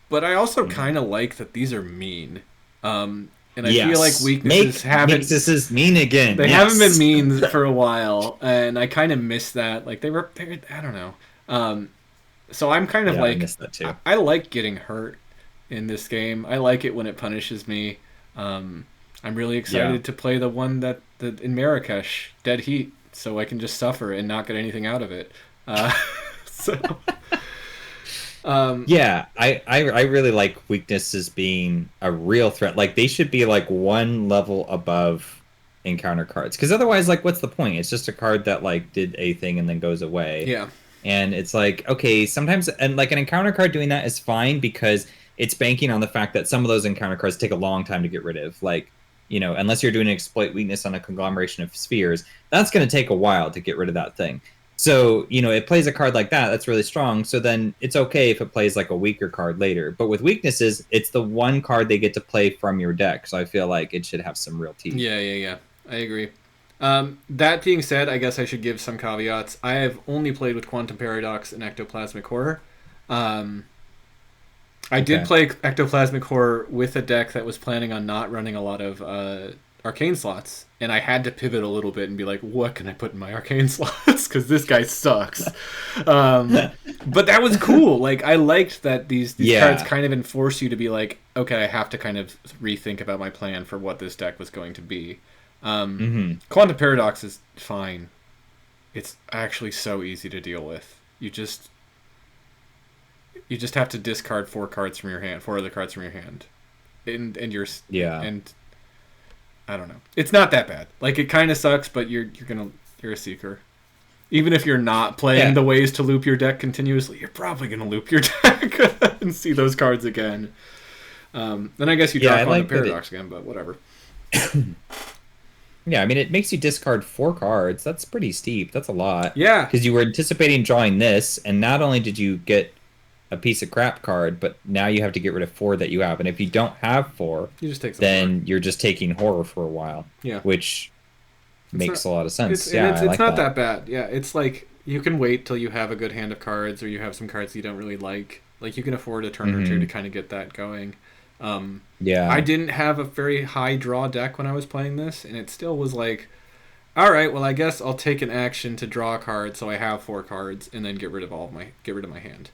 [SPEAKER 2] But I also kind of like that these are mean. And I feel like weaknesses
[SPEAKER 1] weaknesses mean again.
[SPEAKER 2] They haven't been mean for a while, and I kind of miss that. Like they I don't know. So I'm kind of like, I miss that too. I like getting hurt in this game. I like it when it punishes me. I'm really excited to play the one that in Marrakesh, Dead Heat, so I can just suffer and not get anything out of it. So.
[SPEAKER 1] I really like weaknesses being a real threat. Like they should be like one level above encounter cards, because otherwise, like, what's the point? It's just a card that like did a thing and then goes away.
[SPEAKER 2] Yeah.
[SPEAKER 1] And it's like, okay, sometimes, and like an encounter card doing that is fine because it's banking on the fact that some of those encounter cards take a long time to get rid of. Like, unless you're doing an exploit weakness on a conglomeration of spheres, that's going to take a while to get rid of that thing. So, it plays a card like that that's really strong. So then it's okay if it plays like a weaker card later. But with weaknesses, it's the one card they get to play from your deck. So I feel like it should have some real teeth.
[SPEAKER 2] Yeah. I agree. That being said, I guess I should give some caveats. I have only played with Quantum Paradox and Ectoplasmic Horror. I did play Ectoplasmic Horror with a deck that was planning on not running a lot of arcane slots, and I had to pivot a little bit and be like, what can I put in my arcane slots, because this guy sucks. But that was cool. Like, I liked that these cards kind of enforce you to be like, okay, I have to kind of rethink about my plan for what this deck was going to be. Quantum Paradox is fine. It's actually so easy to deal with. You just have to discard 4 other cards from your hand, and I don't know. It's not that bad. Like, it kind of sucks, but you're a seeker. Even if you're not playing the ways to loop your deck continuously, you're probably gonna loop your deck and see those cards again. Then I guess you draw Quantum Paradox again, but whatever.
[SPEAKER 1] Yeah, I mean, it makes you discard 4 cards. That's pretty steep. That's a lot.
[SPEAKER 2] Yeah.
[SPEAKER 1] Because you were anticipating drawing this, and not only did you get a piece of crap card, but now you have to get rid of 4 that you have. And if you don't have 4, you're just taking horror for a while.
[SPEAKER 2] Yeah.
[SPEAKER 1] Which makes a lot of sense.
[SPEAKER 2] It's not that bad. Yeah, it's like you can wait till you have a good hand of cards, or you have some cards you don't really like. Like, you can afford a turn or two to kind of get that going. I didn't have a very high draw deck when I was playing this, and it still was like, all right, well, I guess I'll take an action to draw a card, so I have 4 cards, and then get rid of my hand.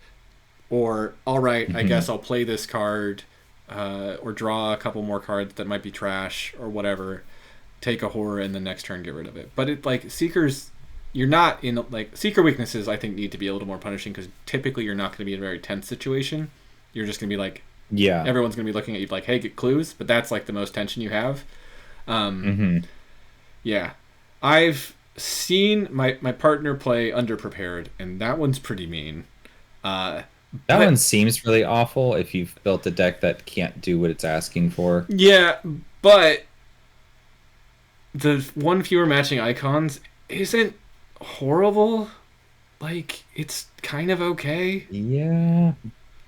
[SPEAKER 2] Or, all right, I guess I'll play this card, or draw a couple more cards that might be trash or whatever, take a horror, and the next turn get rid of it. But it, like, Seekers, you're not in, like, Seeker weaknesses, I think, need to be a little more punishing, because typically you're not going to be in a very tense situation. You're just going to be like, everyone's going to be looking at you like, hey, get clues, but that's, like, the most tension you have. Yeah. I've seen my partner play Underprepared, and that one's pretty mean.
[SPEAKER 1] That one seems really awful if you've built a deck that can't do what it's asking for.
[SPEAKER 2] Yeah, but the 1 fewer matching icons isn't horrible. Like, it's kind of okay.
[SPEAKER 1] Yeah.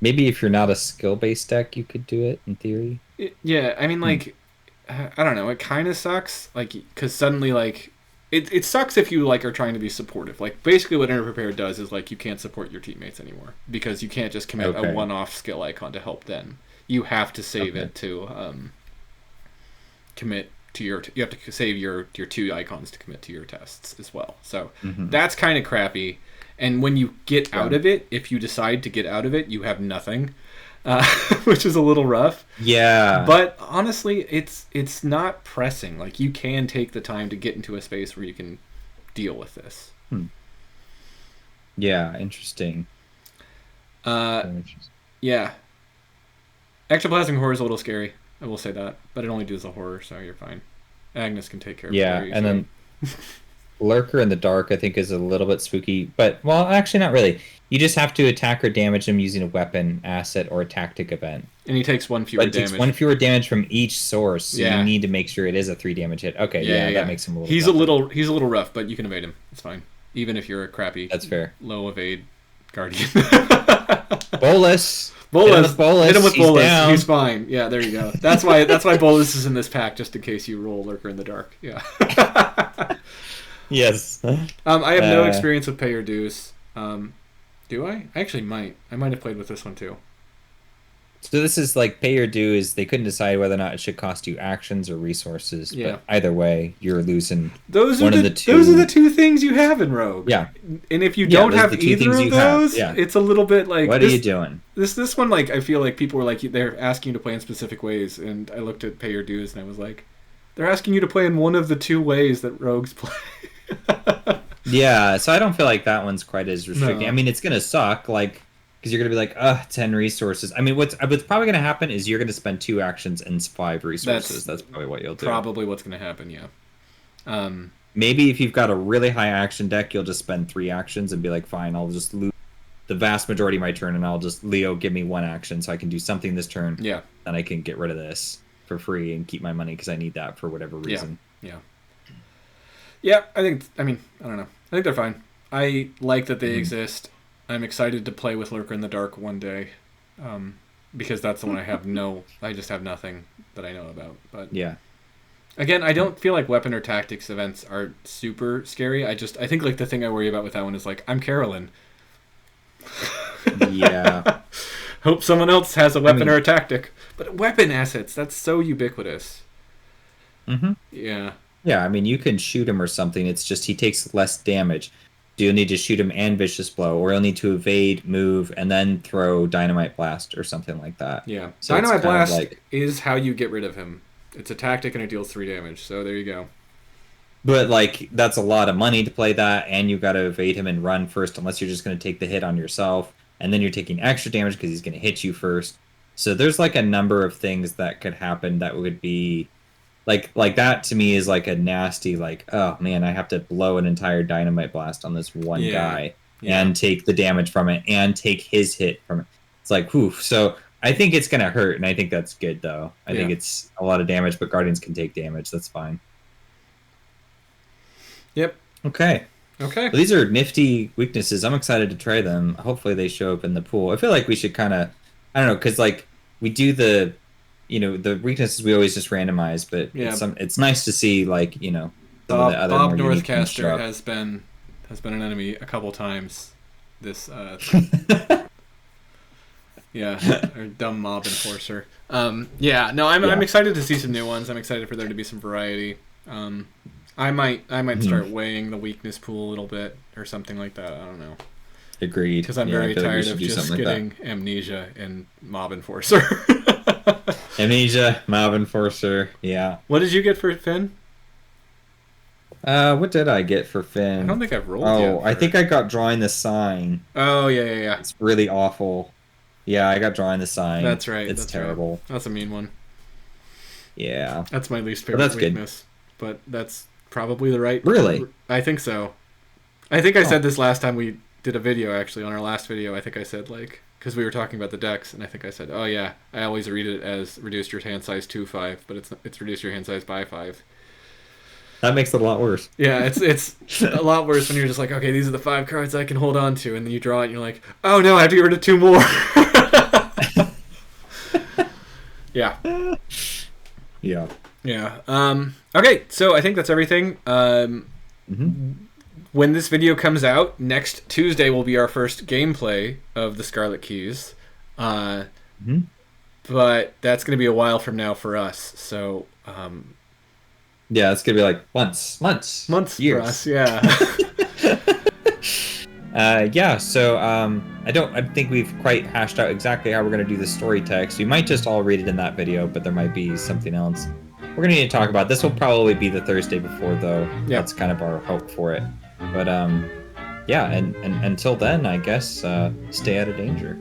[SPEAKER 1] Maybe if you're not a skill-based deck, you could do it, in theory.
[SPEAKER 2] I mean, like, I don't know. It kind of sucks. Like, because suddenly, like, It sucks if you, like, are trying to be supportive. Like, basically what Underprepared does is, like, you can't support your teammates anymore, because you can't just commit a one-off skill icon to help them. You have to save it to commit to your... You have to save your 2 icons to commit to your tests as well. So that's kind of crappy. And when you get out of it, if you decide to get out of it, you have nothing. Which is a little rough.
[SPEAKER 1] Yeah.
[SPEAKER 2] But honestly, it's not pressing. Like, you can take the time to get into a space where you can deal with this.
[SPEAKER 1] Yeah, interesting.
[SPEAKER 2] Yeah. Ectoplasmic Horror is a little scary. I will say that. But it only does a horror, so you're fine. Agnes can take care of it.
[SPEAKER 1] Yeah, and then Lurker in the Dark, I think, is a little bit spooky. But, well, actually not really. You just have to attack or damage him using a weapon, asset, or a tactic event.
[SPEAKER 2] And he takes 1 fewer damage.
[SPEAKER 1] It takes 1 fewer damage from each source, so you need to make sure it is a 3 damage hit. Okay, that makes him a little tougher.
[SPEAKER 2] He's a little rough, but you can evade him. It's fine. Even if you're a crappy
[SPEAKER 1] low
[SPEAKER 2] evade guardian.
[SPEAKER 1] Bolus.
[SPEAKER 2] Bolus. Hit him with
[SPEAKER 1] He's
[SPEAKER 2] Bolus.
[SPEAKER 1] down.
[SPEAKER 2] He's fine. Yeah, there you go. That's why Bolus is in this pack, just in case you roll Lurker in the Dark. Yeah.
[SPEAKER 1] Yes.
[SPEAKER 2] I have no experience with Pay Your Dues. Do I? I actually might. I might have played with this one too.
[SPEAKER 1] So this is like Pay Your Dues. They couldn't decide whether or not it should cost you actions or resources.
[SPEAKER 2] Yeah.
[SPEAKER 1] But either way, you're losing
[SPEAKER 2] Those
[SPEAKER 1] one
[SPEAKER 2] are
[SPEAKER 1] of the two.
[SPEAKER 2] Those are the two things you have in Rogue.
[SPEAKER 1] Yeah.
[SPEAKER 2] And if you don't have either of those, it's a little bit like...
[SPEAKER 1] What are you doing?
[SPEAKER 2] This one, like, I feel like people were like, they're asking you to play in specific ways. And I looked at Pay Your Dues and I was like, they're asking you to play in one of the two ways that Rogues play.
[SPEAKER 1] Yeah, so I don't feel like that one's quite as restricting.
[SPEAKER 2] No.
[SPEAKER 1] I mean, it's going to suck, like... Because you're going to be like, 10 resources. I mean, what's probably going to happen is you're going to spend 2 actions and 5 resources. That's probably what you'll do.
[SPEAKER 2] Probably what's going to happen, yeah.
[SPEAKER 1] Maybe if you've got a really high action deck, you'll just spend 3 actions and be like, fine, I'll just lose the vast majority of my turn, and I'll just, Leo, give me 1 action so I can do something this turn.
[SPEAKER 2] Yeah.
[SPEAKER 1] Then I can get rid of this for free and keep my money because I need that for whatever reason.
[SPEAKER 2] Yeah. Yeah, I don't know. I think they're fine. I like that they exist. I'm excited to play with Lurker in the Dark one day, because that's the one I just have nothing that I know about. But
[SPEAKER 1] yeah,
[SPEAKER 2] again, I don't feel like weapon or tactics events are super scary. I think like the thing I worry about with that one is like, I'm Carolyn.
[SPEAKER 1] Yeah.
[SPEAKER 2] Hope someone else has a weapon or a tactic. But weapon assets, that's so ubiquitous.
[SPEAKER 1] Mm-hmm.
[SPEAKER 2] Yeah.
[SPEAKER 1] Yeah, I mean, you can shoot him or something. It's just he takes less damage. Do you need to shoot him and Vicious Blow, or you'll need to evade, move, and then throw Dynamite Blast or something like that.
[SPEAKER 2] Yeah.
[SPEAKER 1] So
[SPEAKER 2] Dynamite Blast is how you get rid of him. It's a tactic and it deals 3 damage, so there you go.
[SPEAKER 1] But, like, that's a lot of money to play that, and you've got to evade him and run first, unless you're just going to take the hit on yourself, and then you're taking extra damage because he's going to hit you first. So there's, like, a number of things that could happen that would be... Like that to me is like a nasty, like, oh man, I have to blow an entire Dynamite Blast on this one guy and take the damage from it and take his hit from it. It's like, whew. So I think it's going to hurt, and I think that's good, though. I think it's a lot of damage, but Guardians can take damage. That's fine.
[SPEAKER 2] Yep.
[SPEAKER 1] Okay.
[SPEAKER 2] Well,
[SPEAKER 1] these are nifty weaknesses. I'm excited to try them. Hopefully they show up in the pool. I feel like we should kind of, I don't know, because like we do the... the weaknesses we always just randomize, but it's nice to see, like, some of the other
[SPEAKER 2] Bob
[SPEAKER 1] more unique
[SPEAKER 2] Northcaster has been an enemy a couple times. This, our dumb mob enforcer. I'm excited to see some new ones. I'm excited for there to be some variety. I might start weighing the weakness pool a little bit or something like that. I don't know.
[SPEAKER 1] Agreed.
[SPEAKER 2] Because I'm very tired of just getting Amnesia and Mob Enforcer.
[SPEAKER 1] Amnesia, Mob Enforcer, yeah.
[SPEAKER 2] What did you get for Finn?
[SPEAKER 1] What did I get for Finn?
[SPEAKER 2] I don't think I've rolled yet.
[SPEAKER 1] I think I got Drawing the Sign.
[SPEAKER 2] Oh, yeah.
[SPEAKER 1] It's really awful. Yeah, I got Drawing the Sign.
[SPEAKER 2] That's right.
[SPEAKER 1] It's terrible.
[SPEAKER 2] Right. That's a mean one.
[SPEAKER 1] Yeah.
[SPEAKER 2] That's my least favorite weakness. Good. But that's probably the right...
[SPEAKER 1] Really?
[SPEAKER 2] I think so. I think I said this last time we did a video, actually. On our last video, I think I said, like... Because we were talking about the decks, and I think I said, oh yeah, I always read it as reduced your hand size to 5, but it's reduced your hand size by 5.
[SPEAKER 1] That makes it a lot worse.
[SPEAKER 2] Yeah, it's a lot worse when you're just like, okay, these are the 5 cards I can hold on to, and then you draw it, and you're like, oh no, I have to get rid of 2 more. Yeah. Yeah. Okay, so I think that's everything. When this video comes out, next Tuesday will be our first gameplay of the Scarlet Keys. But that's going to be a while from now for us. So,
[SPEAKER 1] yeah, it's going to be like months, years.
[SPEAKER 2] For us, yeah.
[SPEAKER 1] So I think we've quite hashed out exactly how we're going to do the story text. We might just all read it in that video, but there might be something else we're going to need to talk about. This will probably be the Thursday before, though. Yeah. That's kind of our hope for it. But and until then, I guess stay out of danger.